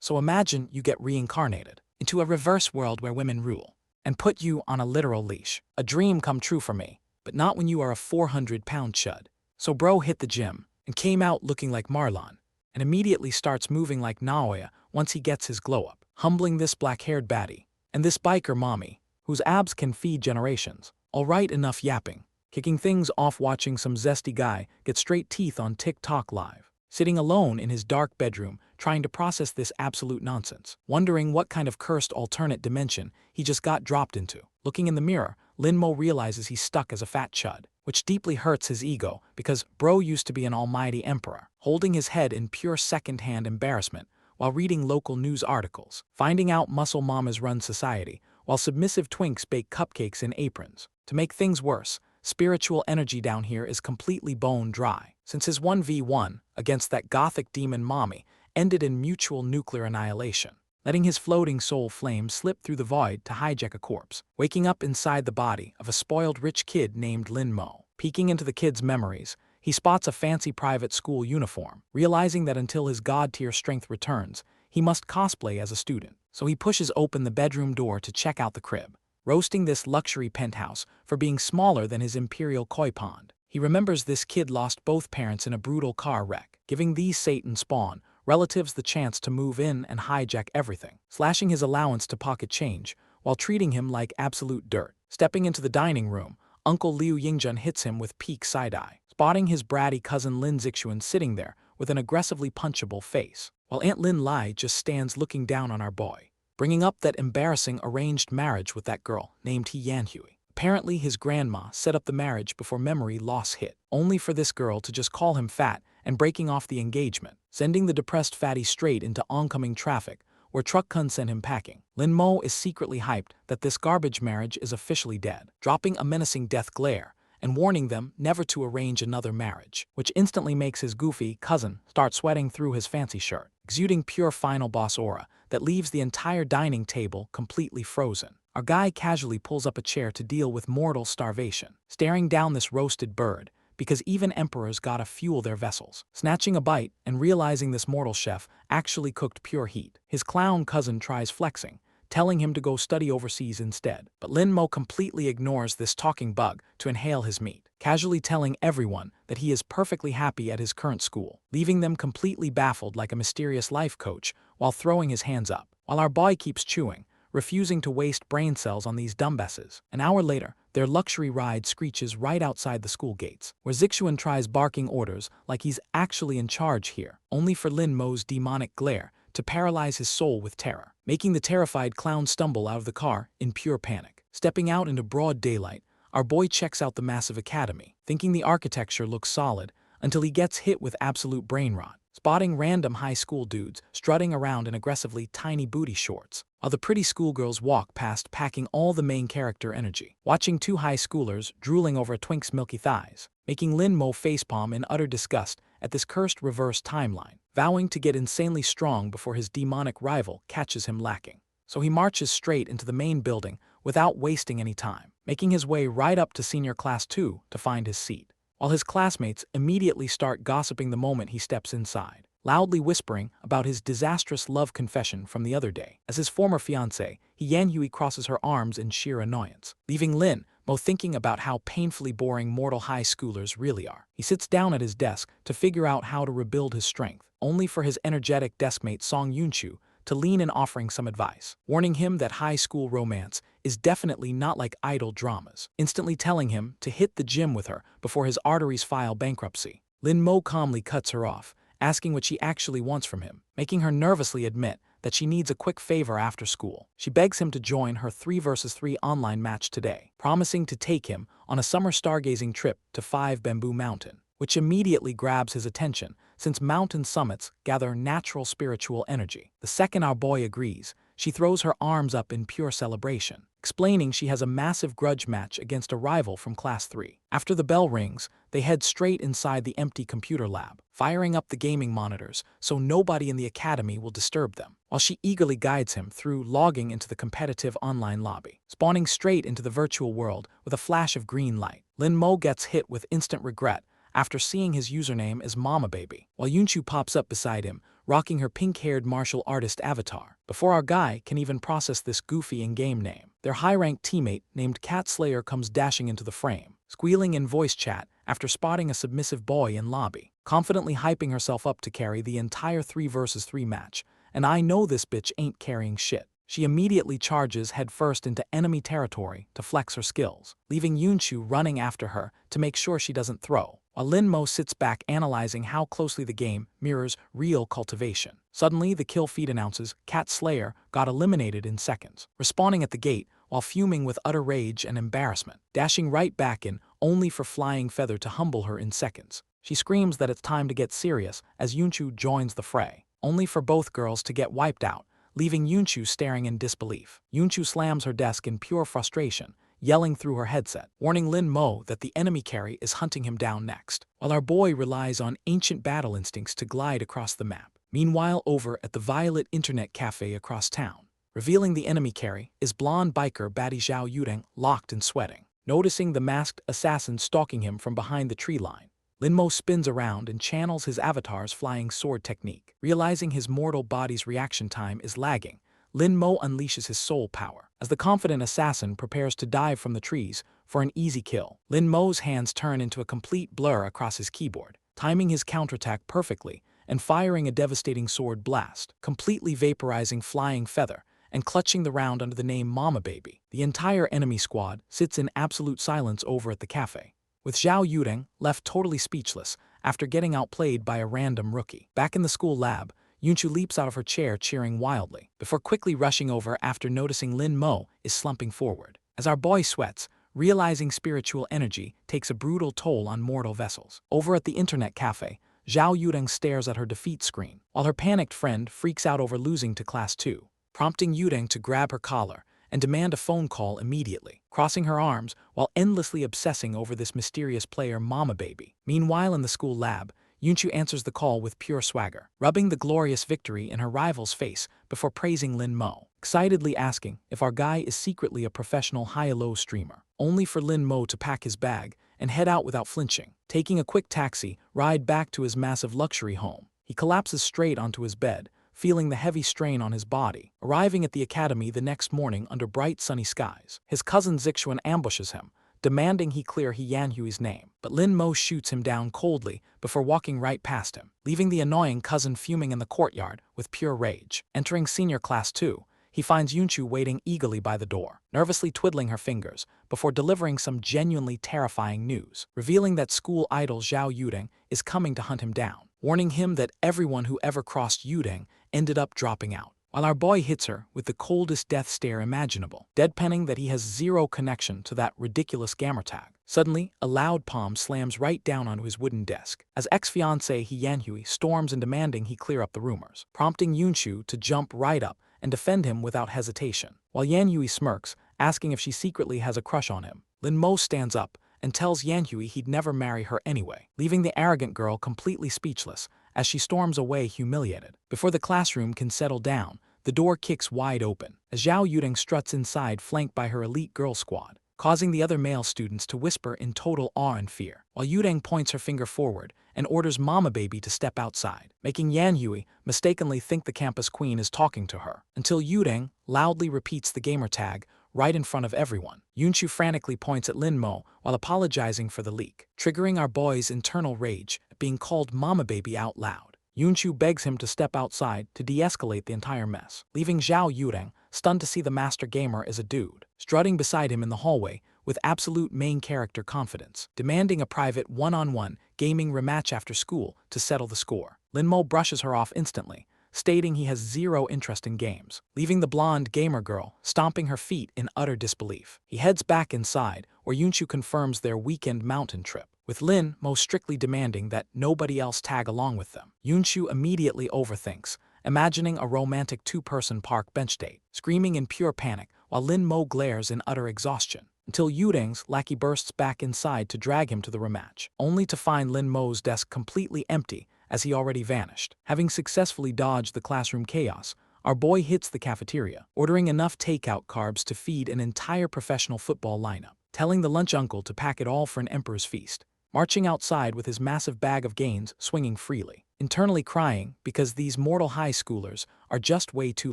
So imagine you get reincarnated into a reverse world where women rule and put you on a literal leash. A dream come true for me, but not when you are a 400-pound chud. So bro hit the gym and came out looking like Marlon and immediately starts moving like Naoya once he gets his glow up, humbling this black-haired baddie and this biker mommy whose abs can feed generations. All right, enough yapping. Kicking things off watching some zesty guy get straight teeth on TikTok live, sitting alone in his dark bedroom trying to process this absolute nonsense, wondering what kind of cursed alternate dimension he just got dropped into. Looking in the mirror, Linmo realizes he's stuck as a fat chud, which deeply hurts his ego because bro used to be an almighty emperor, holding his head in pure second-hand embarrassment while reading local news articles, finding out muscle mamas run society, while submissive twinks bake cupcakes in aprons. To make things worse, spiritual energy down here is completely bone dry, since his 1v1 against that gothic demon mommy ended in mutual nuclear annihilation, letting his floating soul flame slip through the void to hijack a corpse, waking up inside the body of a spoiled rich kid named Lin Mo. Peeking into the kid's memories, he spots a fancy private school uniform, realizing that until his god-tier strength returns, he must cosplay as a student. So he pushes open the bedroom door to check out the crib, roasting this luxury penthouse for being smaller than his imperial koi pond. He remembers this kid lost both parents in a brutal car wreck, giving these Satan spawn relatives the chance to move in and hijack everything, slashing his allowance to pocket change while treating him like absolute dirt. Stepping into the dining room, Uncle Liu Yingjun hits him with peak side-eye, spotting his bratty cousin Lin Zixuan sitting there with an aggressively punchable face, while Aunt Lin Lai just stands looking down on our boy, bringing up that embarrassing arranged marriage with that girl named He Yanhui. Apparently his grandma set up the marriage before memory loss hit, only for this girl to just call him fat and breaking off the engagement, sending the depressed fatty straight into oncoming traffic where Truck Kun sent him packing. Lin Mo is secretly hyped that this garbage marriage is officially dead, dropping a menacing death glare and warning them never to arrange another marriage, which instantly makes his goofy cousin start sweating through his fancy shirt, exuding pure final boss aura that leaves the entire dining table completely frozen. Our guy casually pulls up a chair to deal with mortal starvation, staring down this roasted bird, because even emperors gotta fuel their vessels. Snatching a bite and realizing this mortal chef actually cooked pure heat, his clown cousin tries flexing, telling him to go study overseas instead. But Lin Mo completely ignores this talking bug to inhale his meat, casually telling everyone that he is perfectly happy at his current school, leaving them completely baffled like a mysterious life coach while throwing his hands up, while our boy keeps chewing, refusing to waste brain cells on these dumbasses. An hour later, their luxury ride screeches right outside the school gates, where Zixuan tries barking orders like he's actually in charge here, only for Lin Mo's demonic glare to paralyze his soul with terror, making the terrified clown stumble out of the car in pure panic. Stepping out into broad daylight, our boy checks out the massive academy, thinking the architecture looks solid until he gets hit with absolute brain rot, spotting random high school dudes strutting around in aggressively tiny booty shorts, while the pretty schoolgirls walk past packing all the main character energy, watching two high schoolers drooling over a twink's milky thighs, making Lin Mo facepalm in utter disgust at this cursed reverse timeline, vowing to get insanely strong before his demonic rival catches him lacking. So he marches straight into the main building without wasting any time, making his way right up to senior class 2 to find his seat, while his classmates immediately start gossiping the moment he steps inside, loudly whispering about his disastrous love confession from the other day, as his former fiancée, He Yanhui, crosses her arms in sheer annoyance, leaving Lin Mo thinking about how painfully boring mortal high schoolers really are. He sits down at his desk to figure out how to rebuild his strength, only for his energetic deskmate Song Yunchu to lean in offering some advice, warning him that high school romance is definitely not like idle dramas, instantly telling him to hit the gym with her before his arteries file bankruptcy. Lin Mo calmly cuts her off, asking what she actually wants from him, making her nervously admit that she needs a quick favor after school. She begs him to join her 3 vs 3 online match today, promising to take him on a summer stargazing trip to 5 Bamboo Mountain, which immediately grabs his attention since mountain summits gather natural spiritual energy. The second our boy agrees, she throws her arms up in pure celebration, explaining she has a massive grudge match against a rival from Class 3. After the bell rings, they head straight inside the empty computer lab, firing up the gaming monitors so nobody in the academy will disturb them, while she eagerly guides him through logging into the competitive online lobby, spawning straight into the virtual world with a flash of green light. Lin Mo gets hit with instant regret after seeing his username as Mama Baby, while Yunchu pops up beside him, rocking her pink-haired martial artist avatar. Before our guy can even process this goofy in-game name, their high-ranked teammate named Cat Slayer comes dashing into the frame, squealing in voice chat after spotting a submissive boy in lobby, confidently hyping herself up to carry the entire 3 versus 3 match. And I know this bitch ain't carrying shit. She immediately charges headfirst into enemy territory to flex her skills, leaving Yunchu running after her to make sure she doesn't throw, while Lin Mo sits back analyzing how closely the game mirrors real cultivation. Suddenly, the kill feed announces Cat Slayer got eliminated in seconds, respawning at the gate while fuming with utter rage and embarrassment, dashing right back in only for Flying Feather to humble her in seconds. She screams that it's time to get serious as Yunchu joins the fray, only for both girls to get wiped out, leaving Yunchu staring in disbelief. Yunchu slams her desk in pure frustration, yelling through her headset, warning Lin Mo that the enemy carry is hunting him down next, while our boy relies on ancient battle instincts to glide across the map. Meanwhile, over at the Violet Internet Cafe across town, revealing the enemy carry is blonde biker baddie Zhao Yudeng, locked and sweating. Noticing the masked assassin stalking him from behind the tree line, Lin Mo spins around and channels his avatar's flying sword technique. Realizing his mortal body's reaction time is lagging, Lin Mo unleashes his soul power. As the confident assassin prepares to dive from the trees for an easy kill, Lin Mo's hands turn into a complete blur across his keyboard, timing his counterattack perfectly and firing a devastating sword blast, completely vaporizing Flying Feather and clutching the round under the name Mama Baby. The entire enemy squad sits in absolute silence over at the cafe, with Zhao Yudeng left totally speechless after getting outplayed by a random rookie. Back in the school lab, Yunchu leaps out of her chair cheering wildly, before quickly rushing over after noticing Lin Mo is slumping forward. As our boy sweats, realizing spiritual energy takes a brutal toll on mortal vessels. Over at the internet cafe, Zhao Yudeng stares at her defeat screen, while her panicked friend freaks out over losing to Class 2, prompting Yudeng to grab her collar and demand a phone call immediately, crossing her arms while endlessly obsessing over this mysterious player Mama Baby. Meanwhile, in the school lab, Yunchu answers the call with pure swagger, rubbing the glorious victory in her rival's face before praising Lin Mo, excitedly asking if our guy is secretly a professional high-low streamer, only for Lin Mo to pack his bag and head out without flinching. Taking a quick taxi ride back to his massive luxury home, he collapses straight onto his bed, feeling the heavy strain on his body. Arriving at the academy the next morning under bright sunny skies, his cousin Zixuan ambushes him, demanding he clear Yanhui's name, but Lin Mo shoots him down coldly before walking right past him, leaving the annoying cousin fuming in the courtyard with pure rage. Entering senior class 2, he finds Yunchu waiting eagerly by the door, nervously twiddling her fingers before delivering some genuinely terrifying news, revealing that school idol Zhao Yudeng is coming to hunt him down, warning him that everyone who ever crossed Yudeng ended up dropping out, while our boy hits her with the coldest death stare imaginable, deadpanning that he has zero connection to that ridiculous gamertag. Suddenly, a loud palm slams right down onto his wooden desk, as ex-fiancé Yanhui storms and demanding he clear up the rumors, prompting Yunchu to jump right up and defend him without hesitation. While Yanhui smirks, asking if she secretly has a crush on him, Lin Mo stands up and tells Yanhui he'd never marry her anyway, leaving the arrogant girl completely speechless as she storms away humiliated. Before the classroom can settle down, the door kicks wide open, as Zhao Yudeng struts inside flanked by her elite girl squad, causing the other male students to whisper in total awe and fear, while Yudeng points her finger forward and orders Mama Baby to step outside, making Yanhui mistakenly think the campus queen is talking to her, until Yudeng loudly repeats the gamer tag right in front of everyone. Yunchu frantically points at Lin Mo while apologizing for the leak, triggering our boy's internal rage at being called Mama Baby out loud. Yunchu begs him to step outside to de-escalate the entire mess, leaving Zhao Yudeng stunned to see the master gamer as a dude, strutting beside him in the hallway with absolute main character confidence, demanding a private one-on-one gaming rematch after school to settle the score. Lin Mo brushes her off instantly, stating he has zero interest in games, leaving the blonde gamer girl stomping her feet in utter disbelief. He heads back inside, where Yunchu confirms their weekend mountain trip, with Lin Mo strictly demanding that nobody else tag along with them. Yunchu immediately overthinks, imagining a romantic two-person park bench date, screaming in pure panic while Lin Mo glares in utter exhaustion, until Yudeng's lackey bursts back inside to drag him to the rematch, only to find Lin Mo's desk completely empty as he already vanished. Having successfully dodged the classroom chaos, our boy hits the cafeteria, ordering enough takeout carbs to feed an entire professional football lineup, telling the lunch uncle to pack it all for an emperor's feast. marching outside with his massive bag of gains swinging freely, internally crying because these mortal high schoolers are just way too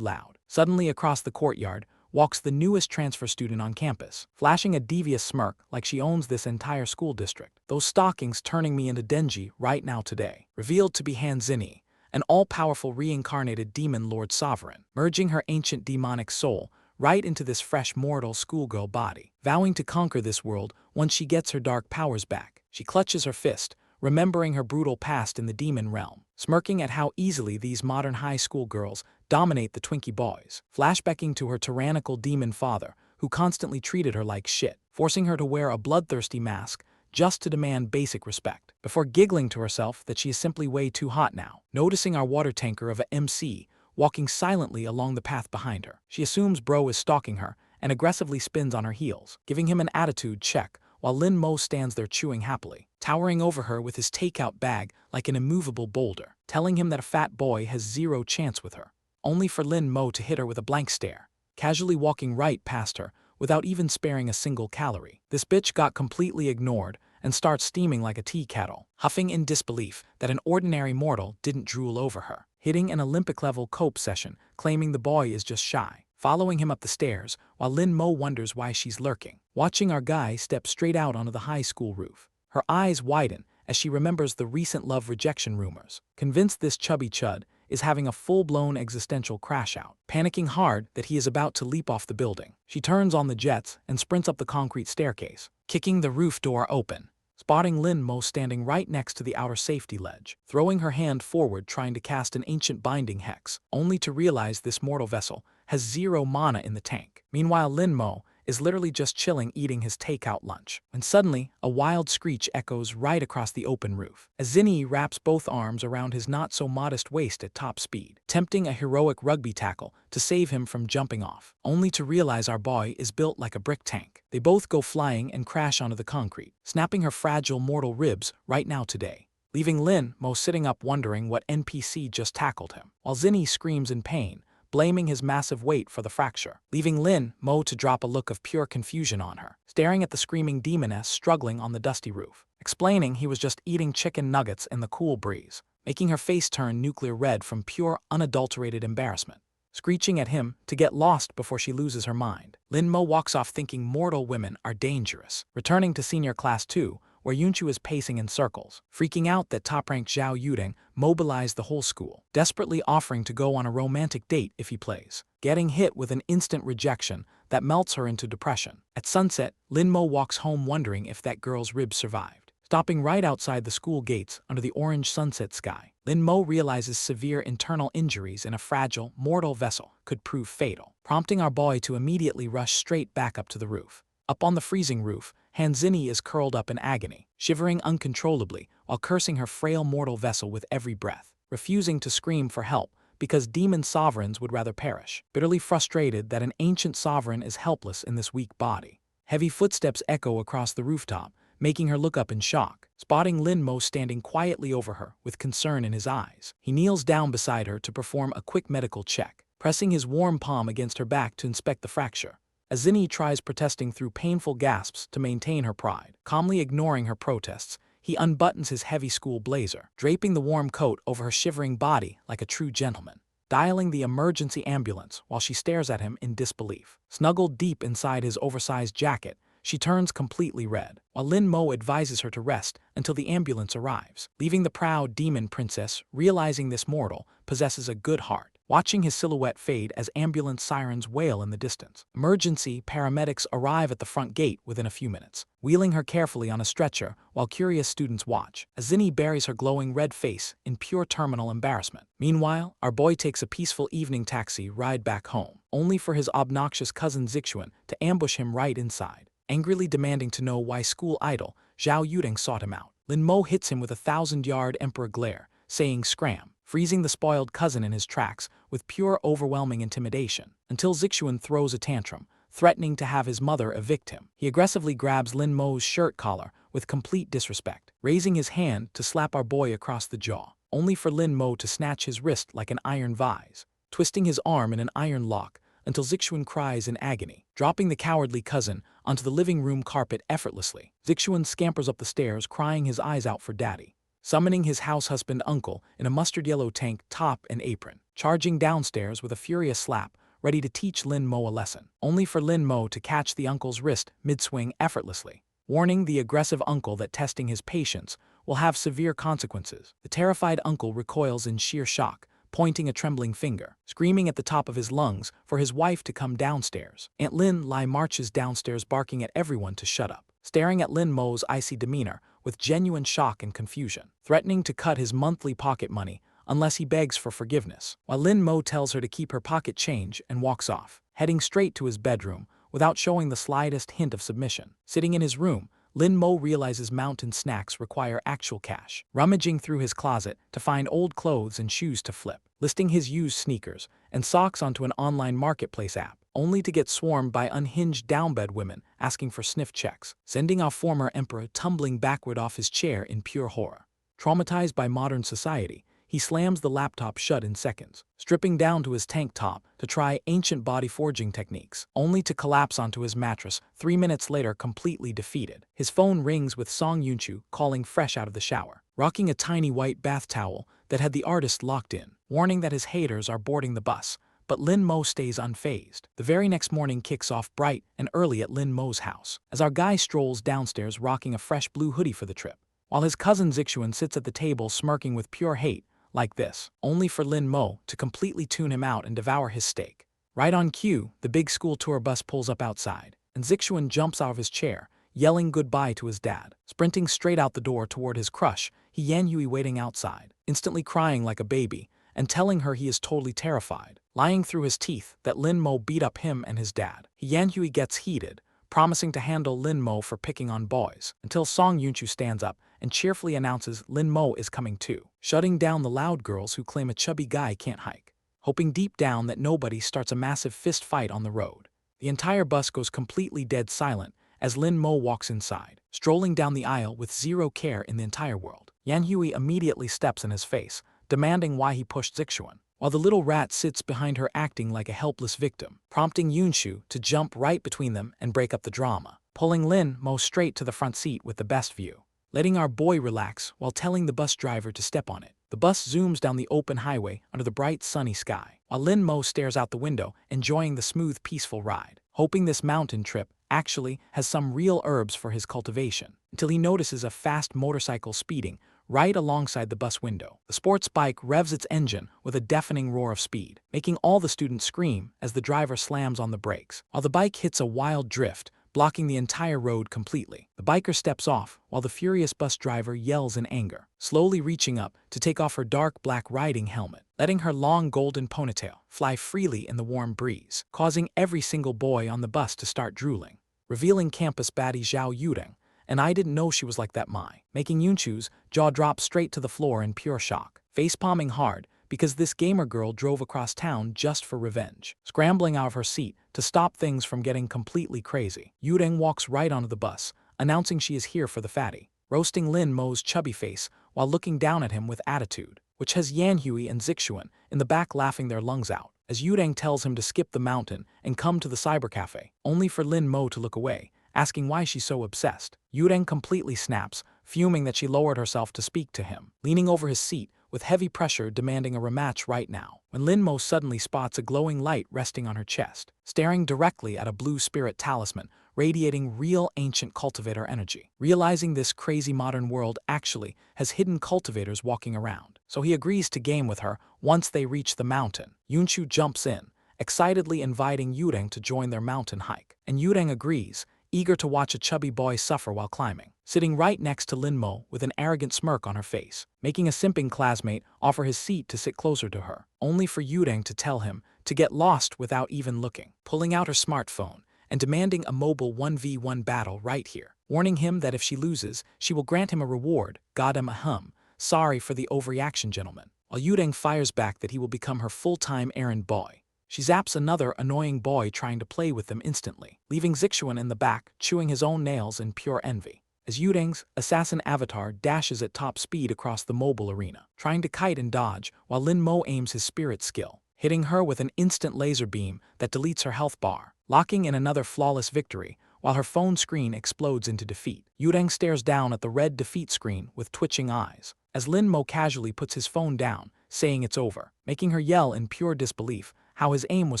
loud. Suddenly across the courtyard walks the newest transfer student on campus, flashing a devious smirk like she owns this entire school district. Those stockings turning me into Denji right now today. Revealed to be Hanzini, an all-powerful reincarnated demon lord sovereign, merging her ancient demonic soul right into this fresh mortal schoolgirl body, vowing to conquer this world once she gets her dark powers back. She clutches her fist, remembering her brutal past in the demon realm, smirking at how easily these modern high school girls dominate the Twinkie boys, flashbacking to her tyrannical demon father who constantly treated her like shit, forcing her to wear a bloodthirsty mask just to demand basic respect, before giggling to herself that she is simply way too hot now. Noticing our water tanker of a MC walking silently along the path behind her, she assumes bro is stalking her and aggressively spins on her heels, giving him an attitude check while Lin Mo stands there chewing happily, towering over her with his takeout bag like an immovable boulder, telling him that a fat boy has zero chance with her, only for Lin Mo to hit her with a blank stare, casually walking right past her without even sparing a single calorie. This bitch got completely ignored and starts steaming like a tea kettle, huffing in disbelief that an ordinary mortal didn't drool over her, hitting an Olympic-level cope session, claiming the boy is just shy, following him up the stairs while Lin Mo wonders why she's lurking, watching our guy step straight out onto the high school roof. Her eyes widen as she remembers the recent love rejection rumors, convinced this chubby chud is having a full-blown existential crash-out, panicking hard that he is about to leap off the building. She turns on the jets and sprints up the concrete staircase, kicking the roof door open, spotting Lin Mo standing right next to the outer safety ledge, throwing her hand forward trying to cast an ancient binding hex, only to realize this mortal vessel has zero mana in the tank. Meanwhile, Lin Mo is literally just chilling eating his takeout lunch, when suddenly a wild screech echoes right across the open roof, as Zinni wraps both arms around his not-so-modest waist at top speed, tempting a heroic rugby tackle to save him from jumping off, only to realize our boy is built like a brick tank. They both go flying and crash onto the concrete, snapping her fragile mortal ribs right now today, leaving Lin Mo sitting up wondering what NPC just tackled him, while Zinni screams in pain, blaming his massive weight for the fracture, leaving Lin Mo to drop a look of pure confusion on her, staring at the screaming demoness struggling on the dusty roof, explaining he was just eating chicken nuggets in the cool breeze, making her face turn nuclear red from pure, unadulterated embarrassment, screeching at him to get lost before she loses her mind. Lin Mo walks off thinking mortal women are dangerous, returning to senior class 2, where Yunchu is pacing in circles, freaking out that top-ranked Zhao Yudeng mobilized the whole school, desperately offering to go on a romantic date if he plays, getting hit with an instant rejection that melts her into depression. At sunset, Lin Mo walks home wondering if that girl's ribs survived. Stopping right outside the school gates under the orange sunset sky, Lin Mo realizes severe internal injuries in a fragile, mortal vessel could prove fatal, prompting our boy to immediately rush straight back up to the roof. Up on the freezing roof, Hanzini is curled up in agony, shivering uncontrollably while cursing her frail mortal vessel with every breath, refusing to scream for help because demon sovereigns would rather perish, bitterly frustrated that an ancient sovereign is helpless in this weak body. Heavy footsteps echo across the rooftop, making her look up in shock, spotting Lin Mo standing quietly over her with concern in his eyes. He kneels down beside her to perform a quick medical check, pressing his warm palm against her back to inspect the fracture. As Zinni tries protesting through painful gasps to maintain her pride, calmly ignoring her protests, he unbuttons his heavy school blazer, draping the warm coat over her shivering body like a true gentleman, dialing the emergency ambulance while she stares at him in disbelief. Snuggled deep inside his oversized jacket, she turns completely red, while Lin Mo advises her to rest until the ambulance arrives, leaving the proud demon princess realizing this mortal possesses a good heart, watching his silhouette fade as ambulance sirens wail in the distance. Emergency paramedics arrive at the front gate within a few minutes, wheeling her carefully on a stretcher while curious students watch, as Zinni buries her glowing red face in pure terminal embarrassment. Meanwhile, our boy takes a peaceful evening taxi ride back home, only for his obnoxious cousin Zixuan to ambush him right inside, angrily demanding to know why school idol Zhao Yudeng sought him out. Lin Mo hits him with a 1,000-yard emperor glare, saying scram, freezing the spoiled cousin in his tracks with pure overwhelming intimidation, until Zixuan throws a tantrum, threatening to have his mother evict him. He aggressively grabs Lin Mo's shirt collar with complete disrespect, raising his hand to slap our boy across the jaw, only for Lin Mo to snatch his wrist like an iron vise, twisting his arm in an iron lock until Zixuan cries in agony, dropping the cowardly cousin onto the living room carpet effortlessly. Zixuan scampers up the stairs, crying his eyes out for daddy, summoning his house husband uncle in a mustard-yellow tank top and apron, charging downstairs with a furious slap, ready to teach Lin Mo a lesson, only for Lin Mo to catch the uncle's wrist mid-swing effortlessly, warning the aggressive uncle that testing his patience will have severe consequences. The terrified uncle recoils in sheer shock, pointing a trembling finger, screaming at the top of his lungs for his wife to come downstairs. Aunt Lin Lai marches downstairs, barking at everyone to shut up, staring at Lin Mo's icy demeanor with genuine shock and confusion, threatening to cut his monthly pocket money unless he begs for forgiveness, while Lin Mo tells her to keep her pocket change and walks off, heading straight to his bedroom without showing the slightest hint of submission. Sitting in his room, Lin Mo realizes mountain snacks require actual cash, rummaging through his closet to find old clothes and shoes to flip, listing his used sneakers and socks onto an online marketplace app, only to get swarmed by unhinged downbed women asking for sniff checks, sending our former emperor tumbling backward off his chair in pure horror. Traumatized by modern society, he slams the laptop shut in seconds, stripping down to his tank top to try ancient body forging techniques, only to collapse onto his mattress 3 minutes later, completely defeated. His phone rings with Song Yunchu calling fresh out of the shower, rocking a tiny white bath towel that had the artist locked in, warning that his haters are boarding the bus, but Lin Mo stays unfazed. The very next morning kicks off bright and early at Lin Mo's house, as our guy strolls downstairs rocking a fresh blue hoodie for the trip, while his cousin Zixuan sits at the table smirking with pure hate, like this, only for Lin Mo to completely tune him out and devour his steak. Right on cue, the big school tour bus pulls up outside, and Zixuan jumps out of his chair, yelling goodbye to his dad. Sprinting straight out the door toward his crush, Yan Hui waiting outside, instantly crying like a baby, and telling her he is totally terrified, lying through his teeth that Lin Mo beat up him and his dad. Yan Hui gets heated, promising to handle Lin Mo for picking on boys, until Song Yunchu stands up and cheerfully announces Lin Mo is coming too, shutting down the loud girls who claim a chubby guy can't hike, hoping deep down that nobody starts a massive fist fight on the road. The entire bus goes completely dead silent as Lin Mo walks inside, strolling down the aisle with zero care in the entire world. Yan Hui immediately steps in his face, demanding why he pushed Zixuan, while the little rat sits behind her acting like a helpless victim, prompting Yunshu to jump right between them and break up the drama, pulling Lin Mo straight to the front seat with the best view, letting our boy relax while telling the bus driver to step on it. The bus zooms down the open highway under the bright sunny sky, while Lin Mo stares out the window, enjoying the smooth, peaceful ride, hoping this mountain trip actually has some real herbs for his cultivation, until he notices a fast motorcycle speeding right alongside the bus window. The sports bike revs its engine with a deafening roar of speed, making all the students scream as the driver slams on the brakes, while the bike hits a wild drift, blocking the entire road completely. The biker steps off while the furious bus driver yells in anger, slowly reaching up to take off her dark black riding helmet, letting her long golden ponytail fly freely in the warm breeze, causing every single boy on the bus to start drooling, revealing campus baddie Zhao Yureng, and I didn't know she was like that, making Yunchu's jaw drop straight to the floor in pure shock, face-palming hard because this gamer girl drove across town just for revenge, scrambling out of her seat to stop things from getting completely crazy. Yureng walks right onto the bus, announcing she is here for the fatty, roasting Lin Mo's chubby face while looking down at him with attitude, which has Yan Hui and Zixuan in the back laughing their lungs out, as Yureng tells him to skip the mountain and come to the cyber cafe, only for Lin Mo to look away, asking why she's so obsessed. Yureng completely snaps, fuming that she lowered herself to speak to him, leaning over his seat with heavy pressure demanding a rematch right now, when Lin Mo suddenly spots a glowing light resting on her chest, staring directly at a blue spirit talisman radiating real ancient cultivator energy. Realizing this crazy modern world actually has hidden cultivators walking around, so he agrees to game with her once they reach the mountain. Yunshu jumps in, excitedly inviting Yureng to join their mountain hike, and Yureng agrees, eager to watch a chubby boy suffer while climbing, sitting right next to Lin Mo with an arrogant smirk on her face, making a simping classmate offer his seat to sit closer to her, only for Yureng to tell him to get lost without even looking, pulling out her smartphone and demanding a mobile 1v1 battle right here, warning him that if she loses, she will grant him a reward, goddamn ahem, sorry for the overreaction, gentlemen, while Yureng fires back that he will become her full-time errand boy. She zaps another annoying boy trying to play with them instantly, leaving Zixuan in the back, chewing his own nails in pure envy, as Yureng's assassin avatar dashes at top speed across the mobile arena, trying to kite and dodge while Lin Mo aims his spirit skill, hitting her with an instant laser beam that deletes her health bar, locking in another flawless victory, while her phone screen explodes into defeat. Yureng stares down at the red defeat screen with twitching eyes, as Lin Mo casually puts his phone down, saying it's over, making her yell in pure disbelief how his aim was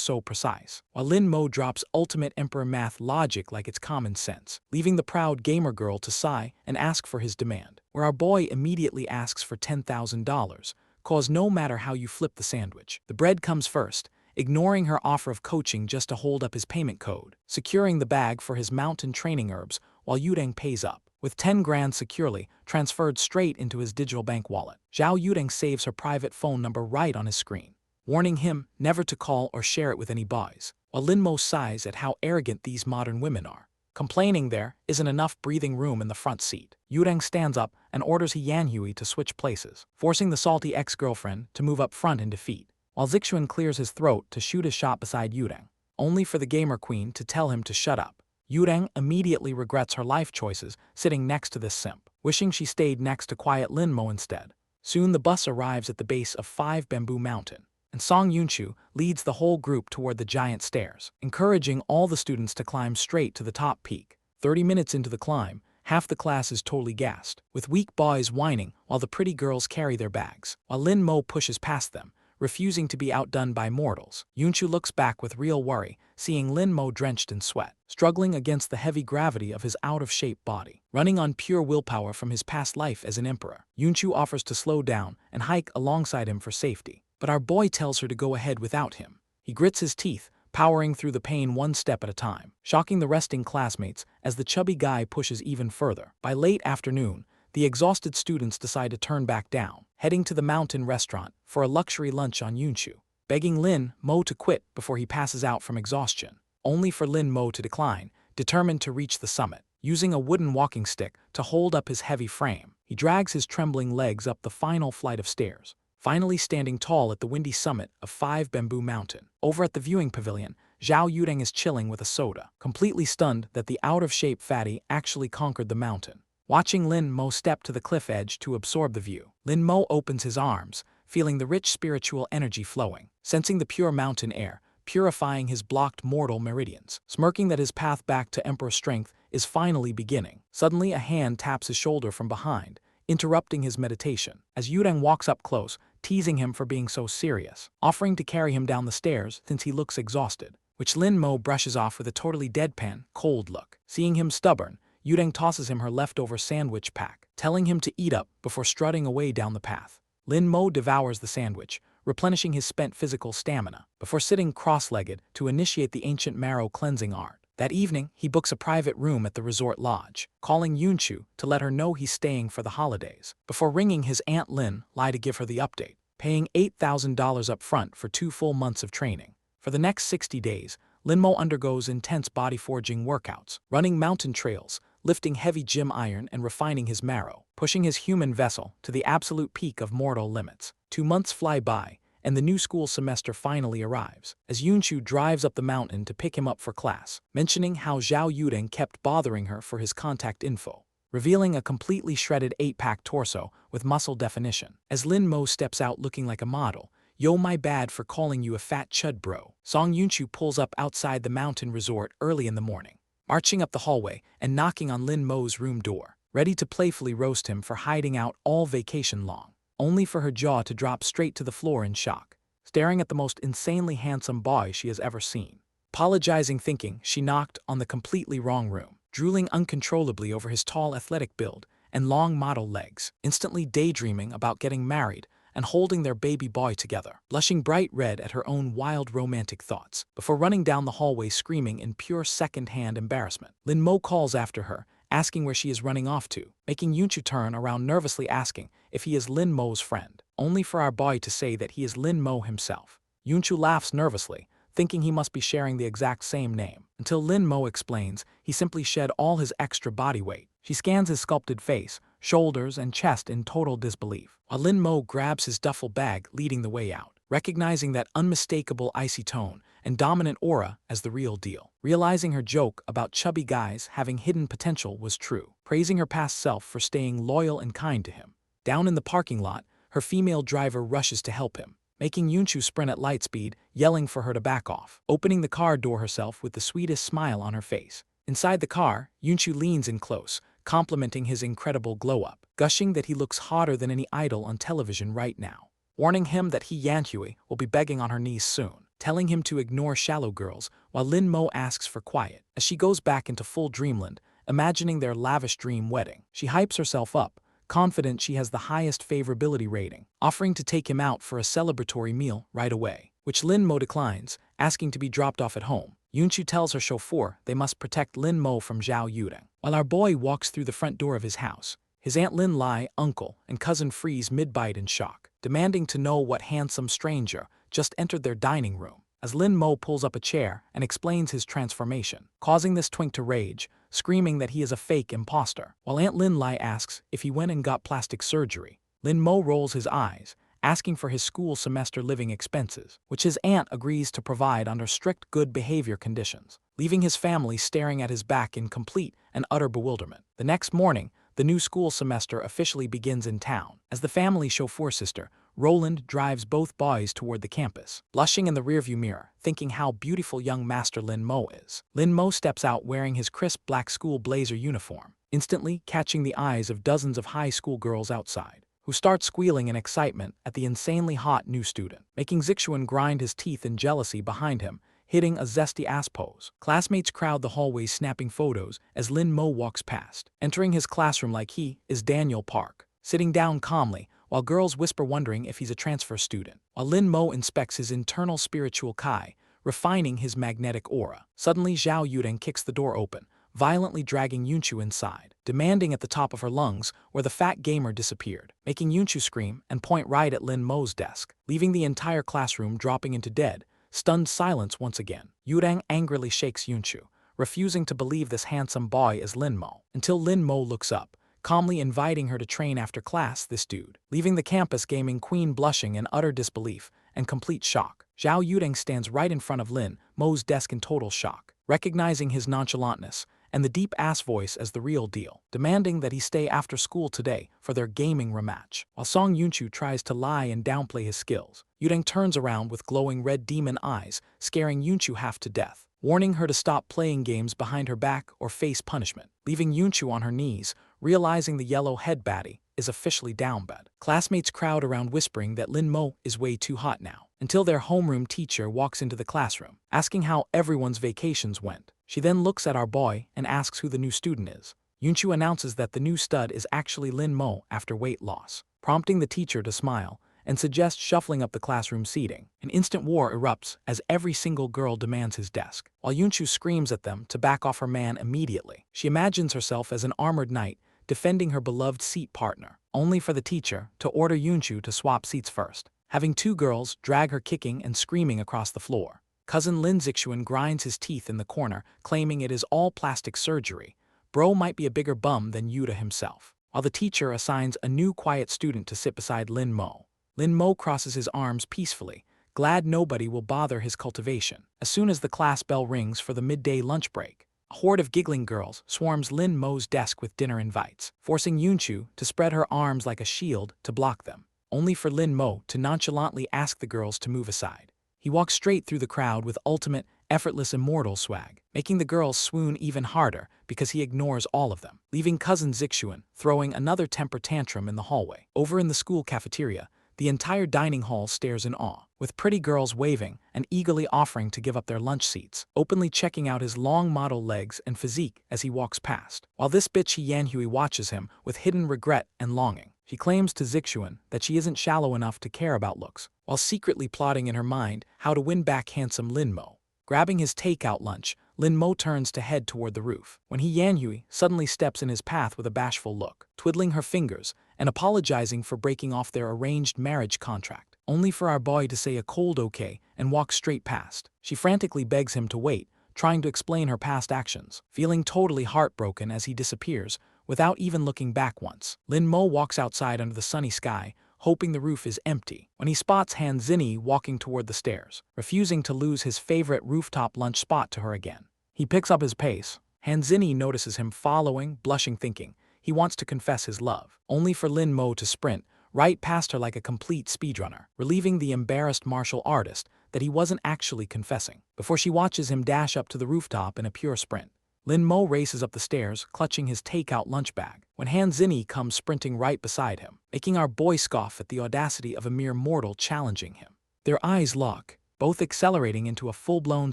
so precise, while Lin Mo drops ultimate Emperor math logic like it's common sense, leaving the proud gamer girl to sigh and ask for his demand, where our boy immediately asks for $10,000, cause no matter how you flip the sandwich, the bread comes first, ignoring her offer of coaching just to hold up his payment code, securing the bag for his mountain training herbs while Yureng pays up, with 10 grand securely transferred straight into his digital bank wallet. Zhao Yureng saves her private phone number right on his screen, warning him never to call or share it with any boys, while Lin Mo sighs at how arrogant these modern women are, complaining there isn't enough breathing room in the front seat. Yureng stands up and orders He Yanhui to switch places, forcing the salty ex-girlfriend to move up front in defeat, while Zixuan clears his throat to shoot his shot beside Yureng, only for the gamer queen to tell him to shut up. Yureng immediately regrets her life choices sitting next to this simp, wishing she stayed next to quiet Lin Mo instead. Soon the bus arrives at the base of 5 Bamboo Mountain, and Song Yunchu leads the whole group toward the giant stairs, encouraging all the students to climb straight to the top peak. 30 minutes into the climb, half the class is totally gassed, with weak boys whining while the pretty girls carry their bags, while Lin Mo pushes past them, refusing to be outdone by mortals. Yunchu looks back with real worry, seeing Lin Mo drenched in sweat, struggling against the heavy gravity of his out-of-shape body. Running on pure willpower from his past life as an emperor, Yunchu offers to slow down and hike alongside him for safety, but our boy tells her to go ahead without him. He grits his teeth, powering through the pain one step at a time, shocking the resting classmates as the chubby guy pushes even further. By late afternoon, the exhausted students decide to turn back down, heading to the mountain restaurant for a luxury lunch on Yunchu, begging Lin Mo to quit before he passes out from exhaustion, only for Lin Mo to decline, determined to reach the summit. Using a wooden walking stick to hold up his heavy frame, he drags his trembling legs up the final flight of stairs, finally standing tall at the windy summit of 5 Bamboo Mountain. Over at the viewing pavilion, Zhao Yureng is chilling with a soda, completely stunned that the out-of-shape fatty actually conquered the mountain. Watching Lin Mo step to the cliff edge to absorb the view, Lin Mo opens his arms, feeling the rich spiritual energy flowing, sensing the pure mountain air, purifying his blocked mortal meridians, smirking that his path back to emperor strength is finally beginning. Suddenly a hand taps his shoulder from behind, interrupting his meditation, as Yureng walks up close, teasing him for being so serious, offering to carry him down the stairs since he looks exhausted, which Lin Mo brushes off with a totally deadpan, cold look. Seeing him stubborn, Yureng tosses him her leftover sandwich pack, telling him to eat up before strutting away down the path. Lin Mo devours the sandwich, replenishing his spent physical stamina, before sitting cross-legged to initiate the ancient marrow cleansing art. That evening, he books a private room at the resort lodge, calling Yunchu to let her know he's staying for the holidays, before ringing his Aunt Lin Lai to give her the update, paying $8,000 up front for 2 full months of training. For the next 60 days, Lin Mo undergoes intense body-forging workouts, running mountain trails, lifting heavy gym iron and refining his marrow, pushing his human vessel to the absolute peak of mortal limits. 2 months fly by, and the new school semester finally arrives, as Yunchu drives up the mountain to pick him up for class, mentioning how Zhao Yureng kept bothering her for his contact info, revealing a completely shredded 8-pack torso with muscle definition. As Lin Mo steps out looking like a model, "Yo, my bad for calling you a fat chud bro." Song Yunchu pulls up outside the mountain resort early in the morning, marching up the hallway and knocking on Lin Mo's room door, ready to playfully roast him for hiding out all vacation long, only for her jaw to drop straight to the floor in shock, staring at the most insanely handsome boy she has ever seen, apologizing thinking she knocked on the completely wrong room, drooling uncontrollably over his tall athletic build and long model legs, instantly daydreaming about getting married and holding their baby boy together, blushing bright red at her own wild romantic thoughts, before running down the hallway screaming in pure second-hand embarrassment. Lin Mo calls after her, asking where she is running off to, making Yunchu turn around nervously asking if he is Lin Mo's friend, only for our boy to say that he is Lin Mo himself. Yunchu laughs nervously, thinking he must be sharing the exact same name, until Lin Mo explains he simply shed all his extra body weight. She scans his sculpted face, shoulders, and chest in total disbelief, while Lin Mo grabs his duffel bag leading the way out, recognizing that unmistakable icy tone and dominant aura as the real deal, realizing her joke about chubby guys having hidden potential was true, praising her past self for staying loyal and kind to him. Down in the parking lot, her female driver rushes to help him, making Yunchu sprint at light speed, yelling for her to back off, opening the car door herself with the sweetest smile on her face. Inside the car, Yunchu leans in close, complimenting his incredible glow-up, gushing that he looks hotter than any idol on television right now, warning him that Yanhui will be begging on her knees soon, telling him to ignore shallow girls, while Lin Mo asks for quiet as she goes back into full dreamland, imagining their lavish dream wedding. She hypes herself up, confident she has the highest favorability rating, offering to take him out for a celebratory meal right away, which Lin Mo declines, asking to be dropped off at home. Yunchu tells her chauffeur they must protect Lin Mo from Zhao Yudeng. While our boy walks through the front door of his house, his Aunt Lin Lai, uncle, and cousin freeze mid-bite in shock, demanding to know what handsome stranger just entered their dining room, as Lin Mo pulls up a chair and explains his transformation, causing this twink to rage, screaming that he is a fake imposter. While Aunt Lin Lai asks if he went and got plastic surgery, Lin Mo rolls his eyes, asking for his school semester living expenses, which his aunt agrees to provide under strict good behavior conditions, leaving his family staring at his back in complete and utter bewilderment. The next morning, the new school semester officially begins in town, as the family chauffeur sister, Roland, drives both boys toward the campus, blushing in the rearview mirror, thinking how beautiful young Master Lin Mo is. Lin Mo steps out wearing his crisp black school blazer uniform, instantly catching the eyes of dozens of high school girls outside, who start squealing in excitement at the insanely hot new student, making Zixuan grind his teeth in jealousy behind him, hitting a zesty ass pose. Classmates crowd the hallways snapping photos as Lin Mo walks past, entering his classroom like he is Daniel Park, sitting down calmly, while girls whisper wondering if he's a transfer student, while Lin Mo inspects his internal spiritual kai, refining his magnetic aura. Suddenly Zhao Yudeng kicks the door open, violently dragging Yunchu inside, demanding at the top of her lungs where the fat gamer disappeared, making Yunchu scream and point right at Lin Mo's desk, leaving the entire classroom dropping into dead, stunned silence once again. Yudeng angrily shakes Yunchu, refusing to believe this handsome boy is Lin Mo, until Lin Mo looks up, calmly inviting her to train after class. This dude, leaving the campus gaming queen blushing in utter disbelief and complete shock. Zhao Yudeng stands right in front of Lin Mo's desk in total shock, recognizing his nonchalantness and the deep-ass voice as the real deal, demanding that he stay after school today for their gaming rematch. While Song Yunchu tries to lie and downplay his skills, Yudeng turns around with glowing red demon eyes, scaring Yunchu half to death, warning her to stop playing games behind her back or face punishment, leaving Yunchu on her knees, realizing the yellow head baddie is officially down bad. Classmates crowd around whispering that Lin Mo is way too hot now, until their homeroom teacher walks into the classroom, asking how everyone's vacations went. She then looks at our boy and asks who the new student is. Yunchu announces that the new stud is actually Lin Mo after weight loss, prompting the teacher to smile and suggests shuffling up the classroom seating. An instant war erupts as every single girl demands his desk, while Yunchu screams at them to back off her man immediately. She imagines herself as an armored knight defending her beloved seat partner, only for the teacher to order Yunchu to swap seats first, having two girls drag her kicking and screaming across the floor. Cousin Lin Zixuan grinds his teeth in the corner, claiming it is all plastic surgery. Bro might be a bigger bum than Yuta himself, while the teacher assigns a new quiet student to sit beside Lin Mo. Lin Mo crosses his arms peacefully, glad nobody will bother his cultivation. As soon as the class bell rings for the midday lunch break, a horde of giggling girls swarms Lin Mo's desk with dinner invites, forcing Yunchu to spread her arms like a shield to block them, only for Lin Mo to nonchalantly ask the girls to move aside. He walks straight through the crowd with ultimate, effortless immortal swag, making the girls swoon even harder because he ignores all of them, leaving cousin Zixuan throwing another temper tantrum in the hallway. Over in the school cafeteria, the entire dining hall stares in awe, with pretty girls waving and eagerly offering to give up their lunch seats, openly checking out his long model legs and physique as he walks past, while this bitch Yanhui watches him with hidden regret and longing. She claims to Zixuan that she isn't shallow enough to care about looks, while secretly plotting in her mind how to win back handsome Lin Mo. Grabbing his takeout lunch, Lin Mo turns to head toward the roof, when Yanhui suddenly steps in his path with a bashful look, twiddling her fingers and apologizing for breaking off their arranged marriage contract, only for our boy to say a cold okay and walk straight past. She frantically begs him to wait, trying to explain her past actions, feeling totally heartbroken as he disappears, without even looking back once. Lin Mo walks outside under the sunny sky, hoping the roof is empty, when he spots Han Zinni walking toward the stairs, refusing to lose his favorite rooftop lunch spot to her again. He picks up his pace. Han Zinni notices him following, blushing, thinking he wants to confess his love, only for Lin Mo to sprint right past her like a complete speedrunner, relieving the embarrassed martial artist that he wasn't actually confessing. Before she watches him dash up to the rooftop in a pure sprint, Lin Mo races up the stairs, clutching his takeout lunch bag, when Han Zinni comes sprinting right beside him, making our boy scoff at the audacity of a mere mortal challenging him. Their eyes lock, both accelerating into a full-blown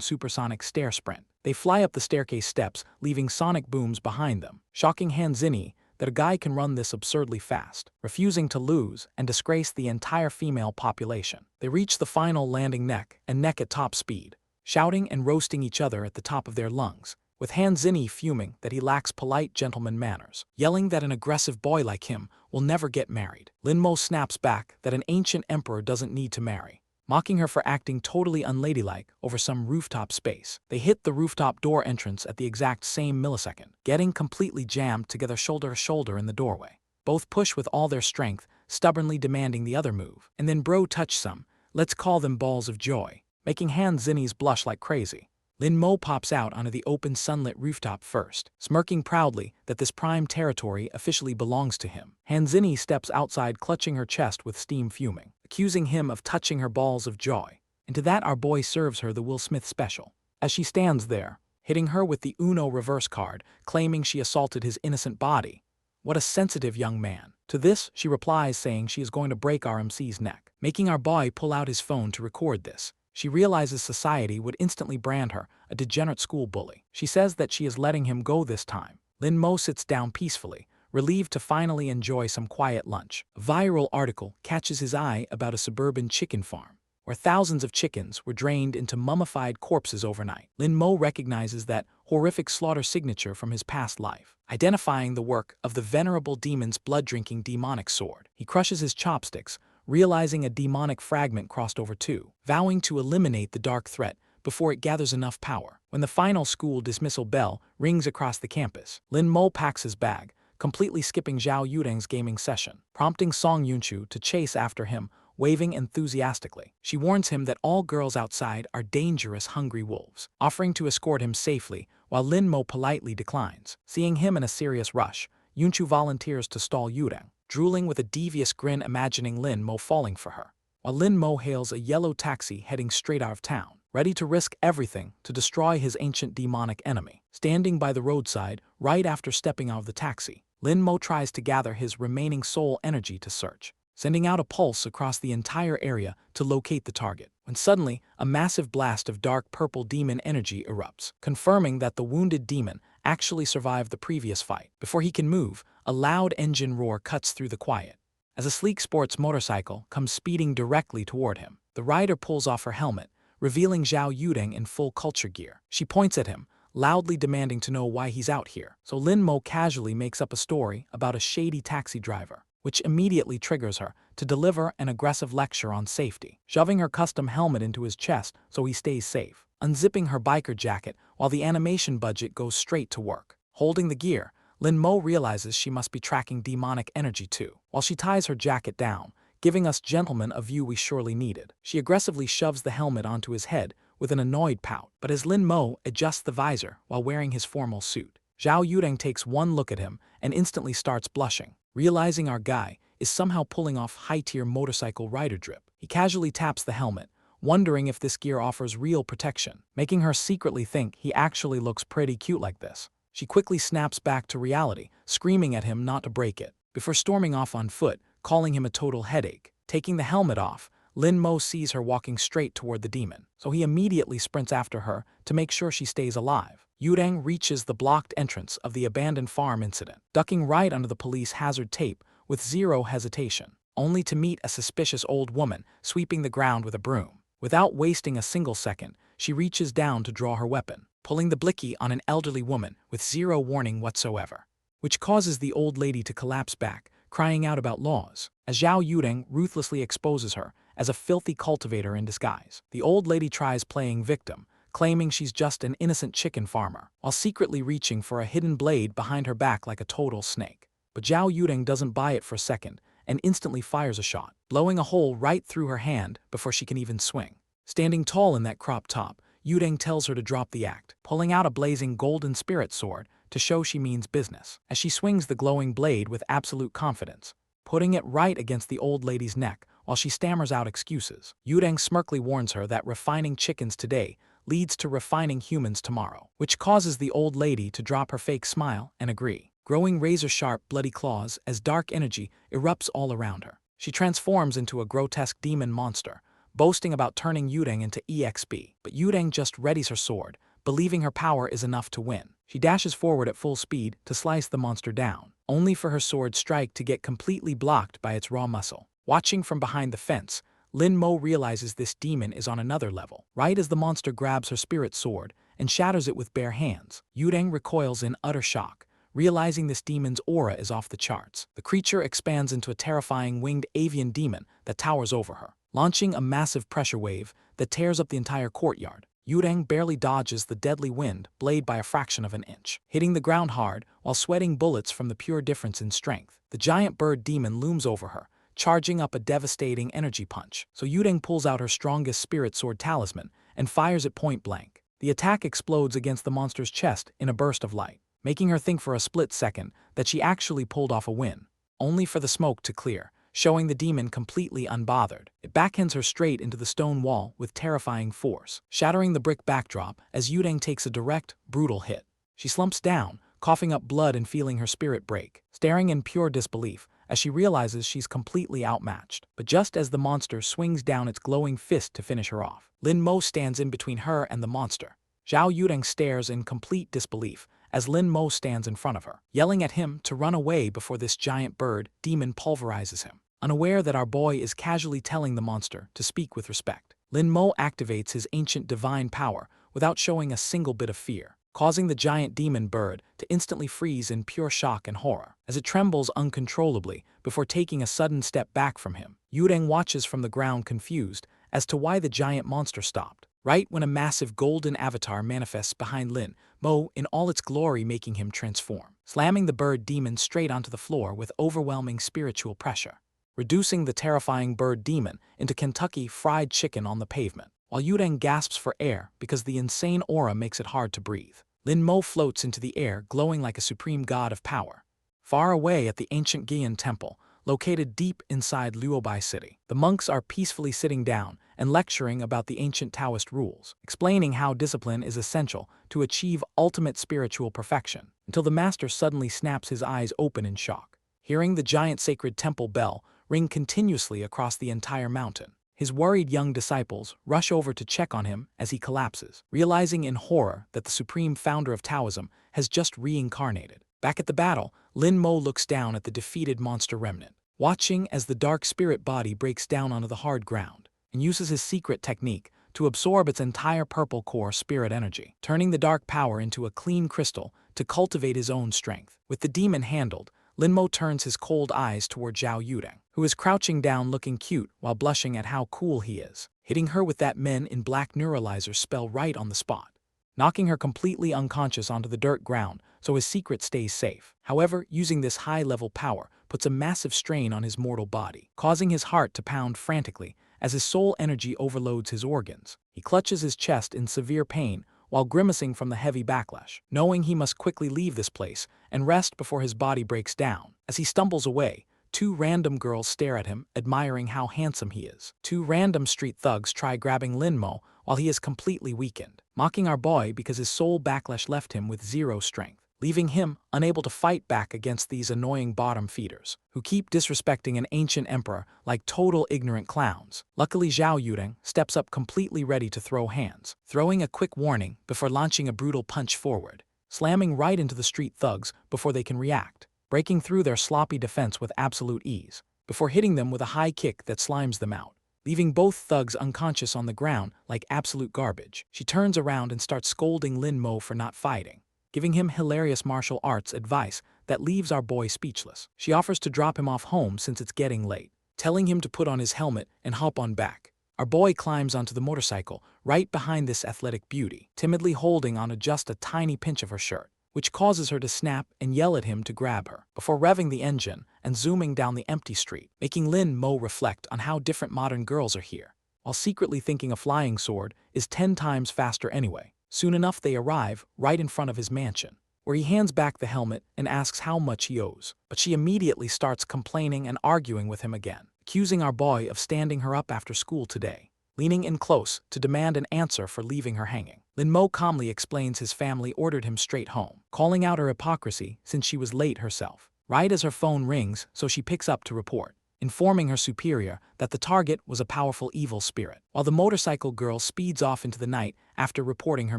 supersonic stair sprint. They fly up the staircase steps, leaving sonic booms behind them, shocking Han Zinni that a guy can run this absurdly fast, refusing to lose and disgrace the entire female population. They reach the final landing neck and neck at top speed, shouting and roasting each other at the top of their lungs, with Han Zinni fuming that he lacks polite gentleman manners, yelling that an aggressive boy like him will never get married. Lin Mo snaps back that an ancient emperor doesn't need to marry, mocking her for acting totally unladylike over some rooftop space. They hit the rooftop door entrance at the exact same millisecond, getting completely jammed together shoulder to shoulder in the doorway. Both push with all their strength, stubbornly demanding the other move, and then bro touch some, let's call them balls of joy, making Han Zinni's blush like crazy. Lin Mo pops out onto the open sunlit rooftop first, smirking proudly that this prime territory officially belongs to him. Han Zinni steps outside clutching her chest with steam fuming, accusing him of touching her balls of joy, and to that our boy serves her the Will Smith special. As she stands there, hitting her with the Uno reverse card, claiming she assaulted his innocent body. What a sensitive young man. To this, she replies saying she is going to break our MC's neck, making our boy pull out his phone to record this. She realizes society would instantly brand her a degenerate school bully. She says that she is letting him go this time. Lin Mo sits down peacefully, relieved to finally enjoy some quiet lunch. A viral article catches his eye about a suburban chicken farm, where thousands of chickens were drained into mummified corpses overnight. Lin Mo recognizes that horrific slaughter signature from his past life, identifying the work of the venerable demon's blood-drinking demonic sword. He crushes his chopsticks, realizing a demonic fragment crossed over too, vowing to eliminate the dark threat before it gathers enough power. When the final school dismissal bell rings across the campus, Lin Mo packs his bag, completely skipping Zhao Yureng's gaming session, prompting Song Yunchu to chase after him, waving enthusiastically. She warns him that all girls outside are dangerous, hungry wolves, offering to escort him safely, while Lin Mo politely declines. Seeing him in a serious rush, Yunchu volunteers to stall Yureng, drooling with a devious grin imagining Lin Mo falling for her, while Lin Mo hails a yellow taxi heading straight out of town, ready to risk everything to destroy his ancient demonic enemy. Standing by the roadside, right after stepping out of the taxi, Lin Mo tries to gather his remaining soul energy to search, sending out a pulse across the entire area to locate the target, when suddenly a massive blast of dark purple demon energy erupts, confirming that the wounded demon actually survived the previous fight. Before he can move, a loud engine roar cuts through the quiet, as a sleek sports motorcycle comes speeding directly toward him. The rider pulls off her helmet, revealing Zhao Yureng in full culture gear. She points at him, loudly demanding to know why he's out here. So Lin Mo casually makes up a story about a shady taxi driver, which immediately triggers her to deliver an aggressive lecture on safety, shoving her custom helmet into his chest so he stays safe, unzipping her biker jacket while the animation budget goes straight to work. Holding the gear, Lin Mo realizes she must be tracking demonic energy too. While she ties her jacket down, giving us gentlemen a view we surely needed, she aggressively shoves the helmet onto his head with an annoyed pout. But as Lin Mo adjusts the visor while wearing his formal suit, Zhao Yureng takes one look at him and instantly starts blushing, realizing our guy is somehow pulling off high-tier motorcycle rider drip. He casually taps the helmet, wondering if this gear offers real protection, making her secretly think he actually looks pretty cute like this. She quickly snaps back to reality, screaming at him not to break it, before storming off on foot, calling him a total headache. Taking the helmet off, Lin Mo sees her walking straight toward the demon, so he immediately sprints after her to make sure she stays alive. Yureng reaches the blocked entrance of the abandoned farm incident, ducking right under the police hazard tape with zero hesitation, only to meet a suspicious old woman sweeping the ground with a broom. Without wasting a single second, she reaches down to draw her weapon, pulling the blicky on an elderly woman with zero warning whatsoever, which causes the old lady to collapse back, crying out about laws, as Zhao Yureng ruthlessly exposes her as a filthy cultivator in disguise. The old lady tries playing victim, claiming she's just an innocent chicken farmer, while secretly reaching for a hidden blade behind her back like a total snake. But Zhao Yureng doesn't buy it for a second and instantly fires a shot, blowing a hole right through her hand before she can even swing. Standing tall in that crop top, Yureng tells her to drop the act, pulling out a blazing golden spirit sword to show she means business, as she swings the glowing blade with absolute confidence, putting it right against the old lady's neck while she stammers out excuses. Yureng smirkly warns her that refining chickens today leads to refining humans tomorrow, which causes the old lady to drop her fake smile and agree, growing razor-sharp bloody claws as dark energy erupts all around her. She transforms into a grotesque demon monster, boasting about turning Yureng into EXP. But Yureng just readies her sword, believing her power is enough to win. She dashes forward at full speed to slice the monster down, only for her sword strike to get completely blocked by its raw muscle. Watching from behind the fence, Lin Mo realizes this demon is on another level. Right as the monster grabs her spirit sword and shatters it with bare hands, Yureng recoils in utter shock, realizing this demon's aura is off the charts. The creature expands into a terrifying winged avian demon that towers over her, launching a massive pressure wave that tears up the entire courtyard. Yureng barely dodges the deadly wind blade by a fraction of an inch, hitting the ground hard while sweating bullets from the pure difference in strength. The giant bird demon looms over her, charging up a devastating energy punch. So Yureng pulls out her strongest spirit sword talisman and fires it point blank. The attack explodes against the monster's chest in a burst of light, making her think for a split second that she actually pulled off a win, only for the smoke to clear, showing the demon completely unbothered. It backhands her straight into the stone wall with terrifying force, shattering the brick backdrop as Yureng takes a direct, brutal hit. She slumps down, coughing up blood and feeling her spirit break, staring in pure disbelief as she realizes she's completely outmatched. But just as the monster swings down its glowing fist to finish her off, Lin Mo stands in between her and the monster. Zhao Yureng stares in complete disbelief as Lin Mo stands in front of her, yelling at him to run away before this giant bird demon pulverizes him. Unaware that our boy is casually telling the monster to speak with respect, Lin Mo activates his ancient divine power without showing a single bit of fear, causing the giant demon bird to instantly freeze in pure shock and horror as it trembles uncontrollably before taking a sudden step back from him. Yureng watches from the ground confused as to why the giant monster stopped, right when a massive golden avatar manifests behind Lin Mo in all its glory, making him transform, slamming the bird demon straight onto the floor with overwhelming spiritual pressure, reducing the terrifying bird demon into Kentucky Fried Chicken on the pavement, while Yureng gasps for air because the insane aura makes it hard to breathe. Lin Mo floats into the air, glowing like a supreme god of power. Far away at the ancient Gian temple, located deep inside Luobai City, the monks are peacefully sitting down and lecturing about the ancient Taoist rules, explaining how discipline is essential to achieve ultimate spiritual perfection, until the master suddenly snaps his eyes open in shock, hearing the giant sacred temple bell ring continuously across the entire mountain. His worried young disciples rush over to check on him as he collapses, realizing in horror that the supreme founder of Taoism has just reincarnated. Back at the battle, Lin Mo looks down at the defeated monster remnant, watching as the dark spirit body breaks down onto the hard ground, and uses his secret technique to absorb its entire purple core spirit energy, turning the dark power into a clean crystal to cultivate his own strength. With the demon handled, Lin Mo turns his cold eyes toward Zhao Yureng, who is crouching down looking cute while blushing at how cool he is, hitting her with that Men in Black neuralizer spell right on the spot, knocking her completely unconscious onto the dirt ground so his secret stays safe. However, using this high-level power puts a massive strain on his mortal body, causing his heart to pound frantically as his soul energy overloads his organs. He clutches his chest in severe pain while grimacing from the heavy backlash, knowing he must quickly leave this place and rest before his body breaks down. As he stumbles away, two random girls stare at him, admiring how handsome he is. Two random street thugs try grabbing Lin Mo while he is completely weakened, mocking our boy because his soul backlash left him with zero strength, leaving him unable to fight back against these annoying bottom feeders, who keep disrespecting an ancient emperor like total ignorant clowns. Luckily, Zhao Yureng steps up completely ready to throw hands, throwing a quick warning before launching a brutal punch forward, slamming right into the street thugs before they can react, breaking through their sloppy defense with absolute ease, before hitting them with a high kick that slimes them out, leaving both thugs unconscious on the ground like absolute garbage. She turns around and starts scolding Lin Mo for not fighting, giving him hilarious martial arts advice that leaves our boy speechless. She offers to drop him off home since it's getting late, telling him to put on his helmet and hop on back. Our boy climbs onto the motorcycle right behind this athletic beauty, timidly holding onto just a tiny pinch of her shirt, which causes her to snap and yell at him to grab her, before revving the engine and zooming down the empty street, making Lin Mo reflect on how different modern girls are here, while secretly thinking a flying sword is 10 times faster anyway. Soon enough they arrive right in front of his mansion, where he hands back the helmet and asks how much he owes. But she immediately starts complaining and arguing with him again, accusing our boy of standing her up after school today, leaning in close to demand an answer for leaving her hanging. Lin Mo calmly explains his family ordered him straight home, calling out her hypocrisy since she was late herself. Right as her phone rings, so she picks up to report, informing her superior that the target was a powerful evil spirit. While the motorcycle girl speeds off into the night after reporting her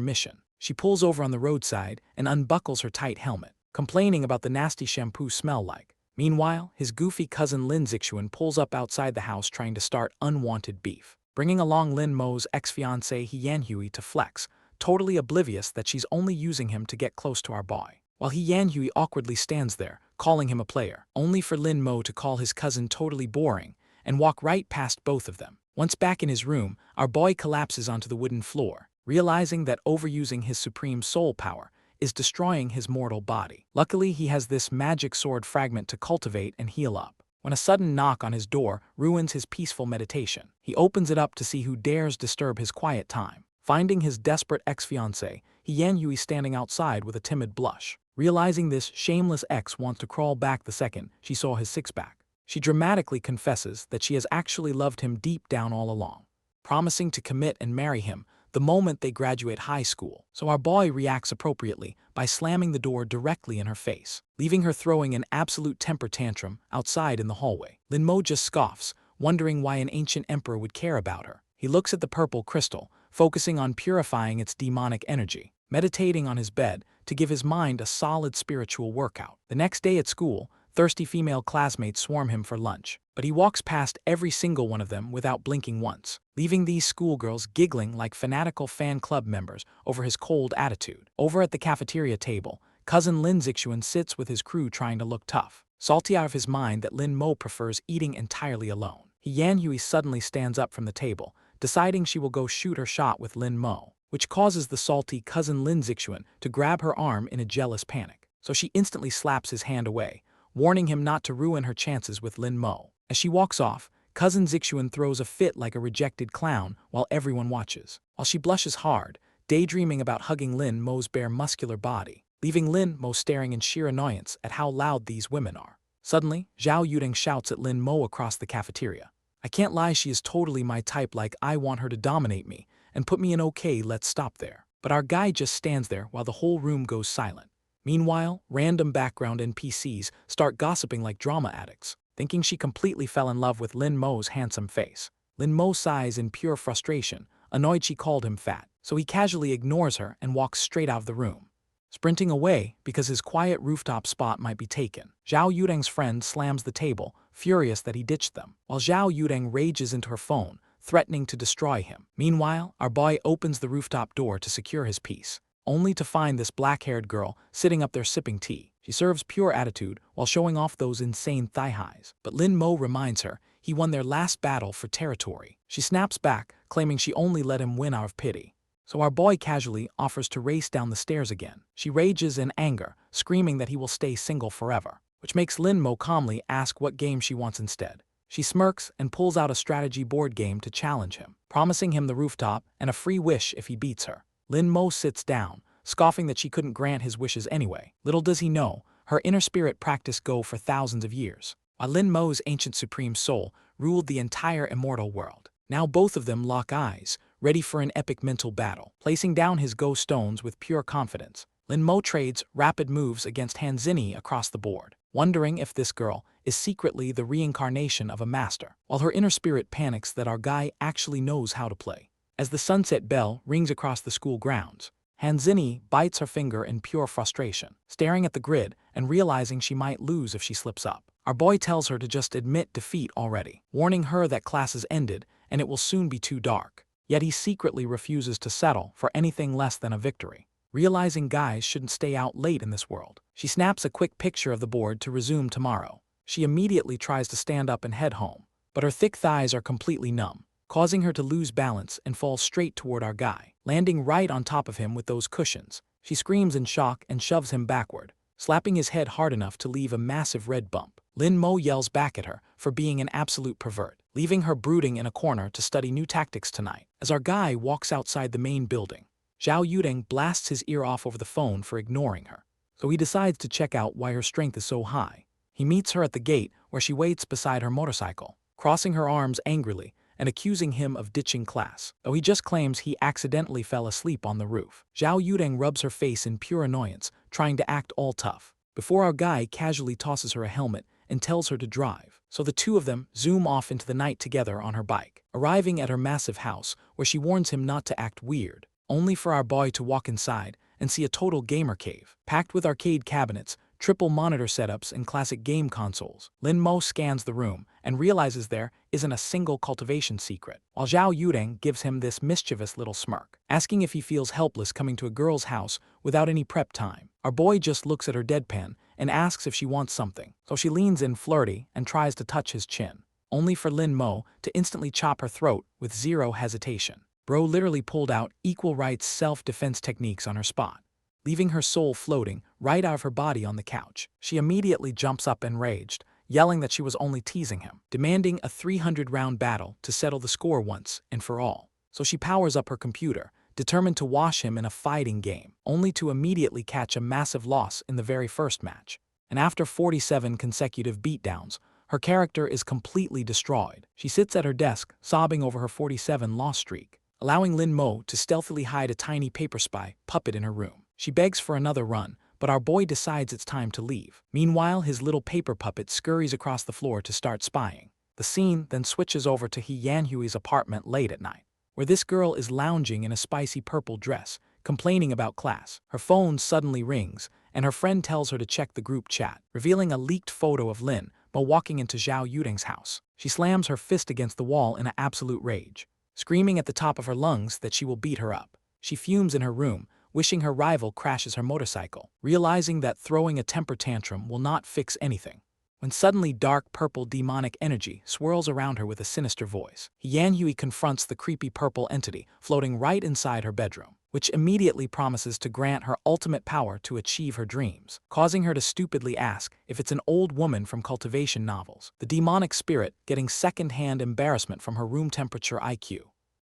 mission, she pulls over on the roadside and unbuckles her tight helmet, complaining about the nasty shampoo smell like. Meanwhile, his goofy cousin Lin Zixuan pulls up outside the house trying to start unwanted beef, bringing along Lin Mo's ex-fiancée He Yanhui to flex, totally oblivious that she's only using him to get close to our boy. While He Yanhui awkwardly stands there, calling him a player, only for Lin Mo to call his cousin totally boring and walk right past both of them. Once back in his room, our boy collapses onto the wooden floor, realizing that overusing his supreme soul power is destroying his mortal body. Luckily, he has this magic sword fragment to cultivate and heal up. When a sudden knock on his door ruins his peaceful meditation, he opens it up to see who dares disturb his quiet time. Finding his desperate ex-fiancée, He Yanhui standing outside with a timid blush. Realizing this shameless ex wants to crawl back the second she saw his six-pack, she dramatically confesses that she has actually loved him deep down all along, promising to commit and marry him the moment they graduate high school. So our boy reacts appropriately by slamming the door directly in her face, leaving her throwing an absolute temper tantrum outside in the hallway. Lin Mo just scoffs, wondering why an ancient emperor would care about her. He looks at the purple crystal, focusing on purifying its demonic energy, meditating on his bed to give his mind a solid spiritual workout. The next day at school, thirsty female classmates swarm him for lunch, but he walks past every single one of them without blinking once, leaving these schoolgirls giggling like fanatical fan club members over his cold attitude. Over at the cafeteria table, cousin Lin Zixuan sits with his crew trying to look tough, salty out of his mind that Lin Mo prefers eating entirely alone. He Yanhui suddenly stands up from the table, deciding she will go shoot her shot with Lin Mo, which causes the salty cousin Lin Zixuan to grab her arm in a jealous panic. So she instantly slaps his hand away, warning him not to ruin her chances with Lin Mo. As she walks off, cousin Zixuan throws a fit like a rejected clown while everyone watches, while she blushes hard, daydreaming about hugging Lin Mo's bare muscular body, leaving Lin Mo staring in sheer annoyance at how loud these women are. Suddenly, Zhao Yudeng shouts at Lin Mo across the cafeteria. I can't lie, she is totally my type, like I want her to dominate me and put me in. Okay, let's stop there. But our guy just stands there while the whole room goes silent. Meanwhile, random background NPCs start gossiping like drama addicts, thinking she completely fell in love with Lin Mo's handsome face. Lin Mo sighs in pure frustration, annoyed she called him fat, so he casually ignores her and walks straight out of the room, sprinting away because his quiet rooftop spot might be taken. Zhao Yudeng's friend slams the table, furious that he ditched them, while Zhao Yudeng rages into her phone, threatening to destroy him. Meanwhile, our boy opens the rooftop door to secure his peace, only to find this black-haired girl sitting up there sipping tea. She serves pure attitude while showing off those insane thigh highs. But Lin Mo reminds her he won their last battle for territory. She snaps back, claiming she only let him win out of pity. So our boy casually offers to race down the stairs again. She rages in anger, screaming that he will stay single forever, which makes Lin Mo calmly ask what game she wants instead. She smirks and pulls out a strategy board game to challenge him, promising him the rooftop and a free wish if he beats her. Lin Mo sits down, scoffing that she couldn't grant his wishes anyway. Little does he know, her inner spirit practiced Go for thousands of years, while Lin Mo's ancient supreme soul ruled the entire immortal world. Now both of them lock eyes, ready for an epic mental battle. Placing down his Go stones with pure confidence, Lin Mo trades rapid moves against Han Zini across the board, wondering if this girl is secretly the reincarnation of a master, while her inner spirit panics that our guy actually knows how to play. As the sunset bell rings across the school grounds, Han Zini bites her finger in pure frustration, staring at the grid and realizing she might lose if she slips up. Our boy tells her to just admit defeat already, warning her that class has ended and it will soon be too dark. Yet he secretly refuses to settle for anything less than a victory, realizing guys shouldn't stay out late in this world. She snaps a quick picture of the board to resume tomorrow. She immediately tries to stand up and head home, but her thick thighs are completely numb, causing her to lose balance and fall straight toward our guy, landing right on top of him with those cushions. She screams in shock and shoves him backward, slapping his head hard enough to leave a massive red bump. Lin Mo yells back at her for being an absolute pervert, leaving her brooding in a corner to study new tactics tonight. As our guy walks outside the main building, Zhao Yudeng blasts his ear off over the phone for ignoring her, so he decides to check out why her strength is so high. He meets her at the gate where she waits beside her motorcycle, crossing her arms angrily and accusing him of ditching class, though he just claims he accidentally fell asleep on the roof. Zhao Yudeng rubs her face in pure annoyance, trying to act all tough, before our guy casually tosses her a helmet and tells her to drive. So the two of them zoom off into the night together on her bike, arriving at her massive house where she warns him not to act weird, only for our boy to walk inside and see a total gamer cave, packed with arcade cabinets, triple monitor setups, and classic game consoles. Lin Mo scans the room and realizes there isn't a single cultivation secret, while Zhao Yudeng gives him this mischievous little smirk, asking if he feels helpless coming to a girl's house without any prep time. Our boy just looks at her deadpan and asks if she wants something, so she leans in flirty and tries to touch his chin, only for Lin Mo to instantly chop her throat with zero hesitation. Bro literally pulled out equal rights self-defense techniques on her spot, leaving her soul floating right out of her body on the couch. She immediately jumps up enraged, yelling that she was only teasing him, demanding a 300-round battle to settle the score once and for all. So she powers up her computer, determined to wash him in a fighting game, only to immediately catch a massive loss in the very first match. And after 47 consecutive beatdowns, her character is completely destroyed. She sits at her desk, sobbing over her 47-loss streak, allowing Lin Mo to stealthily hide a tiny paper spy puppet in her room. She begs for another run, but our boy decides it's time to leave. Meanwhile, his little paper puppet scurries across the floor to start spying. The scene then switches over to He Yanhui's apartment late at night, where this girl is lounging in a spicy purple dress, complaining about class. Her phone suddenly rings, and her friend tells her to check the group chat, revealing a leaked photo of Lin Mo walking into Zhao Yudeng's house. She slams her fist against the wall in an absolute rage, screaming at the top of her lungs that she will beat her up. She fumes in her room, wishing her rival crashes her motorcycle, realizing that throwing a temper tantrum will not fix anything, when suddenly dark purple demonic energy swirls around her with a sinister voice. Yanhui confronts the creepy purple entity floating right inside her bedroom, which immediately promises to grant her ultimate power to achieve her dreams, causing her to stupidly ask if it's an old woman from cultivation novels, the demonic spirit getting second-hand embarrassment from her room temperature IQ.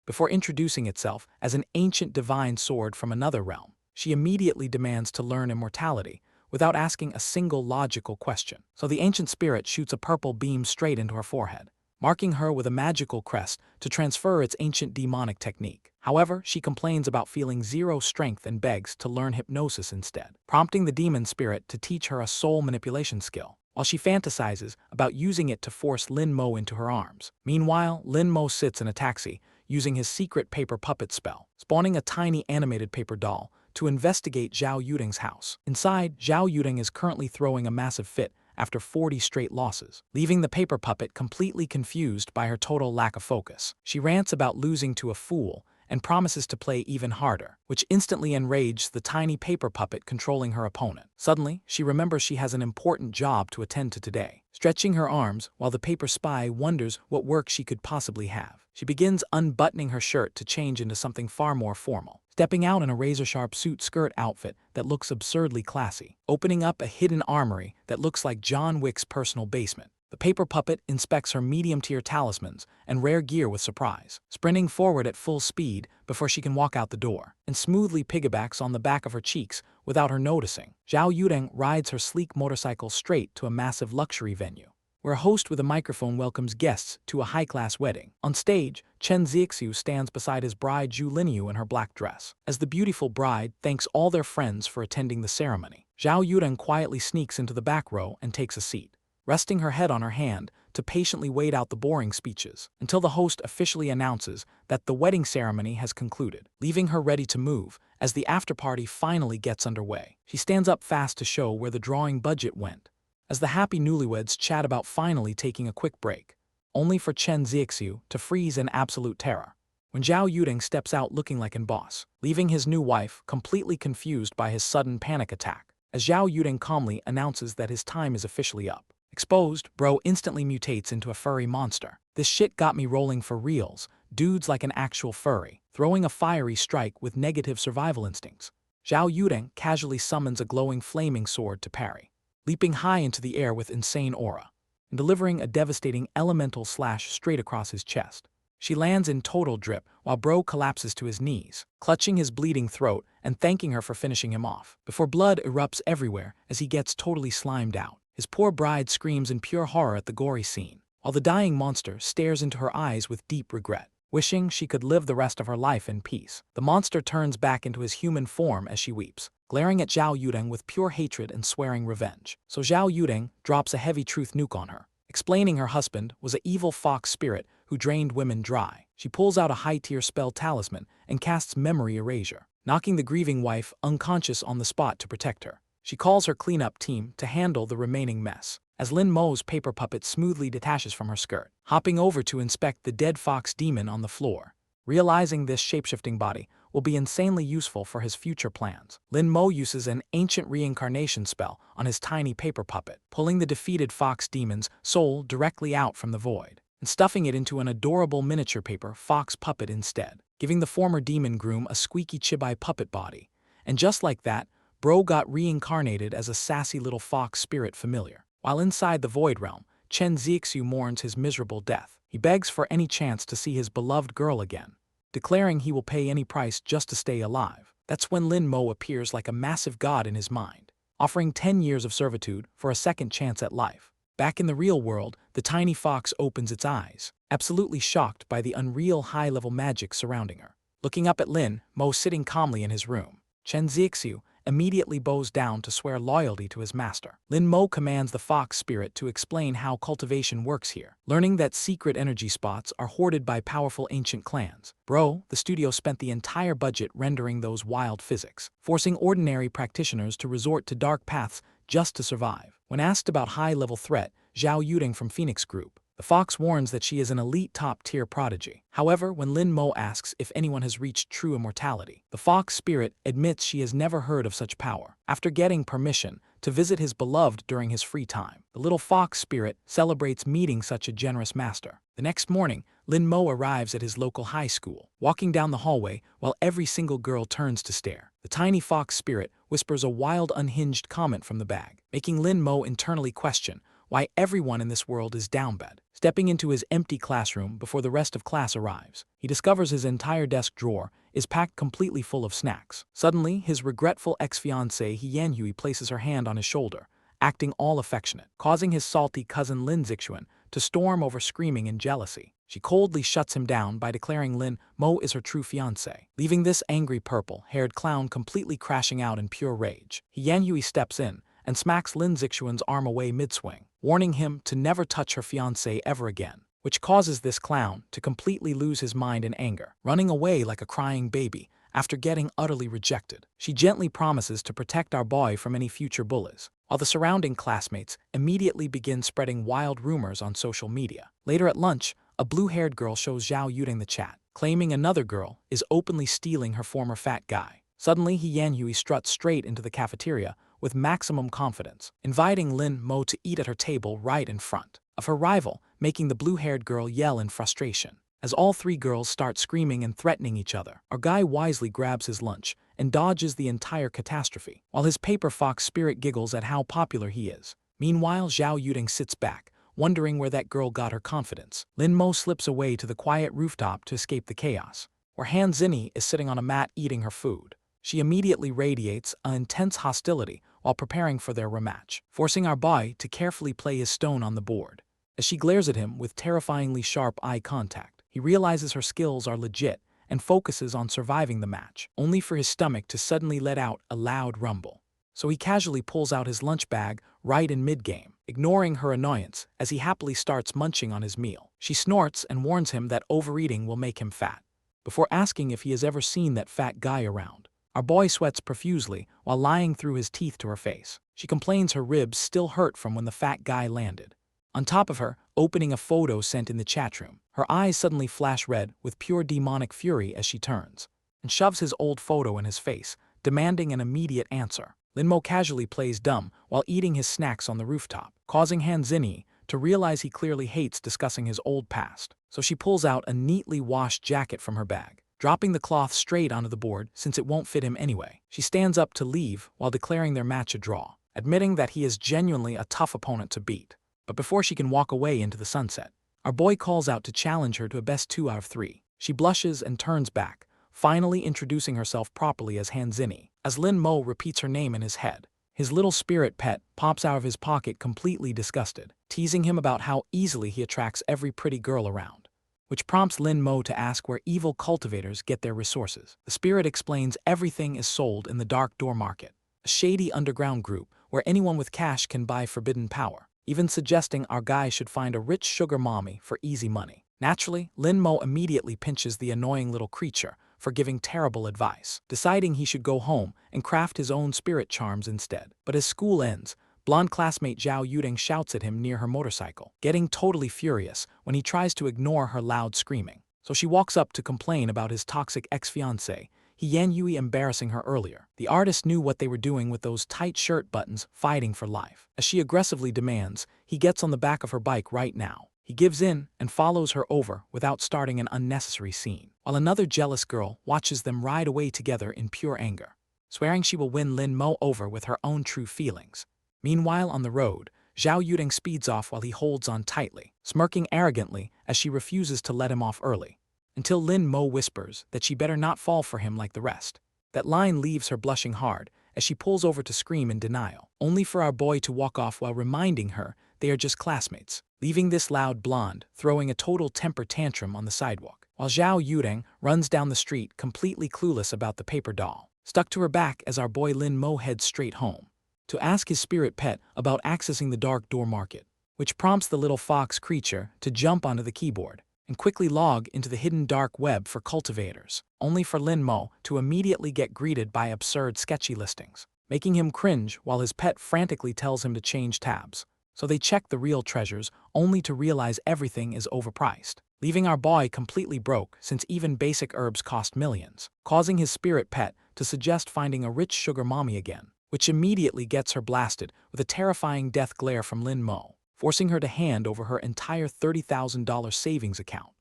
Before introducing itself as an ancient divine sword from another realm, she immediately demands to learn immortality without asking a single logical question. So the ancient spirit shoots a purple beam straight into her forehead, marking her with a magical crest to transfer its ancient demonic technique. However, she complains about feeling zero strength and begs to learn hypnosis instead, prompting the demon spirit to teach her a soul manipulation skill, while she fantasizes about using it to force Lin Mo into her arms. Meanwhile, Lin Mo sits in a taxi, using his secret paper puppet spell, spawning a tiny animated paper doll to investigate Zhao Yudeng's house. Inside, Zhao Yudeng is currently throwing a massive fit after 40 straight losses, leaving the paper puppet completely confused by her total lack of focus. She rants about losing to a fool and promises to play even harder, which instantly enrages the tiny paper puppet controlling her opponent. Suddenly, she remembers she has an important job to attend to today, stretching her arms while the paper spy wonders what work she could possibly have. She begins unbuttoning her shirt to change into something far more formal, stepping out in a razor-sharp suit skirt outfit that looks absurdly classy, opening up a hidden armory that looks like John Wick's personal basement. The paper puppet inspects her medium-tier talismans and rare gear with surprise, sprinting forward at full speed before she can walk out the door, and smoothly piggybacks on the back of her cheeks without her noticing. Zhao Yudeng rides her sleek motorcycle straight to a massive luxury venue, where a host with a microphone welcomes guests to a high-class wedding. On stage, Chen Zixiu stands beside his bride Zhu Linyu in her black dress, as the beautiful bride thanks all their friends for attending the ceremony. Zhao Yudeng quietly sneaks into the back row and takes a seat, resting her head on her hand to patiently wait out the boring speeches until the host officially announces that the wedding ceremony has concluded, leaving her ready to move as the after-party finally gets underway. She stands up fast to show where the drawing budget went, as the happy newlyweds chat about finally taking a quick break, only for Chen Zixiu to freeze in absolute terror when Zhao Yudeng steps out looking like an boss, leaving his new wife completely confused by his sudden panic attack, as Zhao Yudeng calmly announces that his time is officially up. Exposed, bro instantly mutates into a furry monster. This shit got me rolling for reals. Dude's like an actual furry, throwing a fiery strike with negative survival instincts. Zhao Yudeng casually summons a glowing flaming sword to parry, leaping high into the air with insane aura, and delivering a devastating elemental slash straight across his chest. She lands in total drip while Bro collapses to his knees, clutching his bleeding throat and thanking her for finishing him off, before blood erupts everywhere as he gets totally slimed out. His poor bride screams in pure horror at the gory scene, while the dying monster stares into her eyes with deep regret, wishing she could live the rest of her life in peace. The monster turns back into his human form as she weeps, glaring at Zhao Yudeng with pure hatred and swearing revenge. So Zhao Yudeng drops a heavy truth nuke on her, explaining her husband was an evil fox spirit who drained women dry. She pulls out a high-tier spell talisman and casts memory erasure, knocking the grieving wife unconscious on the spot to protect her. She calls her cleanup team to handle the remaining mess, as Lin Mo's paper puppet smoothly detaches from her skirt, hopping over to inspect the dead fox demon on the floor. Realizing this shapeshifting body will be insanely useful for his future plans, Lin Mo uses an ancient reincarnation spell on his tiny paper puppet, pulling the defeated fox demon's soul directly out from the void, and stuffing it into an adorable miniature paper fox puppet instead, giving the former demon groom a squeaky chibi puppet body. And just like that, Bro got reincarnated as a sassy little fox spirit familiar. While inside the Void Realm, Chen Zixiu mourns his miserable death. He begs for any chance to see his beloved girl again, declaring he will pay any price just to stay alive. That's when Lin Mo appears like a massive god in his mind, offering 10 years of servitude for a second chance at life. Back in the real world, the tiny fox opens its eyes, absolutely shocked by the unreal high-level magic surrounding her. Looking up at Lin Mo sitting calmly in his room, Chen Zixiu immediately bows down to swear loyalty to his master. Lin Mo commands the fox spirit to explain how cultivation works here, learning that secret energy spots are hoarded by powerful ancient clans. Bro, the studio spent the entire budget rendering those wild physics, forcing ordinary practitioners to resort to dark paths just to survive. When asked about high-level threat, Zhao Yudeng from Phoenix Group, the fox warns that she is an elite top-tier prodigy. However, when Lin Mo asks if anyone has reached true immortality, the fox spirit admits she has never heard of such power. After getting permission to visit his beloved during his free time, the little fox spirit celebrates meeting such a generous master. The next morning, Lin Mo arrives at his local high school, walking down the hallway while every single girl turns to stare. The tiny fox spirit whispers a wild, unhinged comment from the bag, making Lin Mo internally question why everyone in this world is downbed. Stepping into his empty classroom before the rest of class arrives, he discovers his entire desk drawer is packed completely full of snacks. Suddenly, his regretful ex-fiancée Yanhui places her hand on his shoulder, acting all affectionate, causing his salty cousin Lin Zixuan to storm over screaming in jealousy. She coldly shuts him down by declaring Lin Mo is her true fiancé, leaving this angry purple-haired clown completely crashing out in pure rage. Yanhui steps in and smacks Lin Zixuan's arm away mid-swing, warning him to never touch her fiancé ever again, which causes this clown to completely lose his mind in anger, running away like a crying baby after getting utterly rejected. She gently promises to protect our boy from any future bullies, while the surrounding classmates immediately begin spreading wild rumors on social media. Later at lunch, a blue-haired girl shows Zhao Yudeng the chat, claiming another girl is openly stealing her former fat guy. Suddenly, Yanhui struts straight into the cafeteria with maximum confidence, inviting Lin Mo to eat at her table right in front of her rival, making the blue-haired girl yell in frustration. As all three girls start screaming and threatening each other, our guy wisely grabs his lunch and dodges the entire catastrophe, while his paper fox spirit giggles at how popular he is. Meanwhile, Zhao Yudeng sits back, wondering where that girl got her confidence. Lin Mo slips away to the quiet rooftop to escape the chaos, where Han Zinni is sitting on a mat eating her food. She immediately radiates an intense hostility while preparing for their rematch, forcing our boy to carefully play his stone on the board. As she glares at him with terrifyingly sharp eye contact, he realizes her skills are legit and focuses on surviving the match, only for his stomach to suddenly let out a loud rumble. So he casually pulls out his lunch bag right in mid-game, ignoring her annoyance as he happily starts munching on his meal. She snorts and warns him that overeating will make him fat, before asking if he has ever seen that fat guy around. Our boy sweats profusely while lying through his teeth to her face. She complains her ribs still hurt from when the fat guy landed. On top of her, opening a photo sent in the chat room, her eyes suddenly flash red with pure demonic fury as she turns and shoves his old photo in his face, demanding an immediate answer. Lin Mo casually plays dumb while eating his snacks on the rooftop, causing Han Zinni to realize he clearly hates discussing his old past. So she pulls out a neatly washed jacket from her bag, dropping the cloth straight onto the board since it won't fit him anyway. She stands up to leave while declaring their match a draw, admitting that he is genuinely a tough opponent to beat. But before she can walk away into the sunset, Our boy calls out to challenge her to a best 2 out of 3. She blushes and turns back, finally introducing herself properly as Hanzini. As Lin Mo repeats her name in his head, his little spirit pet pops out of his pocket completely disgusted, teasing him about how easily he attracts every pretty girl around, which prompts Lin Mo to ask where evil cultivators get their resources. The spirit explains everything is sold in the Dark Door Market, a shady underground group where anyone with cash can buy forbidden power, even suggesting our guy should find a rich sugar mommy for easy money. Naturally, Lin Mo immediately pinches the annoying little creature for giving terrible advice, deciding he should go home and craft his own spirit charms instead. But as school ends, blonde classmate Zhao Yuding shouts at him near her motorcycle, getting totally furious when he tries to ignore her loud screaming. So she walks up to complain about his toxic ex-fiancé, Yan Yui, embarrassing her earlier. The artist knew what they were doing with those tight shirt buttons, fighting for life. As she aggressively demands, he gets on the back of her bike right now. He gives in and follows her over without starting an unnecessary scene, while another jealous girl watches them ride away together in pure anger, swearing she will win Lin Mo over with her own true feelings. Meanwhile, on the road, Zhao Yuding speeds off while he holds on tightly, smirking arrogantly as she refuses to let him off early, until Lin Mo whispers that she better not fall for him like the rest. That line leaves her blushing hard as she pulls over to scream in denial, only for our boy to walk off while reminding her they are just classmates, leaving this loud blonde throwing a total temper tantrum on the sidewalk, while Zhao Yuding runs down the street completely clueless about the paper doll, stuck to her back as our boy Lin Mo heads straight home to ask his spirit pet about accessing the Dark Door Market, which prompts the little fox creature to jump onto the keyboard and quickly log into the hidden dark web for cultivators, only for Lin Mo to immediately get greeted by absurd sketchy listings, making him cringe while his pet frantically tells him to change tabs. So they check the real treasures, only to realize everything is overpriced, leaving our boy completely broke since even basic herbs cost millions, causing his spirit pet to suggest finding a rich sugar mommy again, which immediately gets her blasted with a terrifying death glare from Lin Mo, forcing her to hand over her entire $30,000 savings account,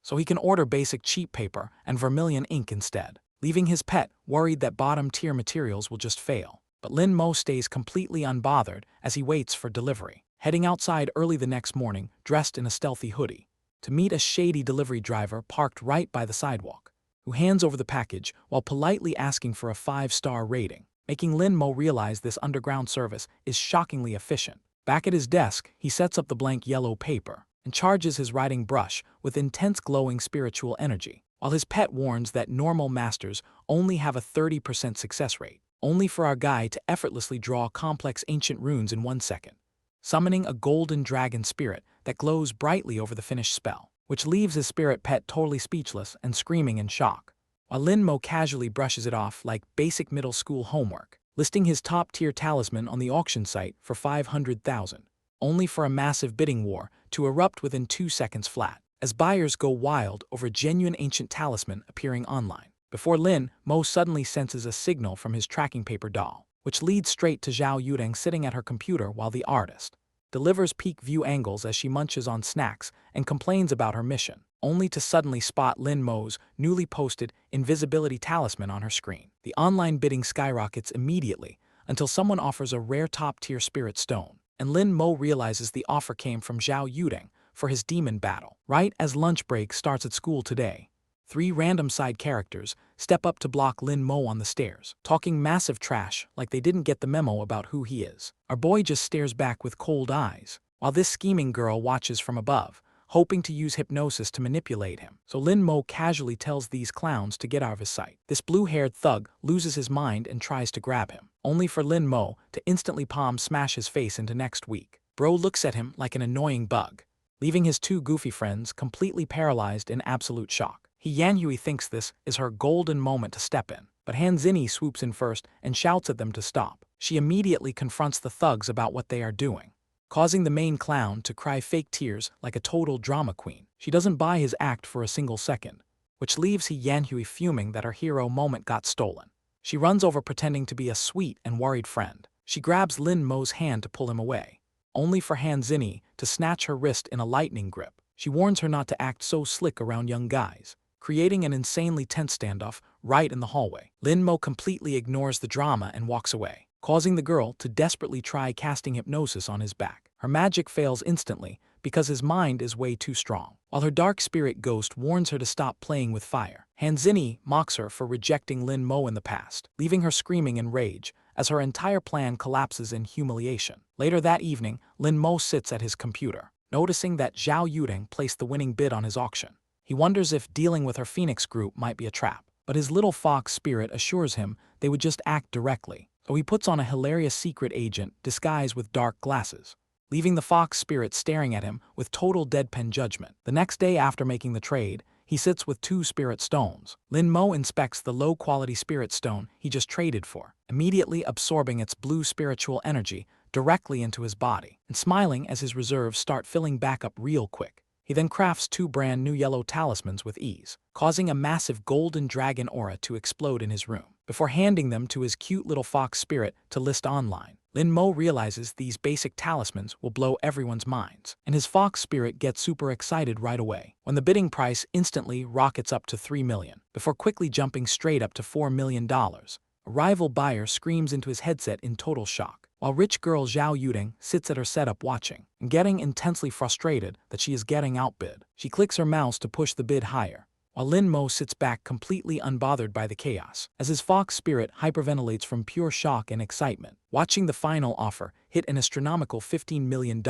so he can order basic cheap paper and vermilion ink instead, leaving his pet worried that bottom-tier materials will just fail. But Lin Mo stays completely unbothered as he waits for delivery, heading outside early the next morning dressed in a stealthy hoodie, to meet a shady delivery driver parked right by the sidewalk, who hands over the package while politely asking for a 5-star rating, making Lin Mo realize this underground service is shockingly efficient. Back at his desk, he sets up the blank yellow paper and charges his writing brush with intense glowing spiritual energy, while his pet warns that normal masters only have a 30% success rate, only for our guy to effortlessly draw complex ancient runes in 1 second, summoning a golden dragon spirit that glows brightly over the finished spell, which leaves his spirit pet totally speechless and screaming in shock, while Lin Mo casually brushes it off like basic middle school homework, listing his top-tier talisman on the auction site for $500,000, only for a massive bidding war to erupt within 2 seconds flat, as buyers go wild over a genuine ancient talisman appearing online, before Lin Mo suddenly senses a signal from his tracking paper doll, which leads straight to Zhao Yuding sitting at her computer while the artist delivers peak view angles as she munches on snacks and complains about her mission, only to suddenly spot Lin Mo's newly posted invisibility talisman on her screen. The online bidding skyrockets immediately until someone offers a rare top-tier spirit stone, and Lin Mo realizes the offer came from Zhao Yuding for his demon battle. Right as lunch break starts at school today, 3 random side characters step up to block Lin Mo on the stairs, talking massive trash like they didn't get the memo about who he is. Our boy just stares back with cold eyes, while this scheming girl watches from above, hoping to use hypnosis to manipulate him. So Lin Mo casually tells these clowns to get out of his sight. This blue-haired thug loses his mind and tries to grab him, only for Lin Mo to instantly palm smash his face into next week. Bro looks at him like an annoying bug, leaving his 2 goofy friends completely paralyzed in absolute shock. Yan Yui thinks this is her golden moment to step in, but Hanzini swoops in first and shouts at them to stop. She immediately confronts the thugs about what they are doing, causing the main clown to cry fake tears like a total drama queen. She doesn't buy his act for a single second, which leaves Yan Yui fuming that her hero moment got stolen. She runs over pretending to be a sweet and worried friend. She grabs Lin Mo's hand to pull him away, only for Hanzini to snatch her wrist in a lightning grip. She warns her not to act so slick around young guys, creating an insanely tense standoff right in the hallway. Lin Mo completely ignores the drama and walks away, causing the girl to desperately try casting hypnosis on his back. Her magic fails instantly because his mind is way too strong, while her dark spirit ghost warns her to stop playing with fire. Hanzini mocks her for rejecting Lin Mo in the past, leaving her screaming in rage as her entire plan collapses in humiliation. Later that evening, Lin Mo sits at his computer, noticing that Zhao Yudeng placed the winning bid on his auction. He wonders if dealing with her Phoenix group might be a trap, but his little fox spirit assures him they would just act directly, so he puts on a hilarious secret agent disguised with dark glasses, leaving the fox spirit staring at him with total deadpan judgment. The next day after making the trade, he sits with 2 spirit stones. Lin Mo inspects the low-quality spirit stone he just traded for, immediately absorbing its blue spiritual energy directly into his body, and smiling as his reserves start filling back up real quick. He then crafts 2 brand new yellow talismans with ease, causing a massive golden dragon aura to explode in his room. Before handing them to his cute little fox spirit to list online, Lin Mo realizes these basic talismans will blow everyone's minds, and his fox spirit gets super excited right away, when the bidding price instantly rockets up to $3 million, before quickly jumping straight up to $4 million. A rival buyer screams into his headset in total shock, while rich girl Zhao Yudeng sits at her setup watching, and getting intensely frustrated that she is getting outbid. She clicks her mouse to push the bid higher, while Lin Mo sits back completely unbothered by the chaos, as his fox spirit hyperventilates from pure shock and excitement. Watching the final offer hit an astronomical $15 million,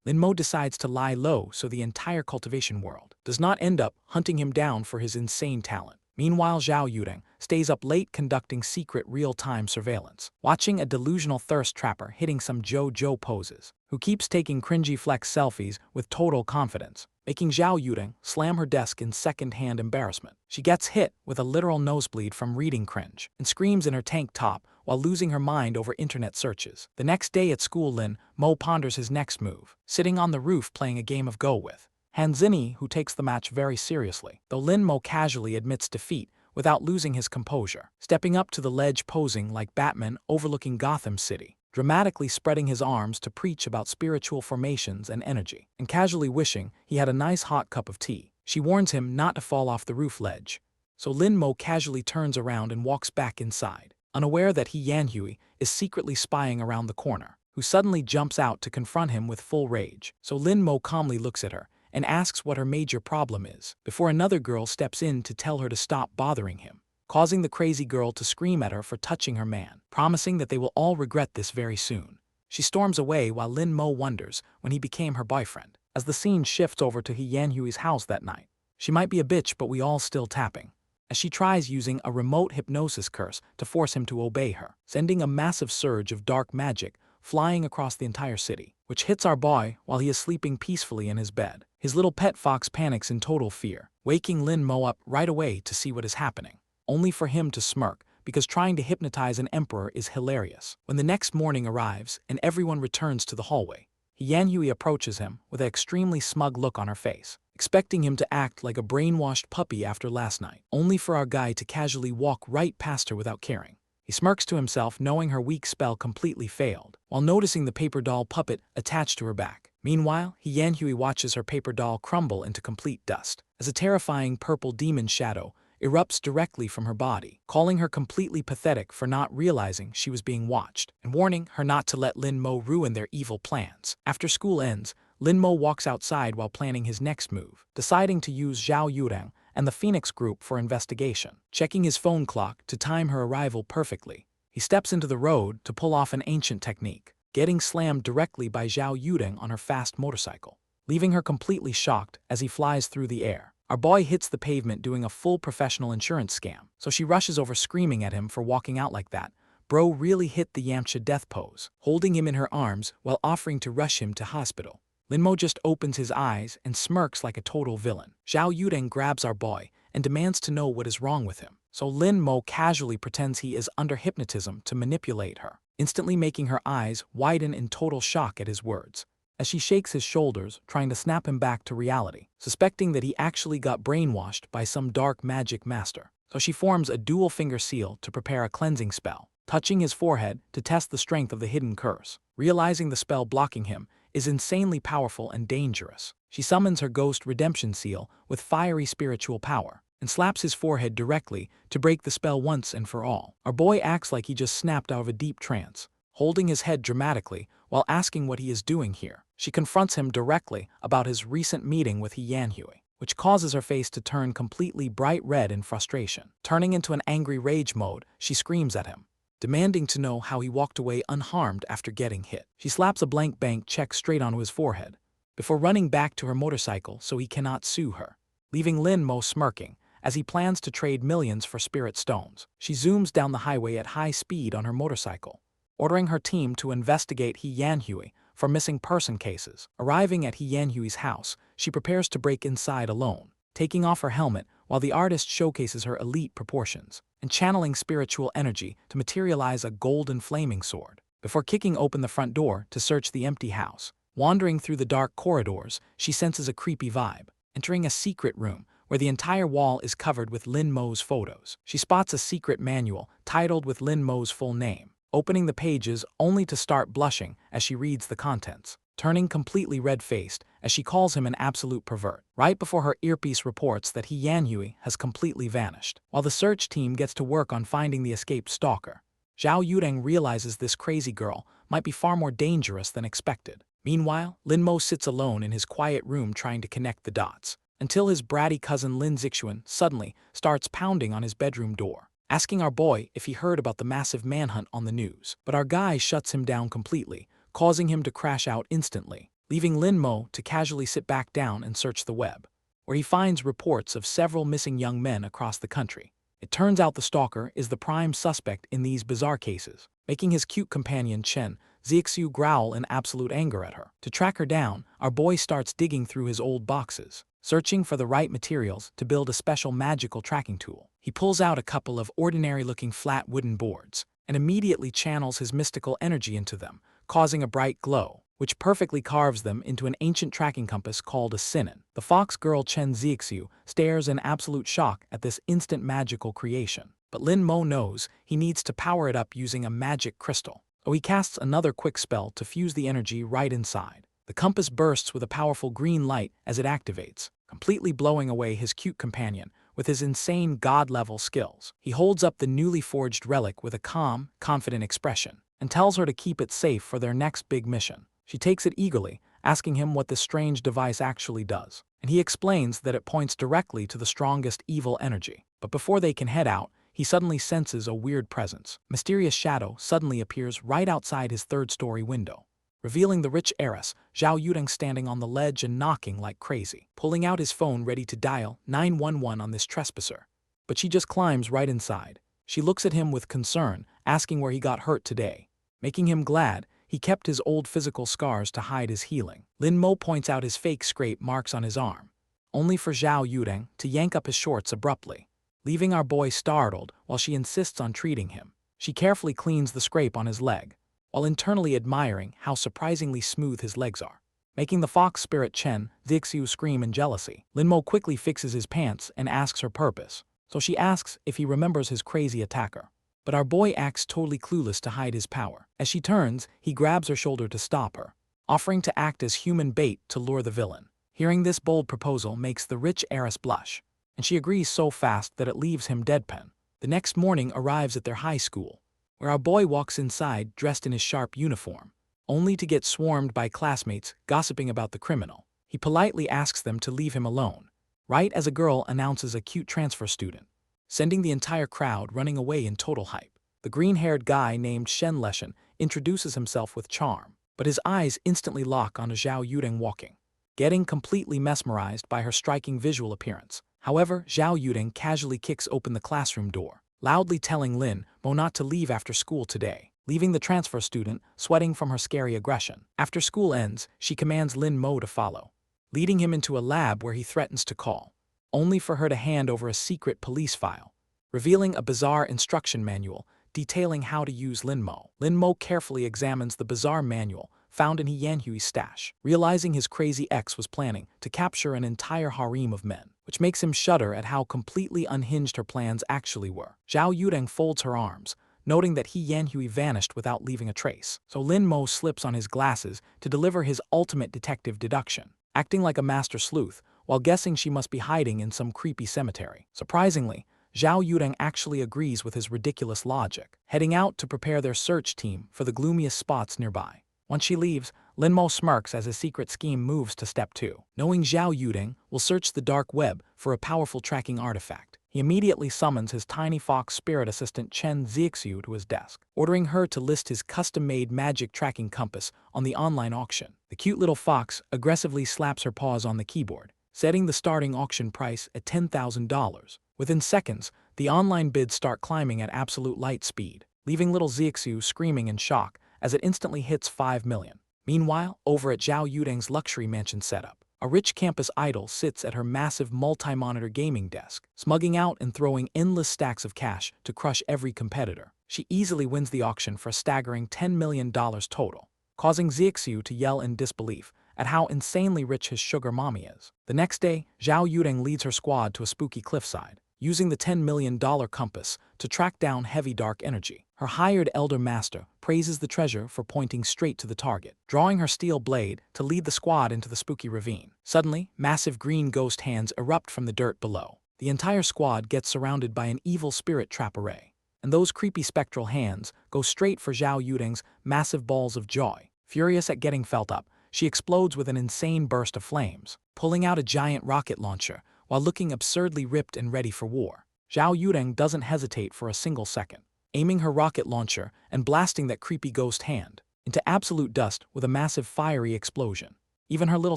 Lin Mo decides to lie low so the entire cultivation world does not end up hunting him down for his insane talent. Meanwhile, Zhao Yudeng stays up late conducting secret real-time surveillance, watching a delusional thirst trapper hitting some JoJo poses, who keeps taking cringy flex selfies with total confidence, making Zhao Yudeng slam her desk in second-hand embarrassment. She gets hit with a literal nosebleed from reading cringe, and screams in her tank top while losing her mind over internet searches. The next day at school, Lin Mo ponders his next move, sitting on the roof playing a game of Go with Hanzini, who takes the match very seriously, though Lin Mo casually admits defeat without losing his composure, stepping up to the ledge posing like Batman overlooking Gotham City, dramatically spreading his arms to preach about spiritual formations and energy, and casually wishing he had a nice hot cup of tea. She warns him not to fall off the roof ledge, so Lin Mo casually turns around and walks back inside, unaware that He Yanhui is secretly spying around the corner, who suddenly jumps out to confront him with full rage. So Lin Mo calmly looks at her and asks what her major problem is, before another girl steps in to tell her to stop bothering him, causing the crazy girl to scream at her for touching her man, promising that they will all regret this very soon. She storms away while Lin Mo wonders when he became her boyfriend. As the scene shifts over to He Yanhui's house that night, she might be a bitch but we all still tapping, as she tries using a remote hypnosis curse to force him to obey her, sending a massive surge of dark magic flying across the entire city, which hits our boy while he is sleeping peacefully in his bed. His little pet fox panics in total fear, waking Lin Mo up right away to see what is happening, only for him to smirk because trying to hypnotize an emperor is hilarious. When the next morning arrives and everyone returns to the hallway, He Yanhui approaches him with an extremely smug look on her face, expecting him to act like a brainwashed puppy after last night, only for our guy to casually walk right past her without caring. He smirks to himself knowing her weak spell completely failed, while noticing the paper doll puppet attached to her back. Meanwhile, He Yanhui watches her paper doll crumble into complete dust, as a terrifying purple demon shadow erupts directly from her body, calling her completely pathetic for not realizing she was being watched, and warning her not to let Lin Mo ruin their evil plans. After school ends, Lin Mo walks outside while planning his next move, deciding to use Zhao Yudeng and the Phoenix group for investigation. Checking his phone clock to time her arrival perfectly, he steps into the road to pull off an ancient technique, getting slammed directly by Zhao Yudeng on her fast motorcycle, leaving her completely shocked as he flies through the air. Our boy hits the pavement doing a full professional insurance scam, so she rushes over screaming at him for walking out like that. Bro really hit the Yamcha death pose, holding him in her arms while offering to rush him to hospital. Lin Mo just opens his eyes and smirks like a total villain. Zhao Yudeng grabs our boy and demands to know what is wrong with him, so Lin Mo casually pretends he is under hypnotism to manipulate her, instantly making her eyes widen in total shock at his words, as she shakes his shoulders trying to snap him back to reality, suspecting that he actually got brainwashed by some dark magic master. So she forms a dual finger seal to prepare a cleansing spell, touching his forehead to test the strength of the hidden curse. Realizing the spell blocking him is insanely powerful and dangerous, she summons her ghost redemption seal with fiery spiritual power, and slaps his forehead directly to break the spell once and for all. Our boy acts like he just snapped out of a deep trance, holding his head dramatically while asking what he is doing here. She confronts him directly about his recent meeting with He Yanhui, which causes her face to turn completely bright red in frustration. Turning into an angry rage mode, she screams at him, demanding to know how he walked away unharmed after getting hit. She slaps a blank bank check straight onto his forehead, before running back to her motorcycle so he cannot sue her, leaving Lin Mo smirking as he plans to trade millions for spirit stones. She zooms down the highway at high speed on her motorcycle, ordering her team to investigate He Yanhui for missing person cases. Arriving at He Yanhui's house, she prepares to break inside alone, taking off her helmet while the artist showcases her elite proportions and channeling spiritual energy to materialize a golden flaming sword, before kicking open the front door to search the empty house. Wandering through the dark corridors, she senses a creepy vibe, entering a secret room where the entire wall is covered with Lin Mo's photos. She spots a secret manual titled with Lin Mo's full name, opening the pages only to start blushing as she reads the contents, turning completely red-faced as she calls him an absolute pervert, right before her earpiece reports that He Yanhui has completely vanished. While the search team gets to work on finding the escaped stalker, Zhao Yureng realizes this crazy girl might be far more dangerous than expected. Meanwhile, Lin Mo sits alone in his quiet room trying to connect the dots, until his bratty cousin Lin Zixuan suddenly starts pounding on his bedroom door, asking our boy if he heard about the massive manhunt on the news. But our guy shuts him down completely, causing him to crash out instantly, leaving Lin Mo to casually sit back down and search the web, where he finds reports of several missing young men across the country. It turns out the stalker is the prime suspect in these bizarre cases, making his cute companion Chen Zixiu growl in absolute anger at her. To track her down, our boy starts digging through his old boxes, searching for the right materials to build a special magical tracking tool. He pulls out a couple of ordinary-looking flat wooden boards and immediately channels his mystical energy into them, causing a bright glow, which perfectly carves them into an ancient tracking compass called a Sinan. The fox girl Chen Zixiu stares in absolute shock at this instant magical creation, but Lin Mo knows he needs to power it up using a magic crystal, so he casts another quick spell to fuse the energy right inside. The compass bursts with a powerful green light as it activates, completely blowing away his cute companion with his insane god-level skills. He holds up the newly forged relic with a calm, confident expression and tells her to keep it safe for their next big mission. She takes it eagerly, asking him what this strange device actually does, and he explains that it points directly to the strongest evil energy. But before they can head out, he suddenly senses a weird presence. Mysterious shadow suddenly appears right outside his third-story window, revealing the rich heiress, Zhao Yureng, standing on the ledge and knocking like crazy, pulling out his phone ready to dial 911 on this trespasser. But she just climbs right inside. She looks at him with concern, asking where he got hurt today, making him glad he kept his old physical scars to hide his healing. Lin Mo points out his fake scrape marks on his arm, only for Zhao Yureng to yank up his shorts abruptly, leaving our boy startled while she insists on treating him. She carefully cleans the scrape on his leg, while internally admiring how surprisingly smooth his legs are, making the fox spirit Chen Zixiu scream in jealousy. Lin Mo quickly fixes his pants and asks her purpose, so she asks if he remembers his crazy attacker. But our boy acts totally clueless to hide his power. As she turns, he grabs her shoulder to stop her, offering to act as human bait to lure the villain. Hearing this bold proposal makes the rich heiress blush, and she agrees so fast that it leaves him deadpan. The next morning arrives at their high school, where our boy walks inside dressed in his sharp uniform, only to get swarmed by classmates gossiping about the criminal. He politely asks them to leave him alone, right as a girl announces a cute transfer student, sending the entire crowd running away in total hype. The green-haired guy named Shen Leshen introduces himself with charm, but his eyes instantly lock on Zhao Yureng walking, getting completely mesmerized by her striking visual appearance. However, Zhao Yureng casually kicks open the classroom door, loudly telling Lin Mo not to leave after school today, leaving the transfer student sweating from her scary aggression. After school ends, she commands Lin Mo to follow, leading him into a lab where he threatens to call, only for her to hand over a secret police file, revealing a bizarre instruction manual detailing how to use Lin Mo. Lin Mo carefully examines the bizarre manual found in He Yanhui's stash, realizing his crazy ex was planning to capture an entire harem of men, which makes him shudder at how completely unhinged her plans actually were. Zhao Yureng folds her arms, noting that He Yanhui vanished without leaving a trace, so Lin Mo slips on his glasses to deliver his ultimate detective deduction, acting like a master sleuth while guessing she must be hiding in some creepy cemetery. Surprisingly, Zhao Yureng actually agrees with his ridiculous logic, heading out to prepare their search team for the gloomiest spots nearby. Once she leaves, Linmo smirks as his secret scheme moves to step 2. Knowing Zhao Yuding will search the dark web for a powerful tracking artifact, he immediately summons his tiny fox spirit assistant Chen Zixiu to his desk, ordering her to list his custom-made magic tracking compass on the online auction. The cute little fox aggressively slaps her paws on the keyboard, setting the starting auction price at $10,000. Within seconds, the online bids start climbing at absolute light speed, leaving little Zixiu screaming in shock as it instantly hits 5 million. Meanwhile, over at Zhao Yuding's luxury mansion setup, a rich campus idol sits at her massive multi-monitor gaming desk, smugging out and throwing endless stacks of cash to crush every competitor. She easily wins the auction for a staggering $10 million total, causing Zixiu to yell in disbelief at how insanely rich his sugar mommy is. The next day, Zhao Yuding leads her squad to a spooky cliffside, using the $10 million compass to track down heavy dark energy. Her hired elder master praises the treasure for pointing straight to the target, drawing her steel blade to lead the squad into the spooky ravine. Suddenly, massive green ghost hands erupt from the dirt below. The entire squad gets surrounded by an evil spirit trap array, and those creepy spectral hands go straight for Zhao Yuding's massive balls of joy. Furious at getting felt up, she explodes with an insane burst of flames, pulling out a giant rocket launcher while looking absurdly ripped and ready for war. Zhao Yuding doesn't hesitate for a single second, aiming her rocket launcher and blasting that creepy ghost hand into absolute dust with a massive fiery explosion. Even her little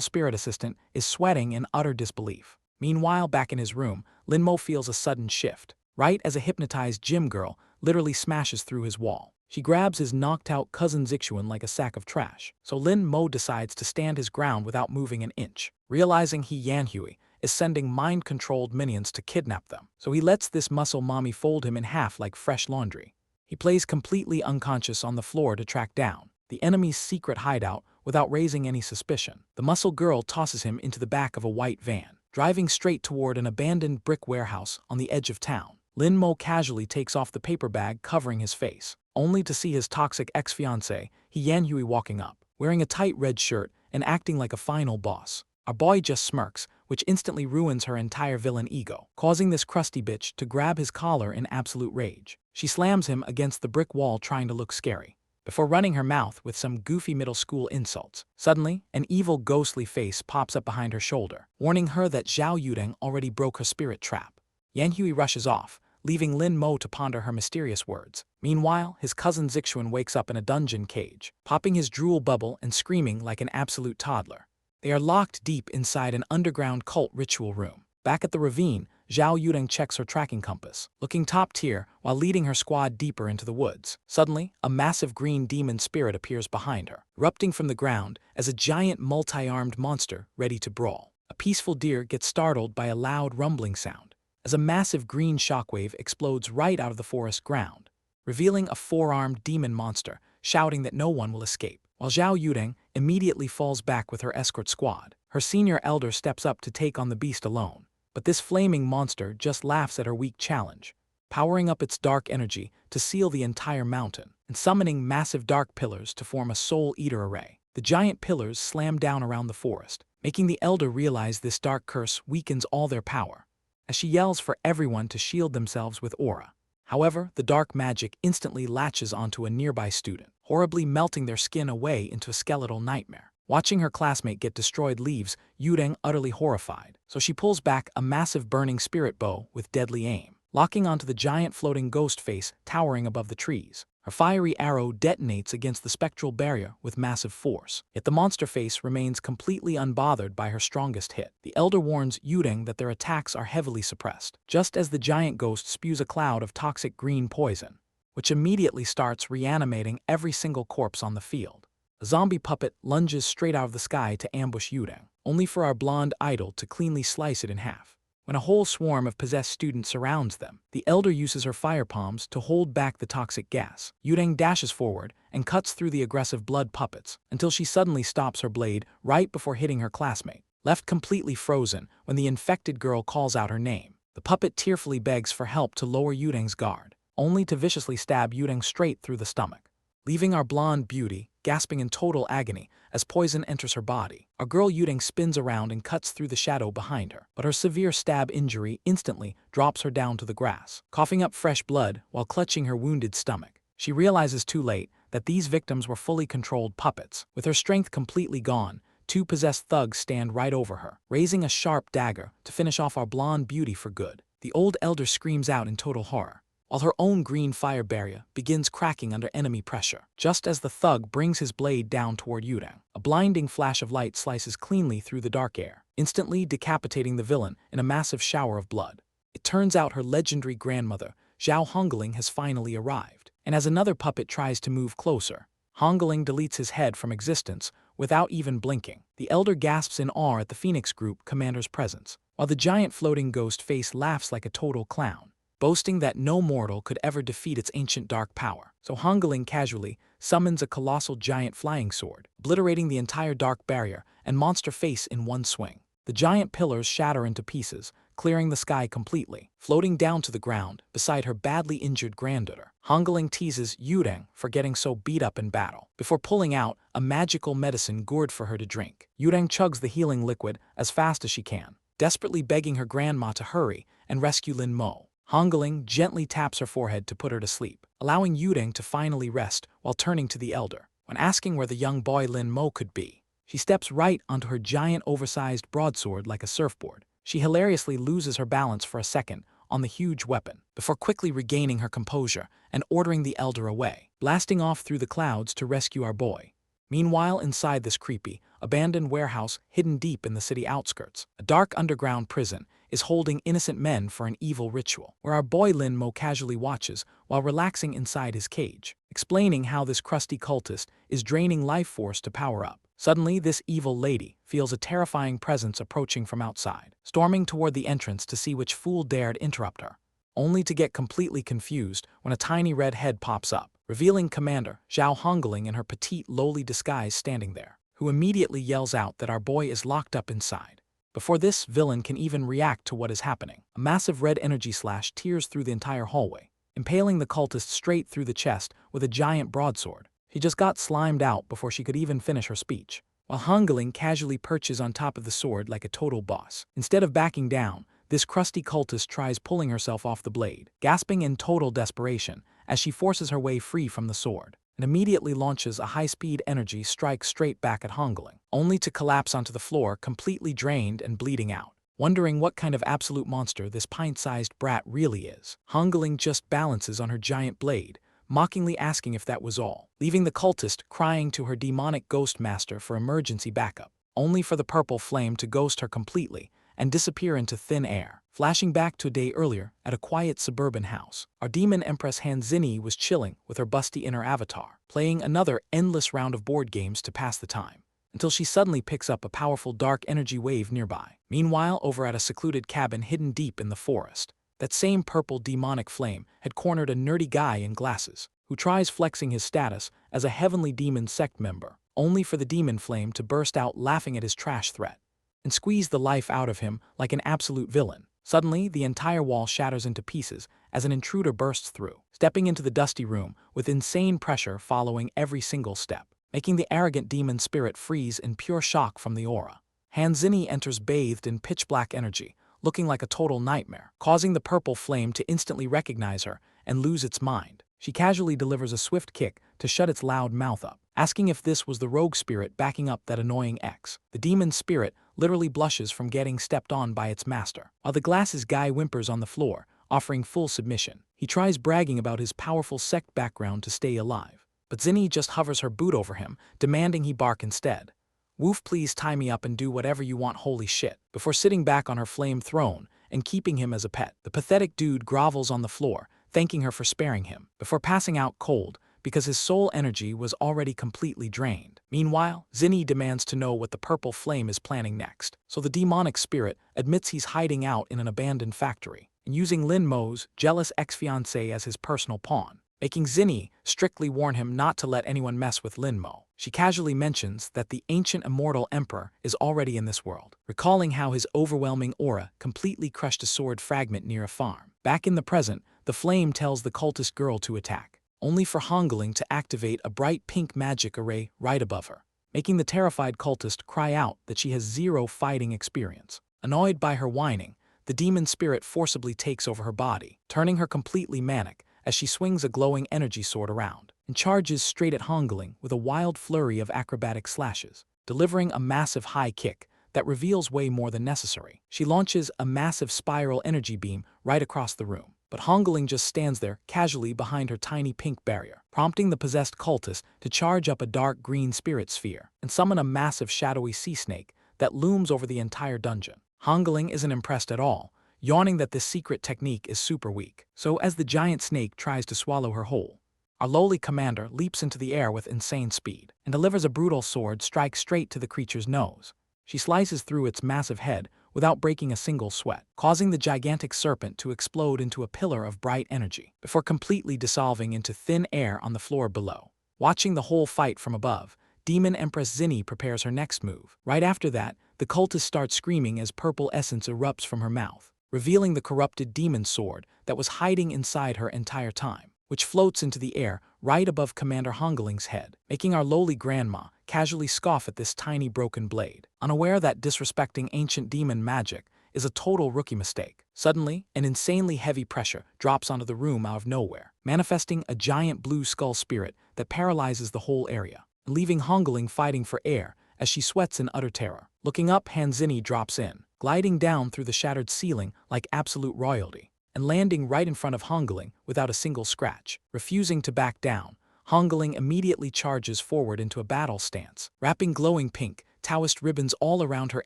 spirit assistant is sweating in utter disbelief. Meanwhile, back in his room, Linmo feels a sudden shift, right as a hypnotized gym girl literally smashes through his wall. She grabs his knocked-out cousin Zixuan like a sack of trash, so Lin Mo decides to stand his ground without moving an inch. Realizing he Yanhui is sending mind-controlled minions to kidnap them, so he lets this muscle mommy fold him in half like fresh laundry. He plays completely unconscious on the floor to track down the enemy's secret hideout without raising any suspicion. The muscle girl tosses him into the back of a white van, driving straight toward an abandoned brick warehouse on the edge of town. Lin Mo casually takes off the paper bag covering his face, only to see his toxic ex-fiancé, He Yanhui, walking up, wearing a tight red shirt and acting like a final boss. Our boy just smirks, which instantly ruins her entire villain ego, causing this crusty bitch to grab his collar in absolute rage. She slams him against the brick wall trying to look scary, before running her mouth with some goofy middle school insults. Suddenly, an evil ghostly face pops up behind her shoulder, warning her that Zhao Yuding already broke her spirit trap. Yanhui rushes off, leaving Lin Mo to ponder her mysterious words. Meanwhile, his cousin Zixuan wakes up in a dungeon cage, popping his drool bubble and screaming like an absolute toddler. They are locked deep inside an underground cult ritual room. Back at the ravine, Zhao Yuding checks her tracking compass, looking top tier while leading her squad deeper into the woods. Suddenly, a massive green demon spirit appears behind her, erupting from the ground as a giant multi-armed monster ready to brawl. A peaceful deer gets startled by a loud rumbling sound, as a massive green shockwave explodes right out of the forest ground, revealing a four-armed demon monster, shouting that no one will escape. While Zhao Yuding immediately falls back with her escort squad, her senior elder steps up to take on the beast alone. But this flaming monster just laughs at her weak challenge, powering up its dark energy to seal the entire mountain, and summoning massive dark pillars to form a soul-eater array. The giant pillars slam down around the forest, making the elder realize this dark curse weakens all their power, as she yells for everyone to shield themselves with aura. However, the dark magic instantly latches onto a nearby student, horribly melting their skin away into a skeletal nightmare. Watching her classmate get destroyed leaves Yuding utterly horrified, so she pulls back a massive burning spirit bow with deadly aim, locking onto the giant floating ghost face towering above the trees. Her fiery arrow detonates against the spectral barrier with massive force, yet the monster face remains completely unbothered by her strongest hit. The elder warns Yuding that their attacks are heavily suppressed, just as the giant ghost spews a cloud of toxic green poison, which immediately starts reanimating every single corpse on the field. A zombie puppet lunges straight out of the sky to ambush Yuding, only for our blonde idol to cleanly slice it in half. When a whole swarm of possessed students surrounds them, the elder uses her fire palms to hold back the toxic gas. Yuding dashes forward and cuts through the aggressive blood puppets until she suddenly stops her blade right before hitting her classmate, left completely frozen when the infected girl calls out her name. The puppet tearfully begs for help to lower Yuding's guard, only to viciously stab Yuding straight through the stomach, leaving our blonde beauty gasping in total agony as poison enters her body. Our girl Yuding spins around and cuts through the shadow behind her, but her severe stab injury instantly drops her down to the grass, coughing up fresh blood while clutching her wounded stomach. She realizes too late that these victims were fully controlled puppets. With her strength completely gone, two possessed thugs stand right over her, raising a sharp dagger to finish off our blonde beauty for good. The old elder screams out in total horror, while her own green fire barrier begins cracking under enemy pressure. Just as the thug brings his blade down toward Yurang, a blinding flash of light slices cleanly through the dark air, instantly decapitating the villain in a massive shower of blood. It turns out her legendary grandmother, Zhao Hongling, has finally arrived, and as another puppet tries to move closer, Hongling deletes his head from existence without even blinking. The elder gasps in awe at the Phoenix Group commander's presence, while the giant floating ghost face laughs like a total clown, boasting that no mortal could ever defeat its ancient dark power. So Hongling casually summons a colossal giant flying sword, obliterating the entire dark barrier and monster face in one swing. The giant pillars shatter into pieces, clearing the sky completely, floating down to the ground beside her badly injured granddaughter. Hongling teases Yurang for getting so beat up in battle, before pulling out a magical medicine gourd for her to drink. Yurang chugs the healing liquid as fast as she can, desperately begging her grandma to hurry and rescue Lin Mo. Hongling gently taps her forehead to put her to sleep, allowing Yurang to finally rest while turning to the elder. When asking where the young boy Lin Mo could be, she steps right onto her giant oversized broadsword like a surfboard. She hilariously loses her balance for a second on the huge weapon, before quickly regaining her composure and ordering the elder away, blasting off through the clouds to rescue our boy. Meanwhile, inside this creepy, abandoned warehouse hidden deep in the city outskirts, a dark underground prison is holding innocent men for an evil ritual, where our boy Lin Mo casually watches while relaxing inside his cage, explaining how this crusty cultist is draining life force to power up. Suddenly, this evil lady feels a terrifying presence approaching from outside, storming toward the entrance to see which fool dared interrupt her, only to get completely confused when a tiny red head pops up, revealing Commander Zhao Hongling in her petite, lowly disguise standing there, who immediately yells out that our boy is locked up inside. Before this villain can even react to what is happening, a massive red energy slash tears through the entire hallway, impaling the cultist straight through the chest with a giant broadsword. She just got slimed out before she could even finish her speech, while Hongling casually perches on top of the sword like a total boss. Instead of backing down, this crusty cultist tries pulling herself off the blade, gasping in total desperation as she forces her way free from the sword, and immediately launches a high-speed energy strike straight back at Hongling, only to collapse onto the floor completely drained and bleeding out. Wondering what kind of absolute monster this pint-sized brat really is, Hongling just balances on her giant blade, mockingly asking if that was all, leaving the cultist crying to her demonic ghost master for emergency backup, only for the purple flame to ghost her completely and disappear into thin air. Flashing back to a day earlier at a quiet suburban house, our demon empress Han Zini was chilling with her busty inner avatar, playing another endless round of board games to pass the time, until she suddenly picks up a powerful dark energy wave nearby. Meanwhile, over at a secluded cabin hidden deep in the forest, that same purple demonic flame had cornered a nerdy guy in glasses, who tries flexing his status as a heavenly demon sect member, only for the demon flame to burst out laughing at his trash threat, and squeeze the life out of him like an absolute villain. Suddenly, the entire wall shatters into pieces as an intruder bursts through, stepping into the dusty room with insane pressure following every single step, making the arrogant demon spirit freeze in pure shock from the aura. Han Zini enters bathed in pitch-black energy, looking like a total nightmare, causing the purple flame to instantly recognize her and lose its mind. She casually delivers a swift kick to shut its loud mouth up, asking if this was the rogue spirit backing up that annoying ex. The demon spirit literally blushes from getting stepped on by its master, while the glasses guy whimpers on the floor, offering full submission. He tries bragging about his powerful sect background to stay alive, but Zinni just hovers her boot over him, demanding he bark instead. "Woof, please tie me up and do whatever you want, holy shit," before sitting back on her flame throne and keeping him as a pet. The pathetic dude grovels on the floor, thanking her for sparing him, before passing out cold because his soul energy was already completely drained. Meanwhile, Zinni demands to know what the purple flame is planning next, so the demonic spirit admits he's hiding out in an abandoned factory and using Lin Mo's jealous ex-fiancée as his personal pawn, making Zinni strictly warn him not to let anyone mess with Lin Mo. She casually mentions that the ancient immortal emperor is already in this world, recalling how his overwhelming aura completely crushed a sword fragment near a farm. Back in the present, the flame tells the cultist girl to attack, only for Hongling to activate a bright pink magic array right above her, making the terrified cultist cry out that she has zero fighting experience. Annoyed by her whining, the demon spirit forcibly takes over her body, turning her completely manic as she swings a glowing energy sword around and charges straight at Hongling with a wild flurry of acrobatic slashes, delivering a massive high kick that reveals way more than necessary. She launches a massive spiral energy beam right across the room, but Hongling just stands there casually behind her tiny pink barrier, prompting the possessed cultist to charge up a dark green spirit sphere and summon a massive shadowy sea snake that looms over the entire dungeon. Hongling isn't impressed at all, yawning that this secret technique is super weak. So as the giant snake tries to swallow her whole, our lowly commander leaps into the air with insane speed and delivers a brutal sword strike straight to the creature's nose. She slices through its massive head without breaking a single sweat, causing the gigantic serpent to explode into a pillar of bright energy before completely dissolving into thin air on the floor below. Watching the whole fight from above, Demon Empress Zinni prepares her next move. Right after that, the cultist starts screaming as purple essence erupts from her mouth, revealing the corrupted demon sword that was hiding inside her entire time, which floats into the air right above Commander Hongling's head, making our lowly grandma casually scoff at this tiny broken blade, unaware that disrespecting ancient demon magic is a total rookie mistake. Suddenly, an insanely heavy pressure drops onto the room out of nowhere, manifesting a giant blue skull spirit that paralyzes the whole area, leaving Hongling fighting for air as she sweats in utter terror. Looking up, Hanzini drops in, gliding down through the shattered ceiling like absolute royalty, and landing right in front of Hongling without a single scratch. Refusing to back down, Hongling immediately charges forward into a battle stance, wrapping glowing pink, Taoist ribbons all around her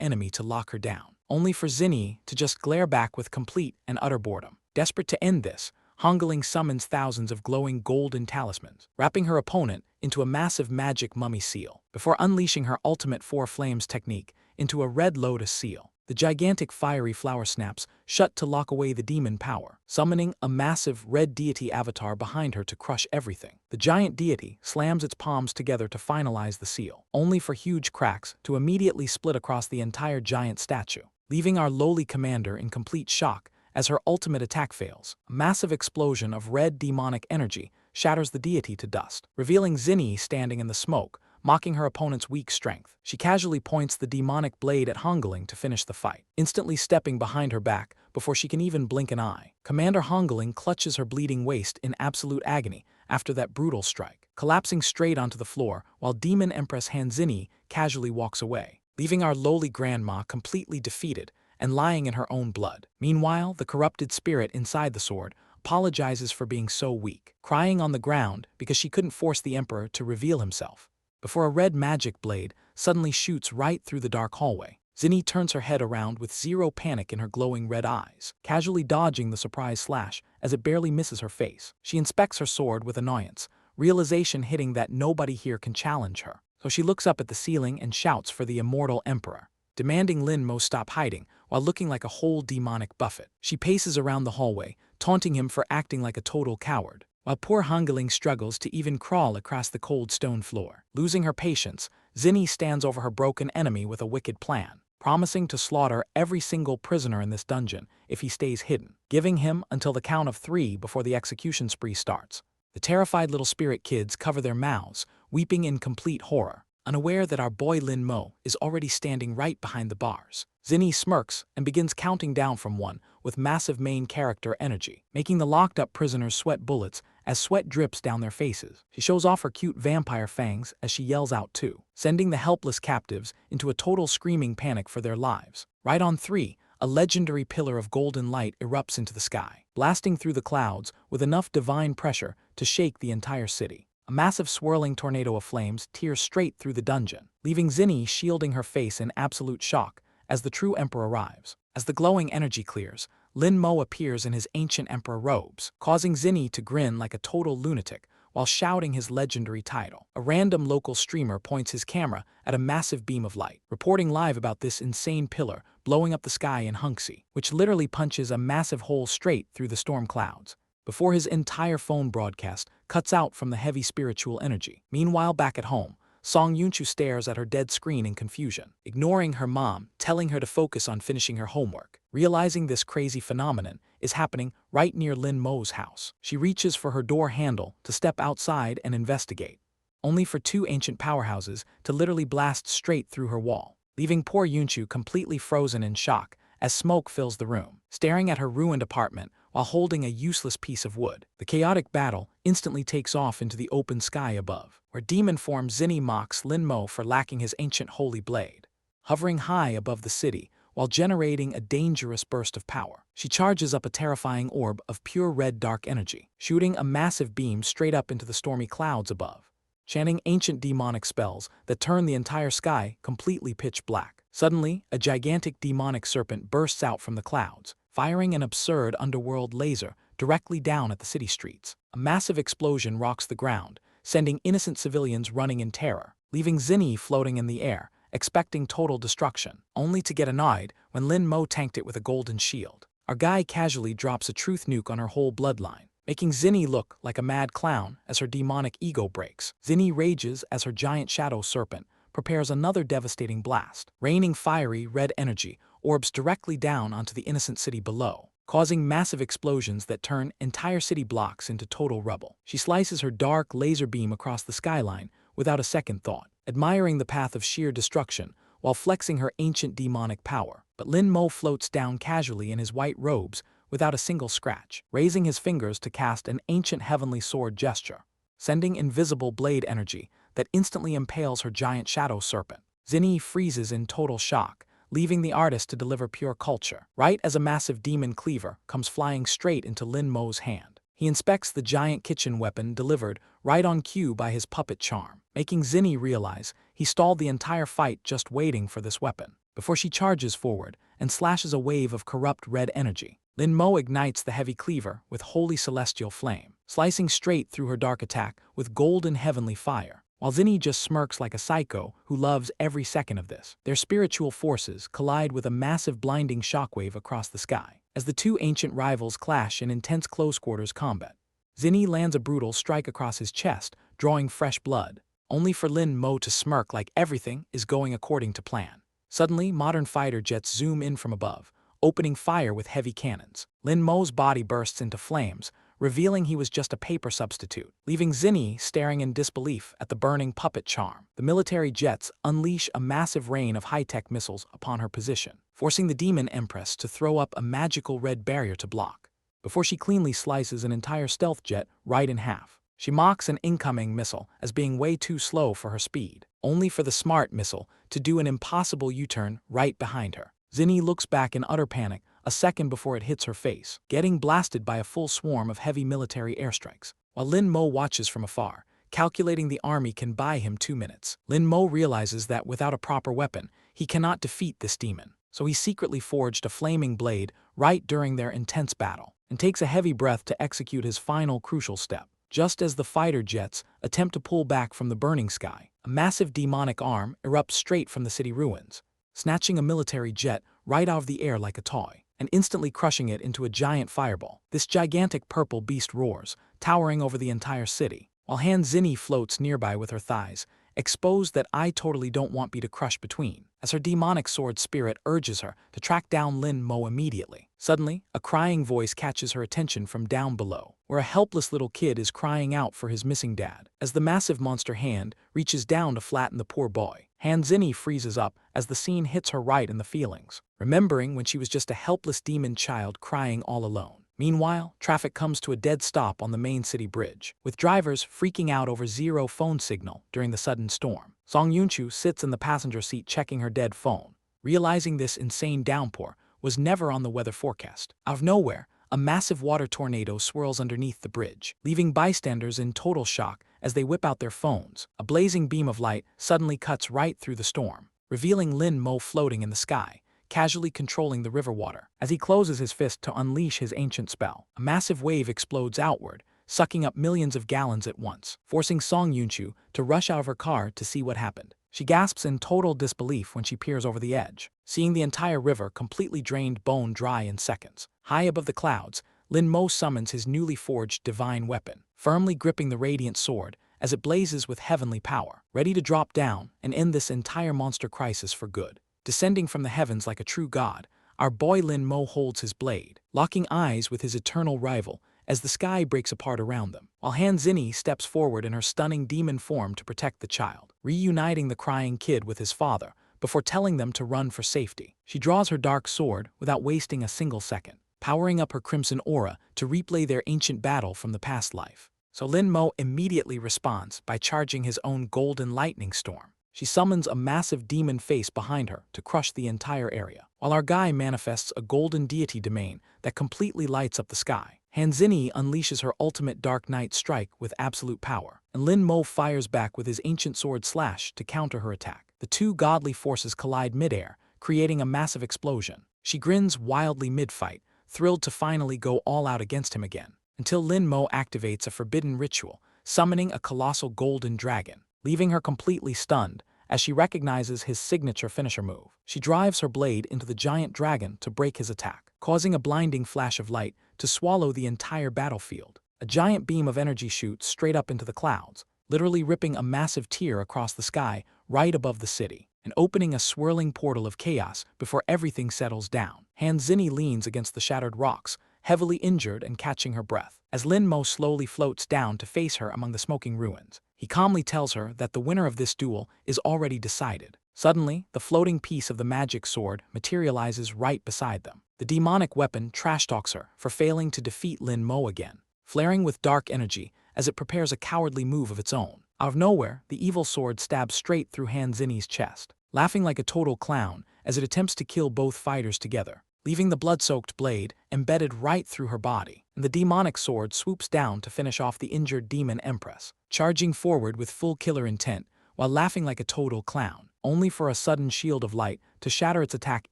enemy to lock her down, only for Zinni to just glare back with complete and utter boredom. Desperate to end this, Hongling summons thousands of glowing golden talismans, wrapping her opponent into a massive magic mummy seal, before unleashing her ultimate Four Flames technique into a red lotus seal. The gigantic fiery flower snaps shut to lock away the demon power, summoning a massive red deity avatar behind her to crush everything. The giant deity slams its palms together to finalize the seal, only for huge cracks to immediately split across the entire giant statue, leaving our lowly commander in complete shock as her ultimate attack fails. A massive explosion of red demonic energy shatters the deity to dust, revealing Zinni standing in the smoke, mocking her opponent's weak strength. She casually points the demonic blade at Hongling to finish the fight, instantly stepping behind her back before she can even blink an eye. Commander Hongling clutches her bleeding waist in absolute agony after that brutal strike, collapsing straight onto the floor while Demon Empress Hanzini casually walks away, leaving our lowly grandma completely defeated and lying in her own blood. Meanwhile, the corrupted spirit inside the sword apologizes for being so weak, crying on the ground because she couldn't force the emperor to reveal himself, before a red magic blade suddenly shoots right through the dark hallway. Zinni turns her head around with zero panic in her glowing red eyes, casually dodging the surprise slash as it barely misses her face. She inspects her sword with annoyance, realization hitting that nobody here can challenge her. So she looks up at the ceiling and shouts for the immortal emperor, demanding Lin Mo stop hiding while looking like a whole demonic buffet. She paces around the hallway, taunting him for acting like a total coward, while poor Hongling struggles to even crawl across the cold stone floor. Losing her patience, Zinni stands over her broken enemy with a wicked plan, promising to slaughter every single prisoner in this dungeon if he stays hidden, giving him until the count of 3 before the execution spree starts. The terrified little spirit kids cover their mouths, weeping in complete horror, unaware that our boy Lin Mo is already standing right behind the bars. Zinni smirks and begins counting down from 1 with massive main character energy, making the locked-up prisoners sweat bullets as sweat drips down their faces. She shows off her cute vampire fangs as she yells out 2, sending the helpless captives into a total screaming panic for their lives. Right on 3, a legendary pillar of golden light erupts into the sky, blasting through the clouds with enough divine pressure to shake the entire city. A massive swirling tornado of flames tears straight through the dungeon, leaving Zinni shielding her face in absolute shock as the true emperor arrives. As the glowing energy clears, Lin Mo appears in his ancient emperor robes, causing Zinni to grin like a total lunatic while shouting his legendary title. A random local streamer points his camera at a massive beam of light, reporting live about this insane pillar blowing up the sky in Hunxi, which literally punches a massive hole straight through the storm clouds, before his entire phone broadcast cuts out from the heavy spiritual energy. Meanwhile, back at home, Song Yunchu stares at her dead screen in confusion, ignoring her mom telling her to focus on finishing her homework. Realizing this crazy phenomenon is happening right near Lin Mo's house, she reaches for her door handle to step outside and investigate, only for 2 ancient powerhouses to literally blast straight through her wall, leaving poor Yunchu completely frozen in shock as smoke fills the room. Staring at her ruined apartment while holding a useless piece of wood. The chaotic battle instantly takes off into the open sky above, where demon form Zinni mocks Lin Mo for lacking his ancient holy blade. Hovering high above the city, while generating a dangerous burst of power, she charges up a terrifying orb of pure red dark energy, shooting a massive beam straight up into the stormy clouds above, chanting ancient demonic spells that turn the entire sky completely pitch black. Suddenly, a gigantic demonic serpent bursts out from the clouds, firing an absurd underworld laser directly down at the city streets. A massive explosion rocks the ground, sending innocent civilians running in terror, leaving Zinni floating in the air, expecting total destruction, only to get annoyed when Lin Mo tanked it with a golden shield. Our guy casually drops a truth nuke on her whole bloodline, making Zinni look like a mad clown as her demonic ego breaks. Zinni rages as her giant shadow serpent prepares another devastating blast, raining fiery red energy orbs directly down onto the innocent city below, causing massive explosions that turn entire city blocks into total rubble. She slices her dark laser beam across the skyline without a second thought, admiring the path of sheer destruction while flexing her ancient demonic power. But Lin Mo floats down casually in his white robes without a single scratch, raising his fingers to cast an ancient heavenly sword gesture, sending invisible blade energy that instantly impales her giant shadow serpent. Zinni freezes in total shock, leaving the artist to deliver pure culture, right as a massive demon cleaver comes flying straight into Lin Mo's hand. He inspects the giant kitchen weapon delivered right on cue by his puppet charm, making Zinni realize he stalled the entire fight just waiting for this weapon. Before she charges forward and slashes a wave of corrupt red energy, Lin Mo ignites the heavy cleaver with holy celestial flame, slicing straight through her dark attack with golden heavenly fire, while Zinni just smirks like a psycho who loves every second of this. Their spiritual forces collide with a massive blinding shockwave across the sky. As the two ancient rivals clash in intense close-quarters combat, Zinni lands a brutal strike across his chest, drawing fresh blood, only for Lin Mo to smirk like everything is going according to plan. Suddenly, modern fighter jets zoom in from above, opening fire with heavy cannons. Lin Mo's body bursts into flames, revealing he was just a paper substitute, leaving Zinni staring in disbelief at the burning puppet charm. The military jets unleash a massive rain of high-tech missiles upon her position, forcing the demon empress to throw up a magical red barrier to block, before she cleanly slices an entire stealth jet right in half. She mocks an incoming missile as being way too slow for her speed, only for the smart missile to do an impossible U-turn right behind her. Zinni looks back in utter panic a second before it hits her face, getting blasted by a full swarm of heavy military airstrikes, while Lin Mo watches from afar, calculating the army can buy him 2 minutes. Lin Mo realizes that without a proper weapon, he cannot defeat this demon, so he secretly forged a flaming blade right during their intense battle, and takes a heavy breath to execute his final crucial step. Just as the fighter jets attempt to pull back from the burning sky, a massive demonic arm erupts straight from the city ruins, snatching a military jet right out of the air like a toy, and instantly crushing it into a giant fireball. This gigantic purple beast roars, towering over the entire city, while Han Zinni floats nearby with her thighs, exposed that I totally don't want me to crush between, as her demonic sword spirit urges her to track down Lin Mo immediately. Suddenly, a crying voice catches her attention from down below, where a helpless little kid is crying out for his missing dad. As the massive monster hand reaches down to flatten the poor boy, Han Zinni freezes up as the scene hits her right in the feelings, remembering when she was just a helpless demon child crying all alone. Meanwhile, traffic comes to a dead stop on the main city bridge, with drivers freaking out over zero phone signal during the sudden storm. Song Yunchu sits in the passenger seat checking her dead phone, realizing this insane downpour was never on the weather forecast. Out of nowhere, a massive water tornado swirls underneath the bridge, leaving bystanders in total shock as they whip out their phones. A blazing beam of light suddenly cuts right through the storm, revealing Lin Mo floating in the sky, casually controlling the river water. As he closes his fist to unleash his ancient spell, a massive wave explodes outward, sucking up millions of gallons at once, forcing Song Yunchu to rush out of her car to see what happened. She gasps in total disbelief when she peers over the edge, seeing the entire river completely drained bone dry in seconds. High above the clouds, Lin Mo summons his newly forged divine weapon, firmly gripping the radiant sword as it blazes with heavenly power, ready to drop down and end this entire monster crisis for good. Descending from the heavens like a true god, our boy Lin Mo holds his blade, locking eyes with his eternal rival as the sky breaks apart around them, while Han Zinni steps forward in her stunning demon form to protect the child, reuniting the crying kid with his father before telling them to run for safety. She draws her dark sword without wasting a single second, powering up her crimson aura to replay their ancient battle from the past life. So Lin Mo immediately responds by charging his own golden lightning storm. She summons a massive demon face behind her to crush the entire area, while our guy manifests a golden deity domain that completely lights up the sky. Hanzini unleashes her ultimate Dark Knight strike with absolute power, and Lin Mo fires back with his ancient sword slash to counter her attack. The two godly forces collide midair, creating a massive explosion. She grins wildly mid-fight, thrilled to finally go all out against him again, until Lin Mo activates a forbidden ritual, summoning a colossal golden dragon, leaving her completely stunned as she recognizes his signature finisher move. She drives her blade into the giant dragon to break his attack, causing a blinding flash of light to swallow the entire battlefield. A giant beam of energy shoots straight up into the clouds, literally ripping a massive tear across the sky right above the city, and opening a swirling portal of chaos before everything settles down. Hanzini leans against the shattered rocks, heavily injured and catching her breath, as Lin Mo slowly floats down to face her among the smoking ruins. He calmly tells her that the winner of this duel is already decided. Suddenly, the floating piece of the magic sword materializes right beside them. The demonic weapon trash-talks her for failing to defeat Lin Mo again, flaring with dark energy as it prepares a cowardly move of its own. Out of nowhere, the evil sword stabs straight through Hanzini's chest, laughing like a total clown as it attempts to kill both fighters together, leaving the blood-soaked blade embedded right through her body, and the demonic sword swoops down to finish off the injured demon empress, charging forward with full killer intent while laughing like a total clown, only for a sudden shield of light to shatter its attack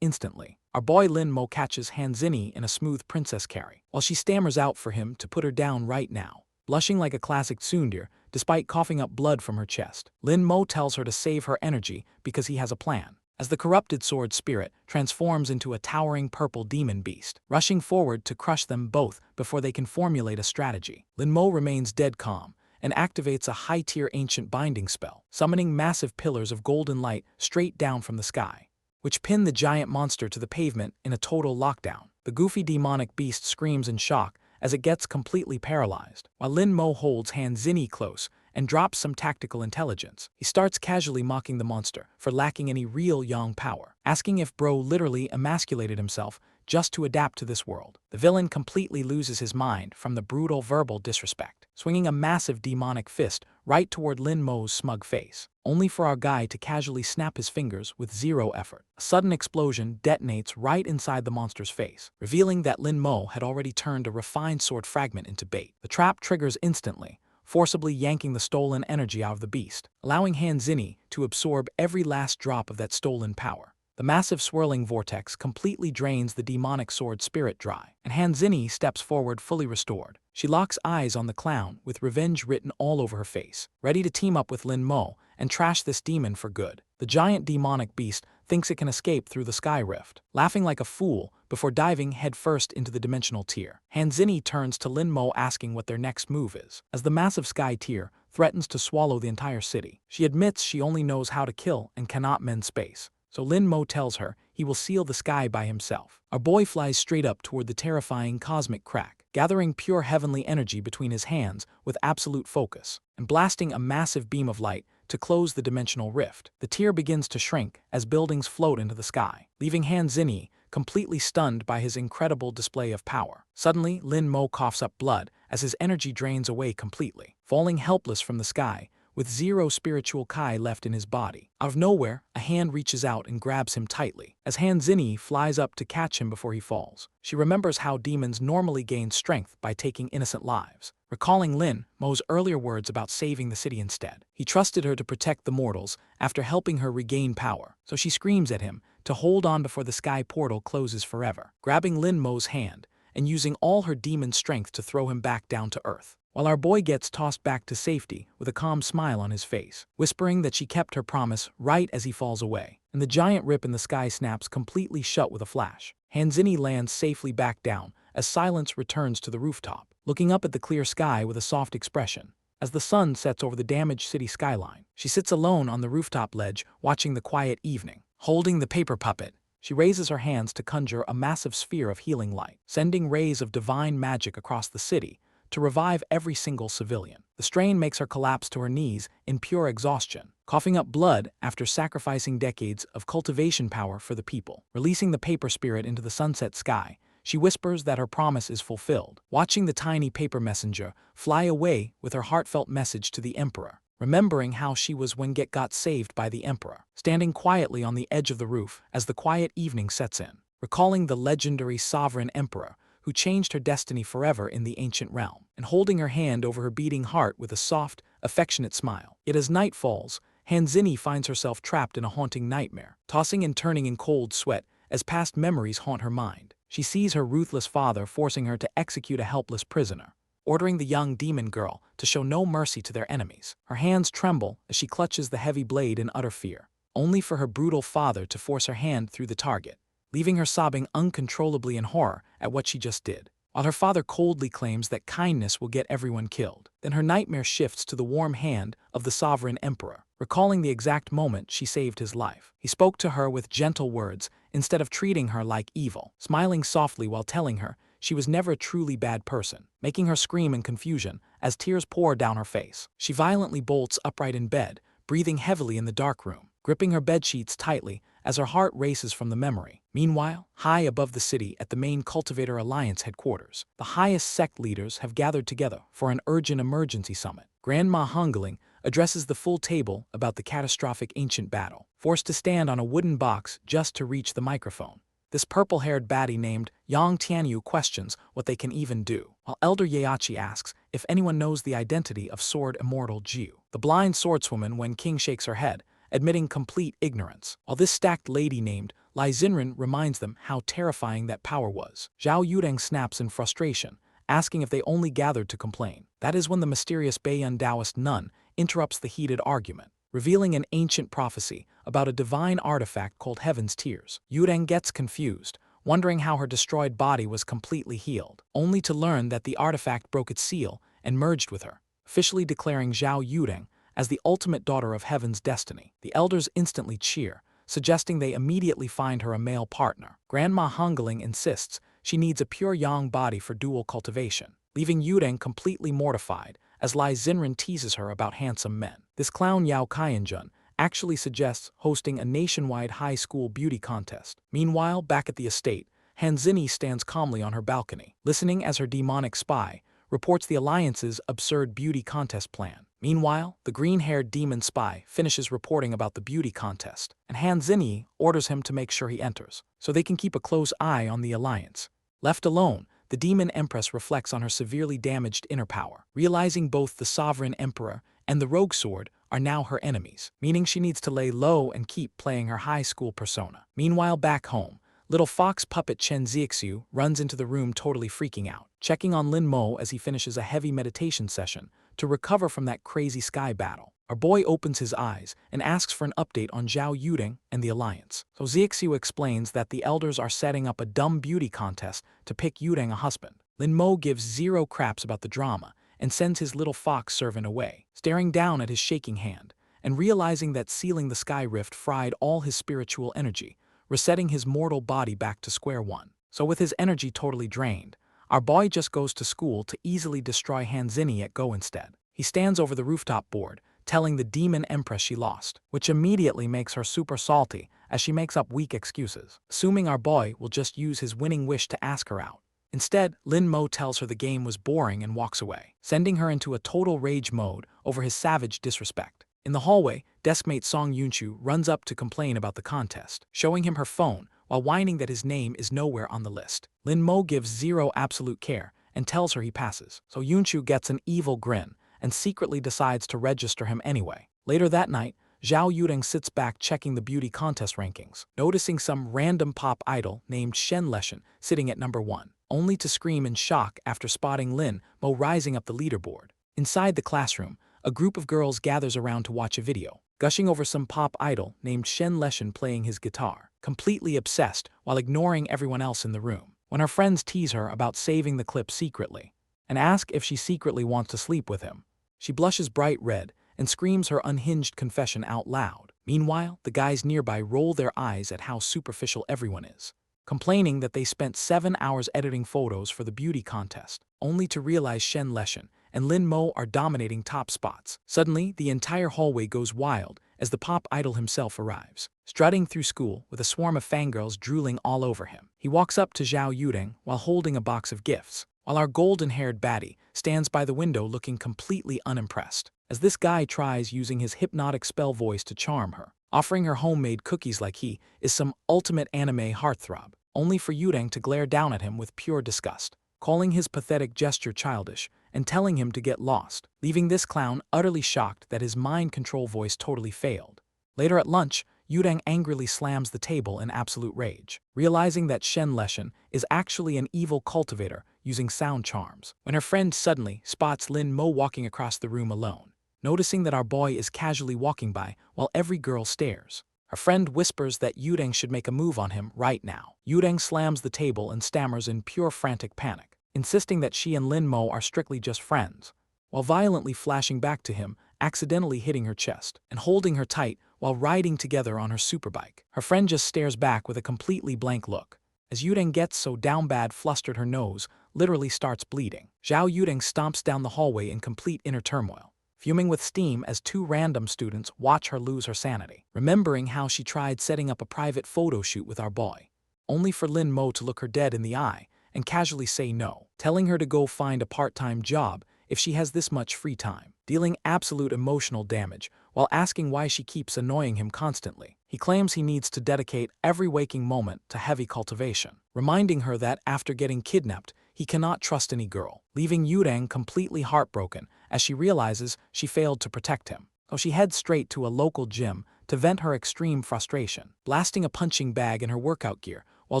instantly. Our boy Lin Mo catches Hanzini in a smooth princess carry, while she stammers out for him to put her down right now, blushing like a classic tsundere despite coughing up blood from her chest. Lin Mo tells her to save her energy because he has a plan, as the corrupted sword spirit transforms into a towering purple demon beast, rushing forward to crush them both before they can formulate a strategy. Lin Mo remains dead calm and activates a high-tier ancient binding spell, summoning massive pillars of golden light straight down from the sky, which pin the giant monster to the pavement in a total lockdown. The goofy demonic beast screams in shock as it gets completely paralyzed, while Lin Mo holds Hanzini close and drops some tactical intelligence. He starts casually mocking the monster for lacking any real yang power, asking if bro literally emasculated himself just to adapt to this world. The villain completely loses his mind from the brutal verbal disrespect, swinging a massive demonic fist right toward Lin Mo's smug face, only for our guy to casually snap his fingers with zero effort. A sudden explosion detonates right inside the monster's face, revealing that Lin Mo had already turned a refined sword fragment into bait. The trap triggers instantly, forcibly yanking the stolen energy out of the beast, allowing Hanzini to absorb every last drop of that stolen power. The massive swirling vortex completely drains the demonic sword spirit dry, and Hanzini steps forward fully restored. She locks eyes on the clown with revenge written all over her face, ready to team up with Lin Mo and trash this demon for good. The giant demonic beast thinks it can escape through the sky rift, laughing like a fool before diving headfirst into the dimensional tier. Hanzini turns to Lin Mo asking what their next move is, as the massive sky tier threatens to swallow the entire city. She admits she only knows how to kill and cannot mend space, so Lin Mo tells her he will seal the sky by himself. Our boy flies straight up toward the terrifying cosmic crack, gathering pure heavenly energy between his hands with absolute focus, and blasting a massive beam of light to close the dimensional rift. The tier begins to shrink as buildings float into the sky, leaving Hanzini completely stunned by his incredible display of power. Suddenly, Lin Mo coughs up blood as his energy drains away completely, falling helpless from the sky with zero spiritual kai left in his body. Out of nowhere, a hand reaches out and grabs him tightly, as Hanzini flies up to catch him before he falls. She remembers how demons normally gain strength by taking innocent lives, recalling Lin Mo's earlier words about saving the city instead. He trusted her to protect the mortals after helping her regain power, so she screams at him to hold on before the sky portal closes forever, grabbing Lin Mo's hand and using all her demon strength to throw him back down to earth, while our boy gets tossed back to safety with a calm smile on his face, whispering that she kept her promise right as he falls away, and the giant rip in the sky snaps completely shut with a flash. Hanzini lands safely back down as Silence returns to the rooftop, looking up at the clear sky with a soft expression. As the sun sets over the damaged city skyline, she sits alone on the rooftop ledge watching the quiet evening. Holding the paper puppet, she raises her hands to conjure a massive sphere of healing light, sending rays of divine magic across the city to revive every single civilian. The strain makes her collapse to her knees in pure exhaustion, coughing up blood after sacrificing decades of cultivation power for the people. Releasing the paper spirit into the sunset sky, she whispers that her promise is fulfilled, watching the tiny paper messenger fly away with her heartfelt message to the emperor, remembering how she was when Get got saved by the emperor, standing quietly on the edge of the roof as the quiet evening sets in, recalling the legendary sovereign emperor who changed her destiny forever in the ancient realm, and holding her hand over her beating heart with a soft, affectionate smile. Yet as night falls, Hanzini finds herself trapped in a haunting nightmare, tossing and turning in cold sweat as past memories haunt her mind. She sees her ruthless father forcing her to execute a helpless prisoner, ordering the young demon girl to show no mercy to their enemies. Her hands tremble as she clutches the heavy blade in utter fear, only for her brutal father to force her hand through the target, leaving her sobbing uncontrollably in horror at what she just did. While her father coldly claims that kindness will get everyone killed, then her nightmare shifts to the warm hand of the sovereign emperor, recalling the exact moment she saved his life. He spoke to her with gentle words instead of treating her like evil, smiling softly while telling her she was never a truly bad person, making her scream in confusion as tears pour down her face. She violently bolts upright in bed, breathing heavily in the dark room, gripping her bedsheets tightly as her heart races from the memory. Meanwhile, high above the city at the main Cultivator Alliance headquarters, the highest sect leaders have gathered together for an urgent emergency summit. Grandma Hungeling addresses the full table about the catastrophic ancient battle, forced to stand on a wooden box just to reach the microphone. This purple-haired baddie named Yang Tianyu questions what they can even do, while Elder Yachi asks if anyone knows the identity of Sword Immortal Jiu, the blind swordswoman, when King shakes her head, admitting complete ignorance, while this stacked lady named Lai Xinren reminds them how terrifying that power was. Zhao Yudeng snaps in frustration, asking if they only gathered to complain. That is when the mysterious Baiyun Taoist nun interrupts the heated argument, revealing an ancient prophecy about a divine artifact called Heaven's Tears. Yudeng gets confused, wondering how her destroyed body was completely healed, only to learn that the artifact broke its seal and merged with her, officially declaring Zhao Yudeng as the ultimate daughter of Heaven's destiny. The elders instantly cheer, suggesting they immediately find her a male partner. Grandma Hungeling insists she needs a pure yang body for dual cultivation, leaving Yudeng completely mortified as Lai Xinren teases her about handsome men. This clown Yao Kaianjun actually suggests hosting a nationwide high school beauty contest. Meanwhile, back at the estate, Hanzini stands calmly on her balcony, listening as her demonic spy reports the Alliance's absurd beauty contest plan. Meanwhile, the green-haired demon spy finishes reporting about the beauty contest, and Hanzini orders him to make sure he enters, so they can keep a close eye on the Alliance. Left alone, the demon empress reflects on her severely damaged inner power, realizing both the sovereign emperor and the rogue sword are now her enemies, meaning she needs to lay low and keep playing her high school persona. Meanwhile, back home, little fox puppet Chen Zixiu runs into the room totally freaking out, checking on Lin Mo as he finishes a heavy meditation session to recover from that crazy sky battle. Our boy opens his eyes and asks for an update on Zhao Yudeng and the Alliance. So Zixiu explains that the elders are setting up a dumb beauty contest to pick Yudeng a husband. Lin Mo gives zero craps about the drama and sends his little fox servant away, staring down at his shaking hand and realizing that sealing the sky rift fried all his spiritual energy, resetting his mortal body back to square one. So with his energy totally drained, our boy just goes to school to easily destroy Hanzini at Go instead. He stands over the rooftop board, telling the demon empress she lost, which immediately makes her super salty as she makes up weak excuses, assuming our boy will just use his winning wish to ask her out. Instead, Lin Mo tells her the game was boring and walks away, sending her into a total rage mode over his savage disrespect. In the hallway, deskmate Song Yunchu runs up to complain about the contest, showing him her phone while whining that his name is nowhere on the list. Lin Mo gives zero absolute care and tells her he passes, so Yunchu gets an evil grin and secretly decides to register him anyway. Later that night, Zhao Yudeng sits back checking the beauty contest rankings, noticing some random pop idol named Shen Leshen sitting at number 1, only to scream in shock after spotting Lin Mo rising up the leaderboard. Inside the classroom, a group of girls gathers around to watch a video, gushing over some pop idol named Shen Leshen playing his guitar, completely obsessed while ignoring everyone else in the room. When her friends tease her about saving the clip secretly and ask if she secretly wants to sleep with him, she blushes bright red and screams her unhinged confession out loud. Meanwhile, the guys nearby roll their eyes at how superficial everyone is, complaining that they spent 7 hours editing photos for the beauty contest, only to realize Shen Leshen and Lin Mo are dominating top spots. Suddenly, the entire hallway goes wild as the pop idol himself arrives, strutting through school with a swarm of fangirls drooling all over him. He walks up to Zhao Yudeng while holding a box of gifts, while our golden-haired baddie stands by the window looking completely unimpressed, as this guy tries using his hypnotic spell voice to charm her, offering her homemade cookies like he is some ultimate anime heartthrob, only for Yudeng to glare down at him with pure disgust, calling his pathetic gesture childish and telling him to get lost, leaving this clown utterly shocked that his mind control voice totally failed. Later at lunch, Yudeng angrily slams the table in absolute rage, realizing that Shen Leshen is actually an evil cultivator using sound charms, when her friend suddenly spots Lin Mo walking across the room alone. Noticing that our boy is casually walking by while every girl stares, her friend whispers that Yudeng should make a move on him right now. Yudeng slams the table and stammers in pure frantic panic, insisting that she and Lin Mo are strictly just friends, while violently flashing back to him, accidentally hitting her chest and holding her tight while riding together on her superbike. Her friend just stares back with a completely blank look, as Yudeng gets so down bad flustered her nose literally starts bleeding. Zhao Yudeng stomps down the hallway in complete inner turmoil, fuming with steam as two random students watch her lose her sanity, remembering how she tried setting up a private photo shoot with our boy, only for Lin Mo to look her dead in the eye and casually say no, telling her to go find a part-time job if she has this much free time, dealing absolute emotional damage while asking why she keeps annoying him constantly. He claims he needs to dedicate every waking moment to heavy cultivation, reminding her that after getting kidnapped, he cannot trust any girl, leaving Yudeng completely heartbroken as she realizes she failed to protect him. So she heads straight to a local gym to vent her extreme frustration, blasting a punching bag in her workout gear while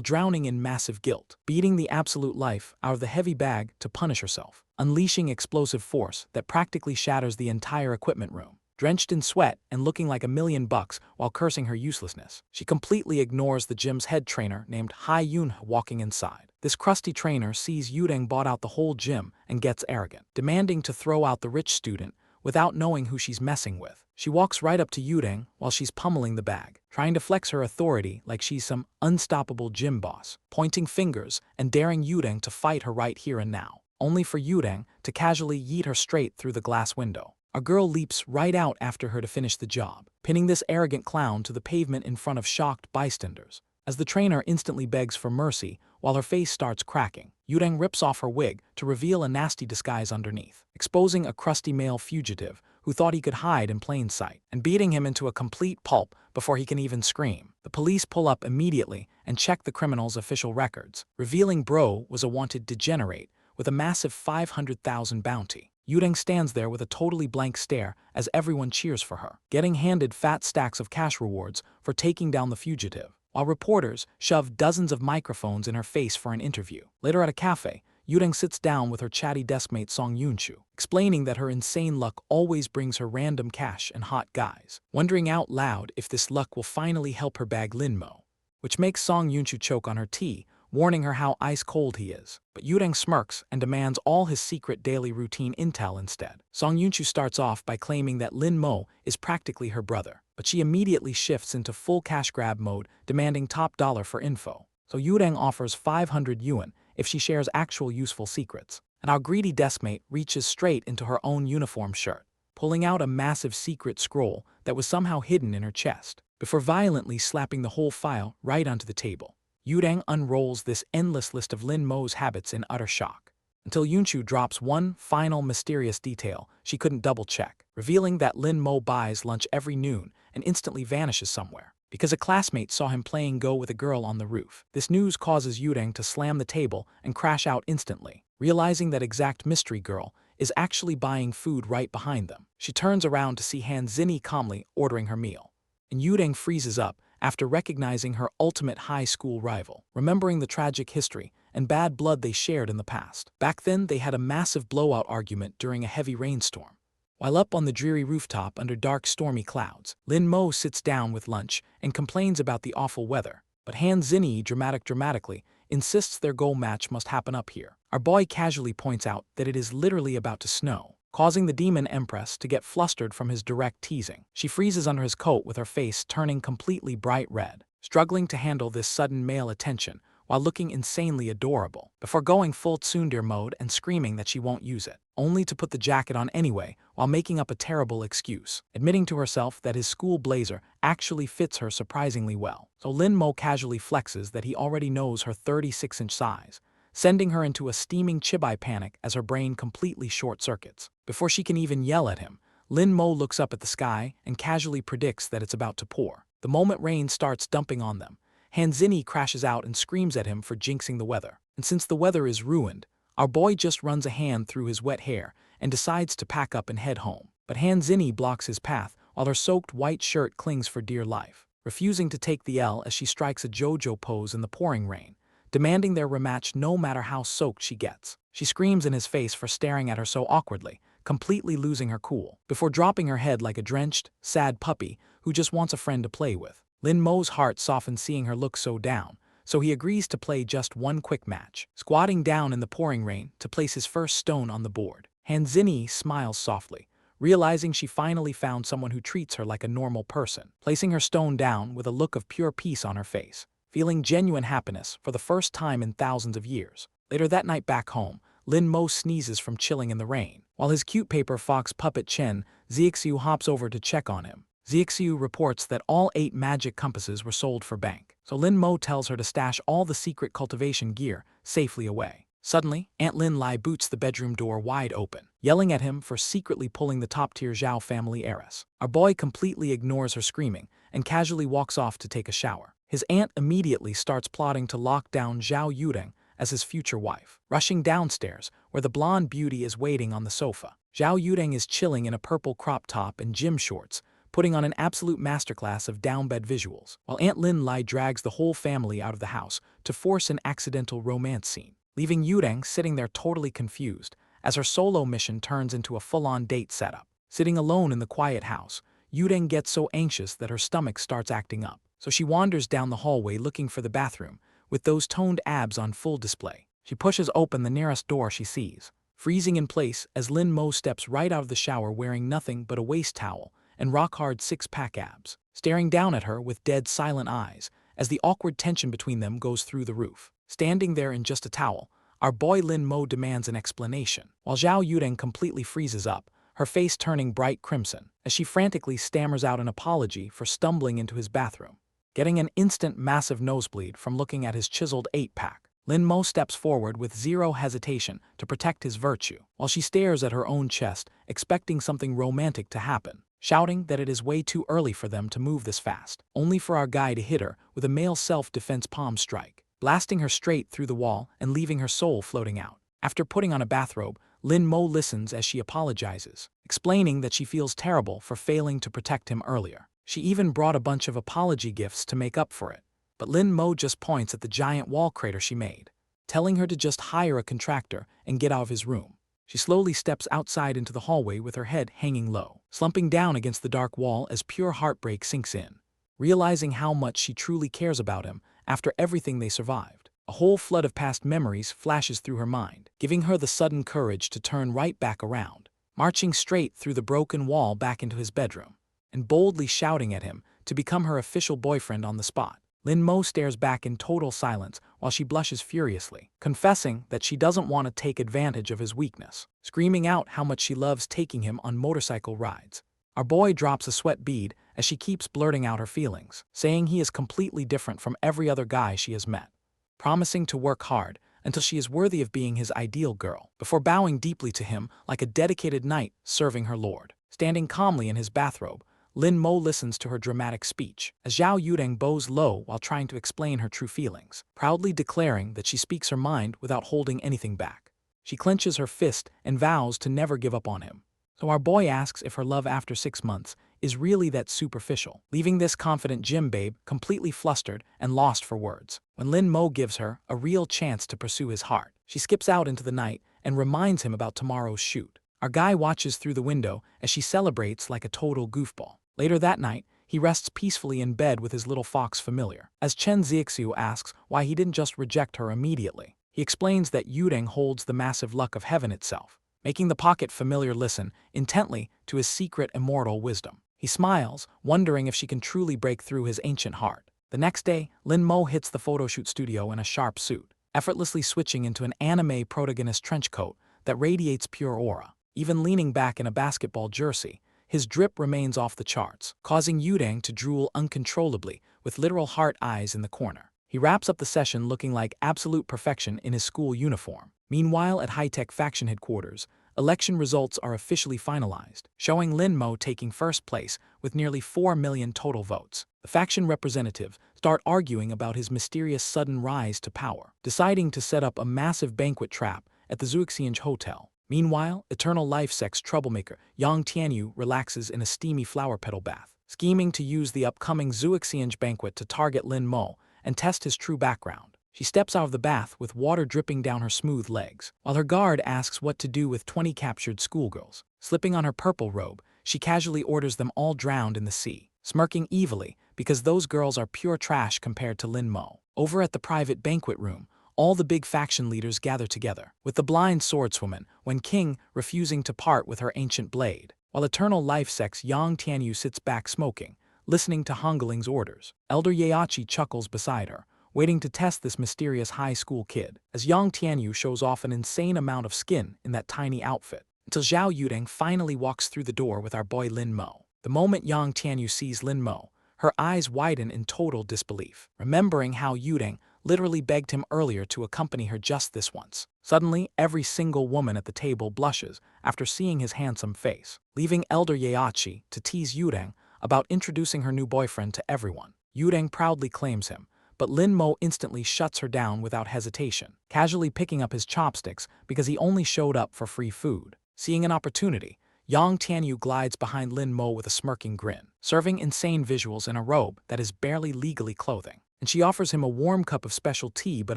drowning in massive guilt, beating the absolute life out of the heavy bag to punish herself, unleashing explosive force that practically shatters the entire equipment room. Drenched in sweat and looking like $1,000,000 while cursing her uselessness, she completely ignores the gym's head trainer named Hai Yun walking inside. This crusty trainer sees Yudeng bought out the whole gym and gets arrogant, demanding to throw out the rich student without knowing who she's messing with. She walks right up to Yudeng while she's pummeling the bag, trying to flex her authority like she's some unstoppable gym boss, pointing fingers and daring Yudeng to fight her right here and now, only for Yudeng to casually yeet her straight through the glass window. A girl leaps right out after her to finish the job, pinning this arrogant clown to the pavement in front of shocked bystanders, as the trainer instantly begs for mercy while her face starts cracking. Yudeng rips off her wig to reveal a nasty disguise underneath, exposing a crusty male fugitive who thought he could hide in plain sight, and beating him into a complete pulp before he can even scream. The police pull up immediately and check the criminal's official records, revealing Bro was a wanted degenerate with a massive 500,000 bounty. Yudeng stands there with a totally blank stare as everyone cheers for her, getting handed fat stacks of cash rewards for taking down the fugitive, while reporters shove dozens of microphones in her face for an interview. Later at a cafe, Yudeng sits down with her chatty deskmate Song Yunshu, explaining that her insane luck always brings her random cash and hot guys, wondering out loud if this luck will finally help her bag Lin Mo, which makes Song Yunshu choke on her tea, warning her how ice-cold he is. But Yudeng smirks and demands all his secret daily routine intel instead. Song Yunshu starts off by claiming that Lin Mo is practically her brother, but she immediately shifts into full cash grab mode, demanding top dollar for info. So Yudeng offers 500 yuan if she shares actual useful secrets, and our greedy deskmate reaches straight into her own uniform shirt, pulling out a massive secret scroll that was somehow hidden in her chest, before violently slapping the whole file right onto the table. Yudeng unrolls this endless list of Lin Mo's habits in utter shock, until Yunshu drops one final mysterious detail she couldn't double-check, revealing that Lin Mo buys lunch every noon and instantly vanishes somewhere, because a classmate saw him playing Go with a girl on the roof. This news causes Yudeng to slam the table and crash out instantly, realizing that exact mystery girl is actually buying food right behind them. She turns around to see Han Zinni calmly ordering her meal, and Yudeng freezes up after recognizing her ultimate high school rival, remembering the tragic history and bad blood they shared in the past. Back then, they had a massive blowout argument during a heavy rainstorm. While up on the dreary rooftop under dark, stormy clouds, Lin Mo sits down with lunch and complains about the awful weather, but Han Zinni dramatically insists their goal match must happen up here. Our boy casually points out that it is literally about to snow, causing the demon empress to get flustered from his direct teasing. She freezes under his coat with her face turning completely bright red, struggling to handle this sudden male attention while looking insanely adorable, before going full tsundere mode and screaming that she won't use it, only to put the jacket on anyway while making up a terrible excuse, admitting to herself that his school blazer actually fits her surprisingly well. So Lin Mo casually flexes that he already knows her 36-inch size, sending her into a steaming chibai panic as her brain completely short-circuits. Before she can even yell at him, Lin Mo looks up at the sky and casually predicts that it's about to pour. The moment rain starts dumping on them, Hanzini crashes out and screams at him for jinxing the weather. And since the weather is ruined, our boy just runs a hand through his wet hair and decides to pack up and head home. But Hanzini blocks his path while her soaked white shirt clings for dear life, refusing to take the L as she strikes a JoJo pose in the pouring rain, demanding their rematch no matter how soaked she gets. She screams in his face for staring at her so awkwardly, completely losing her cool, before dropping her head like a drenched, sad puppy who just wants a friend to play with. Lin Mo's heart softens seeing her look so down, so he agrees to play just one quick match, squatting down in the pouring rain to place his first stone on the board. Hanzini smiles softly, realizing she finally found someone who treats her like a normal person, placing her stone down with a look of pure peace on her face, feeling genuine happiness for the first time in thousands of years. Later that night back home, Lin Mo sneezes from chilling in the rain. While his cute paper fox puppet Chen Zixiu hops over to check on him, Zixiu reports that all 8 magic compasses were sold for bank, so Lin Mo tells her to stash all the secret cultivation gear safely away. Suddenly, Aunt Lin Lai boots the bedroom door wide open, yelling at him for secretly pulling the top-tier Zhao family heiress. Our boy completely ignores her screaming and casually walks off to take a shower. His aunt immediately starts plotting to lock down Zhao Yudeng as his future wife, rushing downstairs where the blonde beauty is waiting on the sofa. Zhao Yudeng is chilling in a purple crop top and gym shorts, putting on an absolute masterclass of downbed visuals, while Aunt Lin Lai drags the whole family out of the house to force an accidental romance scene, leaving Yudeng sitting there totally confused as her solo mission turns into a full-on date setup. Sitting alone in the quiet house, Yudeng gets so anxious that her stomach starts acting up, so she wanders down the hallway looking for the bathroom, with those toned abs on full display. She pushes open the nearest door she sees, freezing in place as Lin Mo steps right out of the shower wearing nothing but a waist towel and rock-hard 6-pack abs, staring down at her with dead silent eyes as the awkward tension between them goes through the roof. Standing there in just a towel, our boy Lin Mo demands an explanation, while Zhao Yudeng completely freezes up, her face turning bright crimson, as she frantically stammers out an apology for stumbling into his bathroom, getting an instant massive nosebleed from looking at his chiseled 8-pack. Lin Mo steps forward with zero hesitation to protect his virtue, while she stares at her own chest, expecting something romantic to happen, shouting that it is way too early for them to move this fast, only for our guy to hit her with a male self-defense palm strike, blasting her straight through the wall and leaving her soul floating out. After putting on a bathrobe, Lin Mo listens as she apologizes, explaining that she feels terrible for failing to protect him earlier. She even brought a bunch of apology gifts to make up for it, but Lin Mo just points at the giant wall crater she made, telling her to just hire a contractor and get out of his room. She slowly steps outside into the hallway with her head hanging low, slumping down against the dark wall as pure heartbreak sinks in, realizing how much she truly cares about him after everything they survived. A whole flood of past memories flashes through her mind, giving her the sudden courage to turn right back around, marching straight through the broken wall back into his bedroom, and boldly shouting at him to become her official boyfriend on the spot. Lin Mo stares back in total silence while she blushes furiously, confessing that she doesn't want to take advantage of his weakness, screaming out how much she loves taking him on motorcycle rides. Our boy drops a sweat bead as she keeps blurting out her feelings, saying he is completely different from every other guy she has met, promising to work hard until she is worthy of being his ideal girl, before bowing deeply to him like a dedicated knight serving her lord. Standing calmly in his bathrobe, Lin Mo listens to her dramatic speech, as Zhao Yudeng bows low while trying to explain her true feelings, proudly declaring that she speaks her mind without holding anything back. She clenches her fist and vows to never give up on him. So our boy asks if her love after 6 months is really that superficial, leaving this confident gym babe completely flustered and lost for words. When Lin Mo gives her a real chance to pursue his heart, she skips out into the night and reminds him about tomorrow's shoot. Our guy watches through the window as she celebrates like a total goofball. Later that night, he rests peacefully in bed with his little fox familiar, as Chen Zixiu asks why he didn't just reject her immediately. He explains that Yudeng holds the massive luck of heaven itself, making the pocket familiar listen intently to his secret immortal wisdom. He smiles, wondering if she can truly break through his ancient heart. The next day, Lin Mo hits the photoshoot studio in a sharp suit, effortlessly switching into an anime protagonist trench coat that radiates pure aura. Even leaning back in a basketball jersey, his drip remains off the charts, causing Yudang to drool uncontrollably with literal heart eyes in the corner. He wraps up the session looking like absolute perfection in his school uniform. Meanwhile, at high-tech faction headquarters, election results are officially finalized, showing Lin Mo taking first place with nearly 4 million total votes. The faction representatives start arguing about his mysterious sudden rise to power, deciding to set up a massive banquet trap at the Zhuoxianj Hotel. Meanwhile, eternal life-sex troublemaker Yang Tianyu relaxes in a steamy flower petal bath, scheming to use the upcoming Zhuoxianj banquet to target Lin Mo and test his true background. She steps out of the bath with water dripping down her smooth legs, while her guard asks what to do with 20 captured schoolgirls. Slipping on her purple robe, she casually orders them all drowned in the sea, smirking evilly because those girls are pure trash compared to Lin Mo. Over at the private banquet room, all the big faction leaders gather together, with the blind swordswoman Wen King refusing to part with her ancient blade, while eternal life-sex Yang Tianyu sits back smoking, listening to Hongling's orders. Elder Yaochi chuckles beside her, waiting to test this mysterious high school kid, as Yang Tianyu shows off an insane amount of skin in that tiny outfit, until Zhao Yudeng finally walks through the door with our boy Lin Mo. The moment Yang Tianyu sees Lin Mo, her eyes widen in total disbelief, remembering how Yudeng literally begged him earlier to accompany her just this once. Suddenly, every single woman at the table blushes after seeing his handsome face, leaving Elder Yaochi to tease Yudeng about introducing her new boyfriend to everyone. Yudeng proudly claims him, but Lin Mo instantly shuts her down without hesitation, casually picking up his chopsticks because he only showed up for free food. Seeing an opportunity, Yang Tianyu glides behind Lin Mo with a smirking grin, serving insane visuals in a robe that is barely legally clothing. And she offers him a warm cup of special tea, but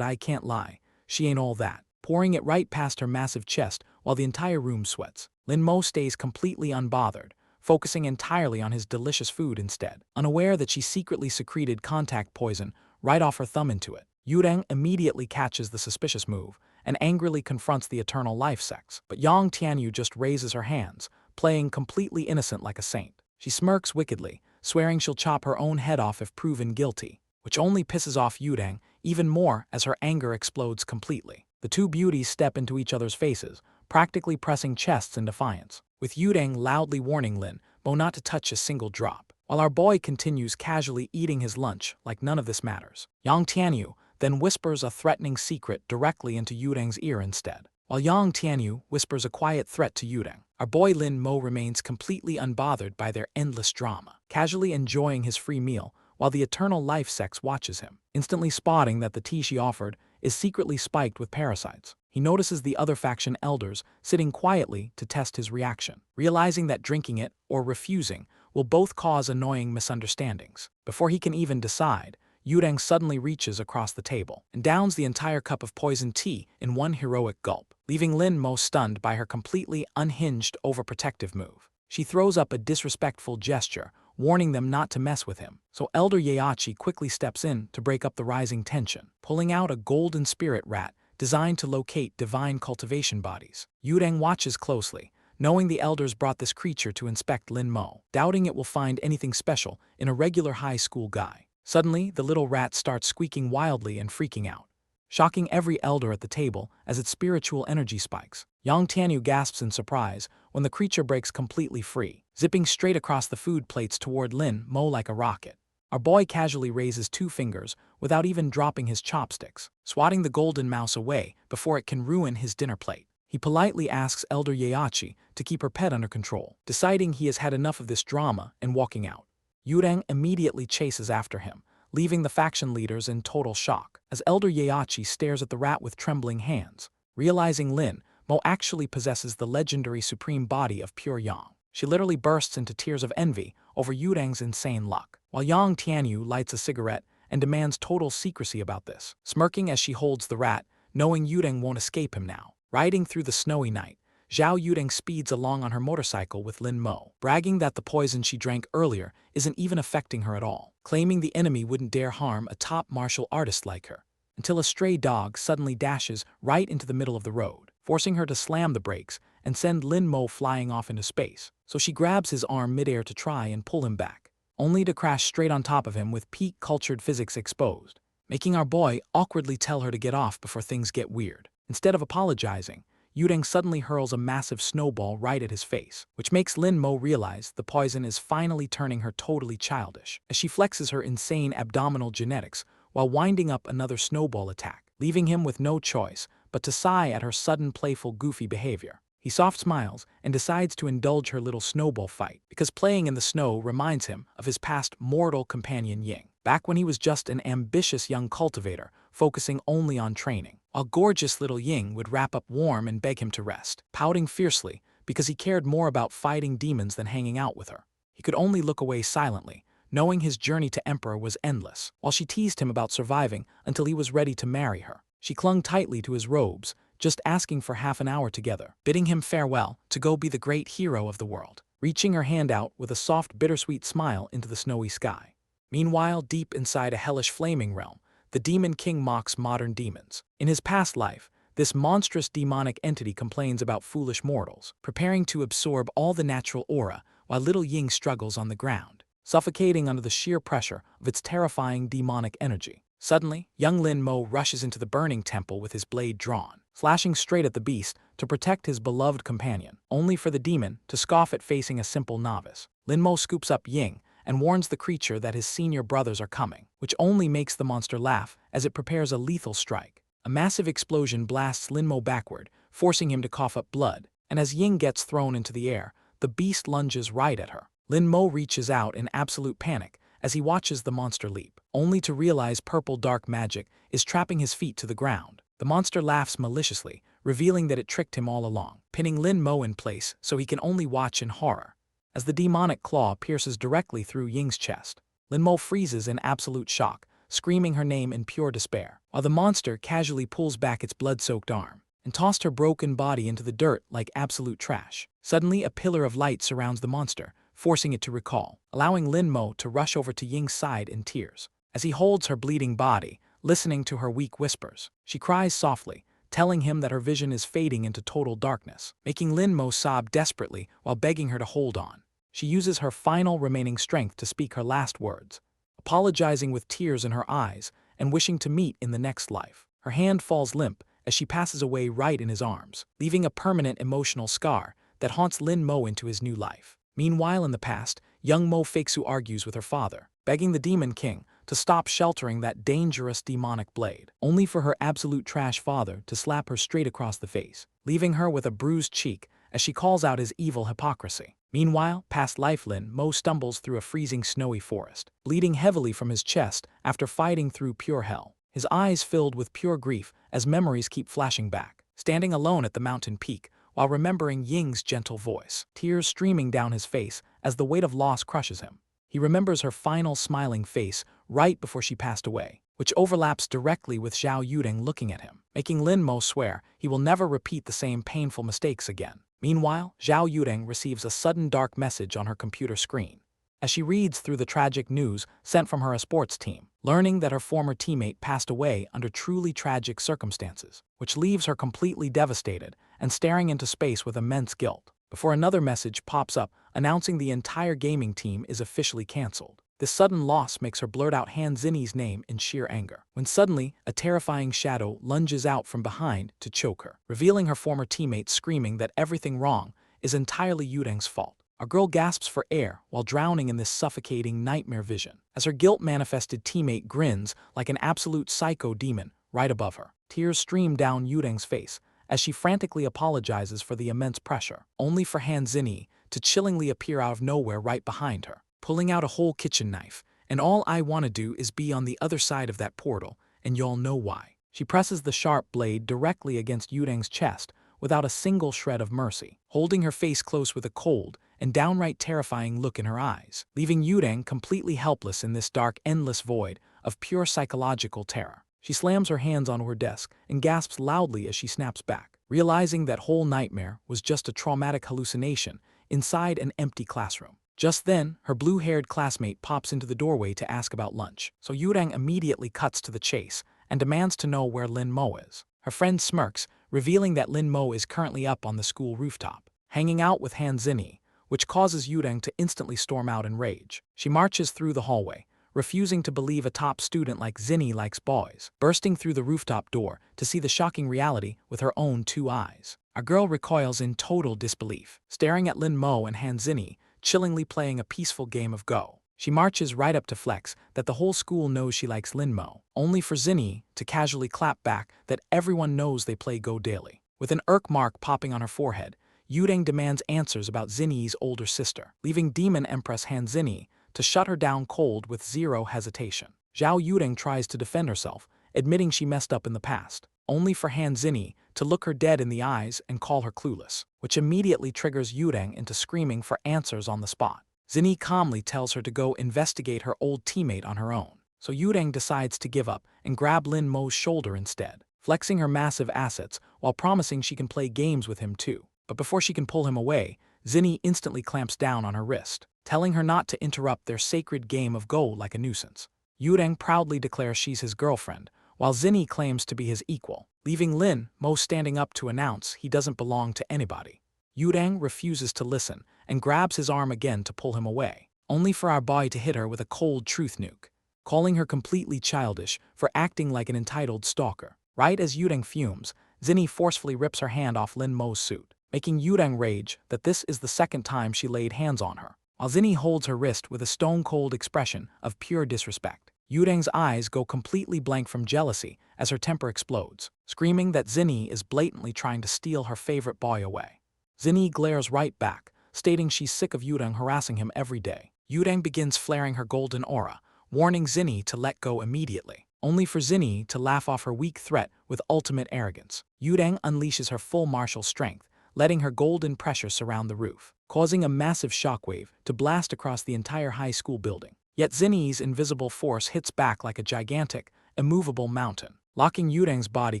I can't lie, she ain't all that, pouring it right past her massive chest while the entire room sweats. Lin Mo stays completely unbothered, focusing entirely on his delicious food instead, unaware that she secretly secreted contact poison right off her thumb into it. Yudeng immediately catches the suspicious move and angrily confronts the eternal life-sex, but Yang Tianyu just raises her hands, playing completely innocent like a saint. She smirks wickedly, swearing she'll chop her own head off if proven guilty, which only pisses off Yudeng even more as her anger explodes completely. The two beauties step into each other's faces, practically pressing chests in defiance, with Yudeng loudly warning Lin Mo not to touch a single drop, while our boy continues casually eating his lunch like none of this matters. Yang Tianyu then whispers a threatening secret directly into Yudeng's ear instead. While Yang Tianyu whispers a quiet threat to Yudeng, our boy Lin Mo remains completely unbothered by their endless drama, casually enjoying his free meal while the eternal life-sex watches him, instantly spotting that the tea she offered is secretly spiked with parasites. He notices the other faction elders sitting quietly to test his reaction, realizing that drinking it or refusing will both cause annoying misunderstandings. Before he can even decide, Yudeng suddenly reaches across the table and downs the entire cup of poisoned tea in one heroic gulp, leaving Lin Mo stunned by her completely unhinged overprotective move. She throws up a disrespectful gesture, warning them not to mess with him, so Elder Yaochi quickly steps in to break up the rising tension, pulling out a golden spirit rat designed to locate divine cultivation bodies. Yudeng watches closely, knowing the elders brought this creature to inspect Lin Mo, doubting it will find anything special in a regular high school guy. Suddenly, the little rat starts squeaking wildly and freaking out, shocking every elder at the table as its spiritual energy spikes. Yang Tianyu gasps in surprise when the creature breaks completely free, zipping straight across the food plates toward Lin Mo like a rocket. Our boy casually raises 2 fingers without even dropping his chopsticks, swatting the golden mouse away before it can ruin his dinner plate. He politely asks Elder Yaochi to keep her pet under control, deciding he has had enough of this drama and walking out. Yudeng immediately chases after him, leaving the faction leaders in total shock, as Elder Yaochi stares at the rat with trembling hands, realizing Lin Mo actually possesses the legendary supreme body of pure yang. She literally bursts into tears of envy over Yudeng's insane luck, while Yang Tianyu lights a cigarette and demands total secrecy about this, smirking as she holds the rat, knowing Yudeng won't escape him now. Riding through the snowy night, Zhao Yudeng speeds along on her motorcycle with Lin Mo, bragging that the poison she drank earlier isn't even affecting her at all, claiming the enemy wouldn't dare harm a top martial artist like her, until a stray dog suddenly dashes right into the middle of the road, forcing her to slam the brakes and send Lin Mo flying off into space, so she grabs his arm midair to try and pull him back, only to crash straight on top of him with peak cultured physics exposed, making our boy awkwardly tell her to get off before things get weird. Instead of apologizing, Yudeng suddenly hurls a massive snowball right at his face, which makes Lin Mo realize the poison is finally turning her totally childish, as she flexes her insane abdominal genetics while winding up another snowball attack, leaving him with no choice but to sigh at her sudden playful goofy behavior. He soft smiles and decides to indulge her little snowball fight, because playing in the snow reminds him of his past mortal companion Ying, back when he was just an ambitious young cultivator focusing only on training, while gorgeous little Ying would wrap up warm and beg him to rest, pouting fiercely because he cared more about fighting demons than hanging out with her. He could only look away silently, knowing his journey to Emperor was endless, while she teased him about surviving until he was ready to marry her. She clung tightly to his robes, just asking for half an hour together, bidding him farewell to go be the great hero of the world, reaching her hand out with a soft bittersweet smile into the snowy sky. Meanwhile, deep inside a hellish flaming realm, the Demon King mocks modern demons. In his past life, this monstrous demonic entity complains about foolish mortals, preparing to absorb all the natural aura while little Ying struggles on the ground, suffocating under the sheer pressure of its terrifying demonic energy. Suddenly, young Lin Mo rushes into the burning temple with his blade drawn, slashing straight at the beast to protect his beloved companion, only for the demon to scoff at facing a simple novice. Lin Mo scoops up Ying and warns the creature that his senior brothers are coming, which only makes the monster laugh as it prepares a lethal strike. A massive explosion blasts Lin Mo backward, forcing him to cough up blood, and as Ying gets thrown into the air, the beast lunges right at her. Lin Mo reaches out in absolute panic as he watches the monster leap, only to realize purple dark magic is trapping his feet to the ground. The monster laughs maliciously, revealing that it tricked him all along, pinning Lin Mo in place so he can only watch in horror. As the demonic claw pierces directly through Ying's chest, Lin Mo freezes in absolute shock, screaming her name in pure despair, while the monster casually pulls back its blood-soaked arm and tossed her broken body into the dirt like absolute trash. Suddenly, a pillar of light surrounds the monster, forcing it to recall, allowing Lin Mo to rush over to Ying's side in tears. As he holds her bleeding body, listening to her weak whispers, she cries softly, telling him that her vision is fading into total darkness, making Lin Mo sob desperately while begging her to hold on. She uses her final remaining strength to speak her last words, apologizing with tears in her eyes and wishing to meet in the next life. Her hand falls limp as she passes away right in his arms, leaving a permanent emotional scar that haunts Lin Mo into his new life. Meanwhile, in the past, young Mo Feixu argues with her father, begging the Demon King to stop sheltering that dangerous demonic blade, only for her absolute trash father to slap her straight across the face, leaving her with a bruised cheek as she calls out his evil hypocrisy. Meanwhile, past life, Lin Mo stumbles through a freezing snowy forest, bleeding heavily from his chest after fighting through pure hell, his eyes filled with pure grief as memories keep flashing back, standing alone at the mountain peak while remembering Ying's gentle voice, tears streaming down his face as the weight of loss crushes him. He remembers her final smiling face right before she passed away, which overlaps directly with Zhao Yudeng looking at him, making Lin Mo swear he will never repeat the same painful mistakes again. Meanwhile, Zhao Yudeng receives a sudden dark message on her computer screen. As she reads through the tragic news sent from her sports team, learning that her former teammate passed away under truly tragic circumstances, which leaves her completely devastated and staring into space with immense guilt, before another message pops up announcing the entire gaming team is officially cancelled. This sudden loss makes her blurt out Han Zini's name in sheer anger, when suddenly a terrifying shadow lunges out from behind to choke her, revealing her former teammate screaming that everything wrong is entirely Yudeng's fault. Our girl gasps for air while drowning in this suffocating nightmare vision, as her guilt-manifested teammate grins like an absolute psycho demon right above her. Tears stream down Yudeng's face as she frantically apologizes for the immense pressure, only for Han Zini to chillingly appear out of nowhere right behind her, pulling out a whole kitchen knife. And all I want to do is be on the other side of that portal, and y'all know why. She presses the sharp blade directly against Yudeng's chest without a single shred of mercy, holding her face close with a cold and downright terrifying look in her eyes, leaving Yudeng completely helpless in this dark, endless void of pure psychological terror. She slams her hands onto her desk and gasps loudly as she snaps back, realizing that whole nightmare was just a traumatic hallucination inside an empty classroom. Just then, her blue-haired classmate pops into the doorway to ask about lunch, so Yudeng immediately cuts to the chase and demands to know where Lin Mo is. Her friend smirks, revealing that Lin Mo is currently up on the school rooftop, hanging out with Han Zini, which causes Yureng to instantly storm out in rage. She marches through the hallway, refusing to believe a top student like Zinni likes boys, bursting through the rooftop door to see the shocking reality with her own 2 eyes. Our girl recoils in total disbelief, staring at Lin Mo and Han Zinni, chillingly playing a peaceful game of Go. She marches right up to flex that the whole school knows she likes Lin Mo, only for Zinni to casually clap back that everyone knows they play Go daily. With an irk mark popping on her forehead, Yureng demands answers about Zinni's older sister, leaving Demon Empress Han Zinni to shut her down cold with zero hesitation. Zhao Yureng tries to defend herself, admitting she messed up in the past, only for Han Zinni to look her dead in the eyes and call her clueless, which immediately triggers Yureng into screaming for answers on the spot. Zinni calmly tells her to go investigate her old teammate on her own, so Yureng decides to give up and grab Lin Mo's shoulder instead, flexing her massive assets while promising she can play games with him too. But before she can pull him away, Zinni instantly clamps down on her wrist, telling her not to interrupt their sacred game of Go like a nuisance. Yureng proudly declares she's his girlfriend, while Zinni claims to be his equal, leaving Lin Mo standing up to announce he doesn't belong to anybody. Yureng refuses to listen and grabs his arm again to pull him away, only for our boy to hit her with a cold truth nuke, calling her completely childish for acting like an entitled stalker. Right as Yureng fumes, Zinni forcefully rips her hand off Lin Mo's suit, making Yureng rage that this is the second time she laid hands on her, while Zinni holds her wrist with a stone-cold expression of pure disrespect. Yureng's eyes go completely blank from jealousy as her temper explodes, screaming that Zinni is blatantly trying to steal her favorite boy away. Zinni glares right back, stating she's sick of Yureng harassing him every day. Yureng begins flaring her golden aura, warning Zinni to let go immediately, only for Zinni to laugh off her weak threat with ultimate arrogance. Yureng unleashes her full martial strength, letting her golden pressure surround the roof, causing a massive shockwave to blast across the entire high school building. Yet Zinni's invisible force hits back like a gigantic, immovable mountain, locking Yureng's body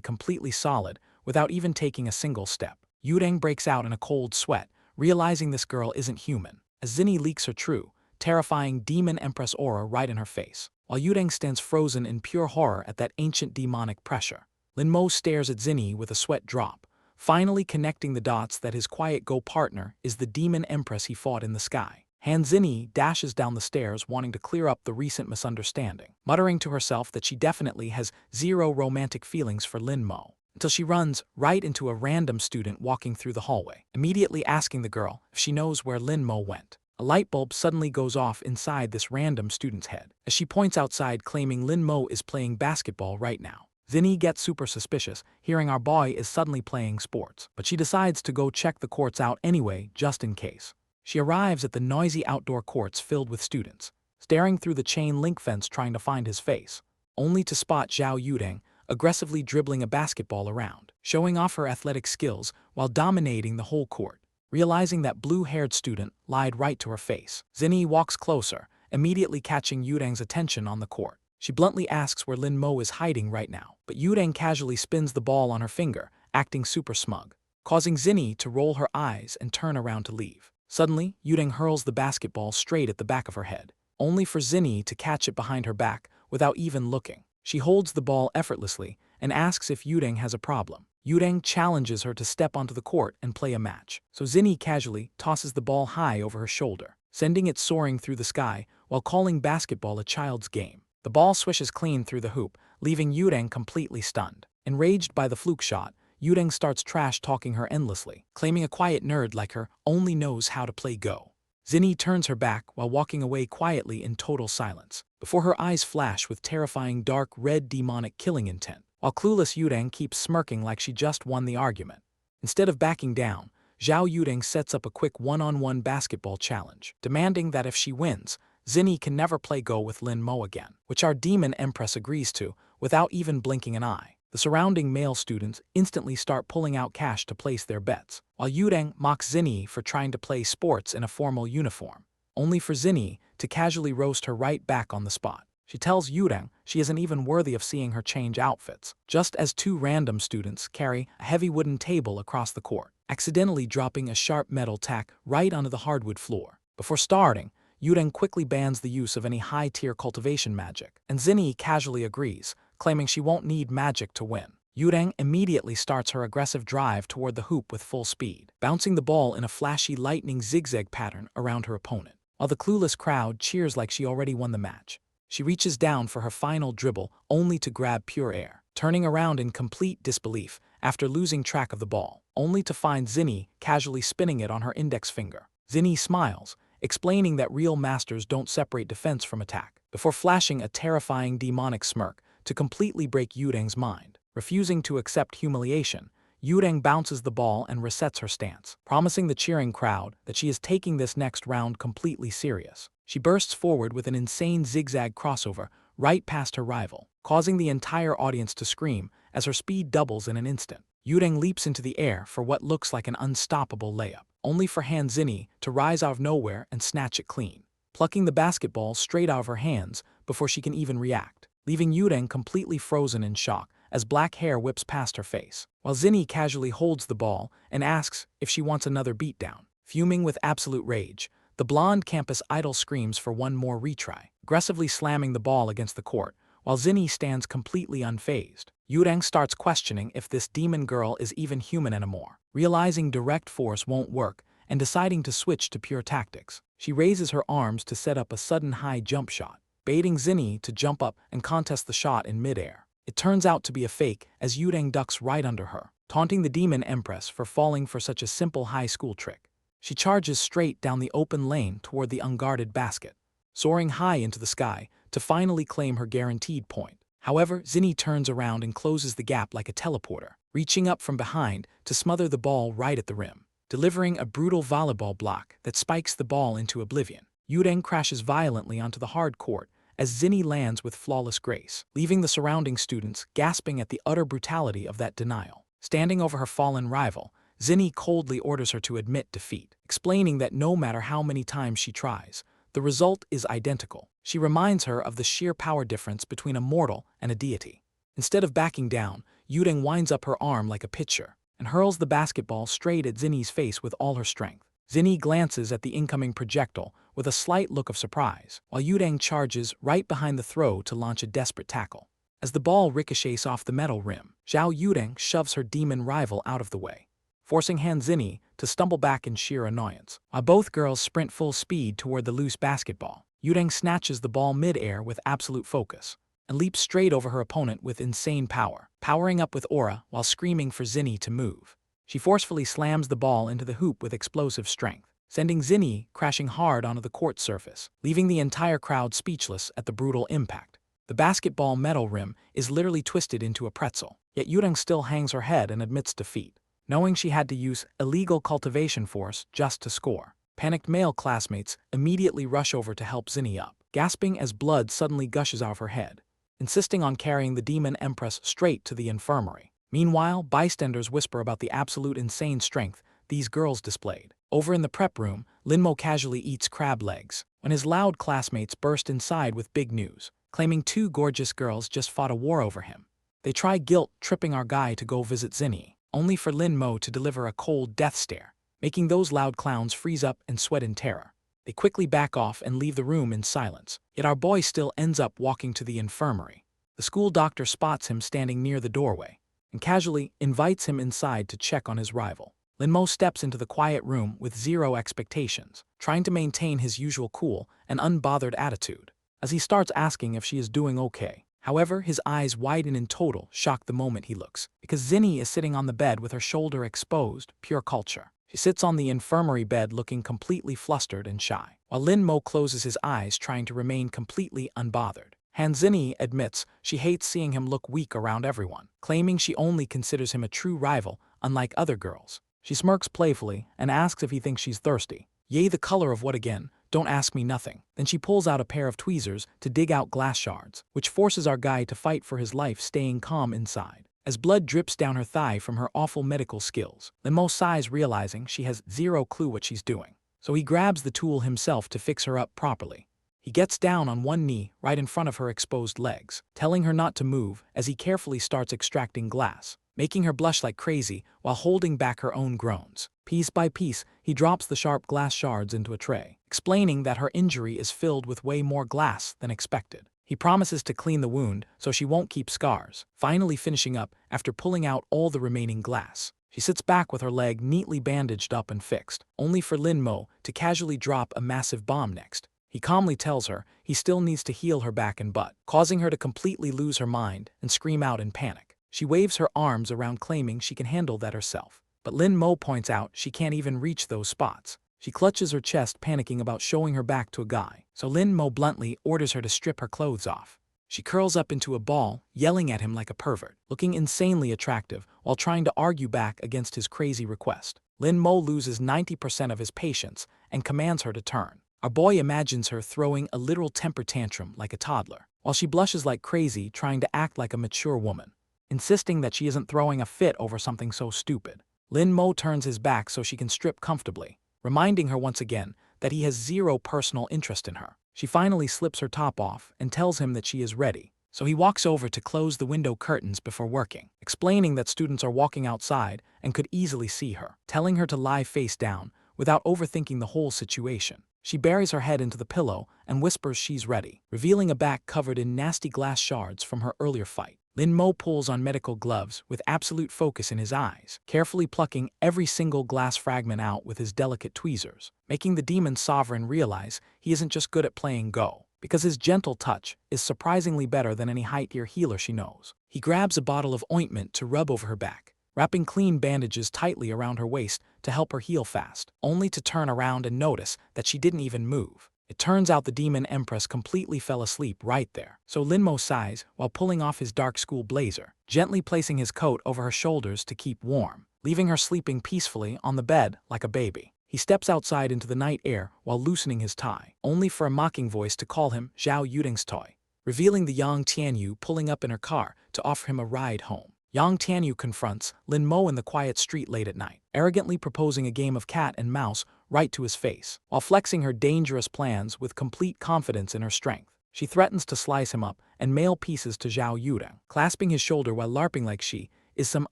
completely solid without even taking a single step. Yureng breaks out in a cold sweat, realizing this girl isn't human, as Zinni leaks her true, terrifying Demon Empress aura right in her face, while Yureng stands frozen in pure horror at that ancient demonic pressure. Lin Mo stares at Zinni with a sweat drop, finally connecting the dots that his quiet Go partner is the Demon Empress he fought in the sky. Han Zinni dashes down the stairs wanting to clear up the recent misunderstanding, muttering to herself that she definitely has zero romantic feelings for Lin Mo, until she runs right into a random student walking through the hallway, immediately asking the girl if she knows where Lin Mo went. A light bulb suddenly goes off inside this random student's head, as she points outside claiming Lin Mo is playing basketball right now. Zinni gets super suspicious, hearing our boy is suddenly playing sports, but she decides to go check the courts out anyway, just in case. She arrives at the noisy outdoor courts filled with students, staring through the chain link fence trying to find his face, only to spot Zhao Yureng aggressively dribbling a basketball around, showing off her athletic skills while dominating the whole court. Realizing that blue-haired student lied right to her face, Zinni walks closer, immediately catching Yureng's attention on the court. She bluntly asks where Lin Mo is hiding right now, but Yureng casually spins the ball on her finger, acting super smug, causing Zinni to roll her eyes and turn around to leave. Suddenly, Yureng hurls the basketball straight at the back of her head, only for Zinni to catch it behind her back without even looking. She holds the ball effortlessly and asks if Yureng has a problem. Yureng challenges her to step onto the court and play a match, so Zinni casually tosses the ball high over her shoulder, sending it soaring through the sky while calling basketball a child's game. The ball swishes clean through the hoop, leaving Yureng completely stunned. Enraged by the fluke shot, Yureng starts trash-talking her endlessly, claiming a quiet nerd like her only knows how to play Go. Zinni turns her back while walking away quietly in total silence, before her eyes flash with terrifying dark red demonic killing intent, while clueless Yureng keeps smirking like she just won the argument. Instead of backing down, Zhao Yureng sets up a quick one-on-one basketball challenge, demanding that if she wins, Zinni can never play Go with Lin Mo again, which our Demon Empress agrees to without even blinking an eye. The surrounding male students instantly start pulling out cash to place their bets, while Yureng mocks Zinni for trying to play sports in a formal uniform, only for Zinni to casually roast her right back on the spot. She tells Yureng she isn't even worthy of seeing her change outfits, just as two random students carry a heavy wooden table across the court, accidentally dropping a sharp metal tack right onto the hardwood floor. Before starting, Yureng quickly bans the use of any high-tier cultivation magic, and Zinni casually agrees, claiming she won't need magic to win. Yurang immediately starts her aggressive drive toward the hoop with full speed, bouncing the ball in a flashy lightning zigzag pattern around her opponent. While the clueless crowd cheers like she already won the match, she reaches down for her final dribble only to grab pure air, turning around in complete disbelief after losing track of the ball, only to find Zinni casually spinning it on her index finger. Zinni smiles, explaining that real masters don't separate defense from attack, before flashing a terrifying demonic smirk to completely break Yurang's mind. Refusing to accept humiliation, Yurang bounces the ball and resets her stance, promising the cheering crowd that she is taking this next round completely serious. She bursts forward with an insane zigzag crossover right past her rival, causing the entire audience to scream as her speed doubles in an instant. Yurang leaps into the air for what looks like an unstoppable layup, only for Han Zinni to rise out of nowhere and snatch it clean, plucking the basketball straight out of her hands before she can even react, leaving Yurang completely frozen in shock as black hair whips past her face, while Zinni casually holds the ball and asks if she wants another beatdown. Fuming with absolute rage, the blonde campus idol screams for one more retry, aggressively slamming the ball against the court, while Zinni stands completely unfazed. Yurang starts questioning if this demon girl is even human anymore, realizing direct force won't work and deciding to switch to pure tactics. She raises her arms to set up a sudden high jump shot, baiting Zinni to jump up and contest the shot in midair. It turns out to be a fake as Yurang ducks right under her, taunting the demon empress for falling for such a simple high school trick. She charges straight down the open lane toward the unguarded basket, soaring high into the sky to finally claim her guaranteed point. However, Zinni turns around and closes the gap like a teleporter, reaching up from behind to smother the ball right at the rim, delivering a brutal volleyball block that spikes the ball into oblivion. Yurang crashes violently onto the hard court as Zinni lands with flawless grace, leaving the surrounding students gasping at the utter brutality of that denial. Standing over her fallen rival, Zinni coldly orders her to admit defeat, explaining that no matter how many times she tries, the result is identical. She reminds her of the sheer power difference between a mortal and a deity. Instead of backing down, Yurang winds up her arm like a pitcher and hurls the basketball straight at Zinni's face with all her strength. Zinni glances at the incoming projectile with a slight look of surprise, while Yurang charges right behind the throw to launch a desperate tackle. As the ball ricochets off the metal rim, Zhao Yurang shoves her demon rival out of the way, forcing Han Zinni to stumble back in sheer annoyance. While both girls sprint full speed toward the loose basketball, Yurang snatches the ball mid-air with absolute focus and leaps straight over her opponent with insane power, powering up with aura while screaming for Zinni to move. She forcefully slams the ball into the hoop with explosive strength, sending Zinni crashing hard onto the court surface, leaving the entire crowd speechless at the brutal impact. The basketball metal rim is literally twisted into a pretzel, yet Yurang still hangs her head and admits defeat, knowing she had to use illegal cultivation force just to score. Panicked male classmates immediately rush over to help Zinni up, gasping as blood suddenly gushes out of her head, insisting on carrying the demon empress straight to the infirmary. Meanwhile, bystanders whisper about the absolute insane strength these girls displayed. Over in the prep room, Linmo casually eats crab legs when his loud classmates burst inside with big news, claiming two gorgeous girls just fought a war over him. They try guilt-tripping our guy to go visit Zinni, only for Linmo to deliver a cold death stare, making those loud clowns freeze up and sweat in terror. They quickly back off and leave the room in silence, yet our boy still ends up walking to the infirmary. The school doctor spots him standing near the doorway and casually invites him inside to check on his rival. Linmo steps into the quiet room with zero expectations, trying to maintain his usual cool and unbothered attitude, as he starts asking if she is doing okay. However, his eyes widen in total shock the moment he looks, because Zinni is sitting on the bed with her shoulder exposed, pure culture. She sits on the infirmary bed looking completely flustered and shy, while Linmo closes his eyes trying to remain completely unbothered. Han Zinni admits she hates seeing him look weak around everyone, claiming she only considers him a true rival, unlike other girls. She smirks playfully and asks if he thinks she's thirsty. Yay, the color of what again? Don't ask me nothing. Then she pulls out a pair of tweezers to dig out glass shards, which forces our guy to fight for his life, staying calm inside. As blood drips down her thigh from her awful medical skills, Linmo sighs, realizing she has zero clue what she's doing. So he grabs the tool himself to fix her up properly. He gets down on one knee right in front of her exposed legs, telling her not to move as he carefully starts extracting glass, making her blush like crazy while holding back her own groans. Piece by piece, he drops the sharp glass shards into a tray, explaining that her injury is filled with way more glass than expected. He promises to clean the wound so she won't keep scars, finally finishing up after pulling out all the remaining glass. She sits back with her leg neatly bandaged up and fixed, only for Lin Mo to casually drop a massive bomb next. He calmly tells her he still needs to heal her back and butt, causing her to completely lose her mind and scream out in panic. She waves her arms around claiming she can handle that herself. But Lin Mo points out she can't even reach those spots. She clutches her chest, panicking about showing her back to a guy, so Lin Mo bluntly orders her to strip her clothes off. She curls up into a ball, yelling at him like a pervert, looking insanely attractive while trying to argue back against his crazy request. Lin Mo loses 90% of his patience and commands her to turn. Our boy imagines her throwing a literal temper tantrum like a toddler, while she blushes like crazy trying to act like a mature woman, insisting that she isn't throwing a fit over something so stupid. Lin Mo turns his back so she can strip comfortably, reminding her once again that he has zero personal interest in her. She finally slips her top off and tells him that she is ready, so he walks over to close the window curtains before working, explaining that students are walking outside and could easily see her, telling her to lie face down without overthinking the whole situation. She buries her head into the pillow and whispers she's ready, revealing a back covered in nasty glass shards from her earlier fight. Lin Mo pulls on medical gloves with absolute focus in his eyes, carefully plucking every single glass fragment out with his delicate tweezers, making the demon sovereign realize he isn't just good at playing Go, because his gentle touch is surprisingly better than any high-tier healer she knows. He grabs a bottle of ointment to rub over her back, wrapping clean bandages tightly around her waist to help her heal fast, only to turn around and notice that she didn't even move. It turns out the demon empress completely fell asleep right there, so Lin Mo sighs while pulling off his dark school blazer, gently placing his coat over her shoulders to keep warm, leaving her sleeping peacefully on the bed like a baby. He steps outside into the night air while loosening his tie, only for a mocking voice to call him Zhao Yuding's toy, revealing the Yang Tianyu pulling up in her car to offer him a ride home. Yang Tianyu confronts Lin Mo in the quiet street late at night, arrogantly proposing a game of cat and mouse right to his face, while flexing her dangerous plans with complete confidence in her strength. She threatens to slice him up and mail pieces to Zhao Yuding, clasping his shoulder while larping like she is some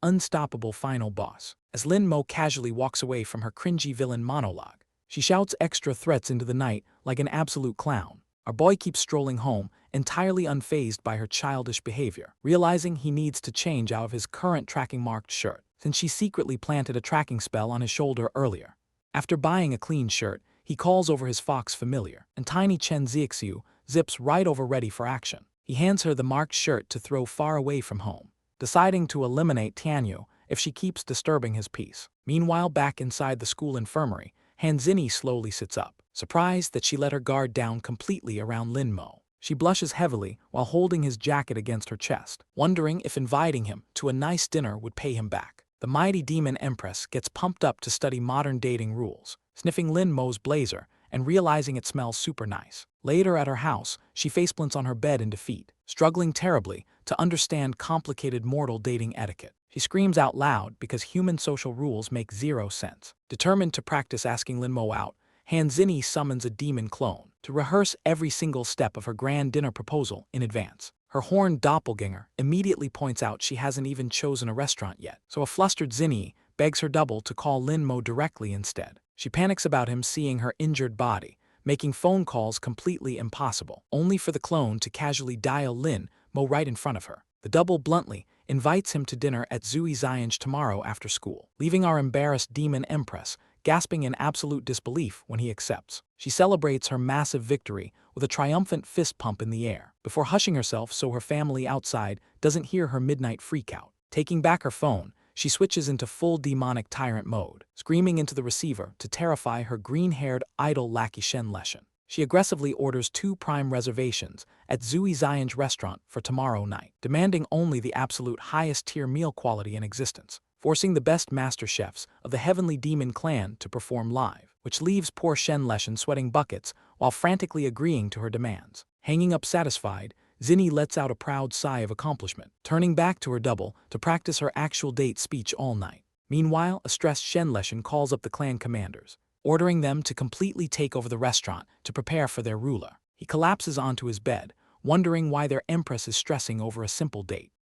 unstoppable final boss. As Lin Mo casually walks away from her cringy villain monologue, she shouts extra threats into the night like an absolute clown. Our boy keeps strolling home, entirely unfazed by her childish behavior, realizing he needs to change out of his current tracking-marked shirt, since she secretly planted a tracking spell on his shoulder earlier. After buying a clean shirt, he calls over his fox familiar, and tiny Chen Zixiu zips right over ready for action. He hands her the marked shirt to throw far away from home, deciding to eliminate Tianyu if she keeps disturbing his peace. Meanwhile, back inside the school infirmary, Hanzini slowly sits up, surprised that she let her guard down completely around Lin Mo. She blushes heavily while holding his jacket against her chest, wondering if inviting him to a nice dinner would pay him back. The mighty demon empress gets pumped up to study modern dating rules, sniffing Lin Mo's blazer and realizing it smells super nice. Later at her house, she faceplants on her bed in defeat, struggling terribly to understand complicated mortal dating etiquette. She screams out loud because human social rules make zero sense. Determined to practice asking Lin Mo out, Hanzini summons a demon clone to rehearse every single step of her grand dinner proposal in advance. Her horned doppelganger immediately points out she hasn't even chosen a restaurant yet, so a flustered Zinni begs her double to call Lin Mo directly instead. She panics about him seeing her injured body, making phone calls completely impossible, only for the clone to casually dial Lin Mo right in front of her. The double bluntly invites him to dinner at Zui Zianj tomorrow after school, leaving our embarrassed demon empress gasping in absolute disbelief when he accepts. She celebrates her massive victory with a triumphant fist pump in the air, before hushing herself so her family outside doesn't hear her midnight freakout. Taking back her phone, she switches into full demonic tyrant mode, screaming into the receiver to terrify her green-haired idol lackey Shen Leshen. She aggressively orders 2 prime reservations at Zui Zianj restaurant for tomorrow night, demanding only the absolute highest-tier meal quality in existence, forcing the best master chefs of the Heavenly Demon clan to perform live, which leaves poor Shen Leshen sweating buckets while frantically agreeing to her demands. Hanging up satisfied, Zinni lets out a proud sigh of accomplishment, turning back to her double to practice her actual date speech all night. Meanwhile, a stressed Shen Leshen calls up the clan commanders, ordering them to completely take over the restaurant to prepare for their ruler. He collapses onto his bed, wondering why their empress is stressing over a simple date.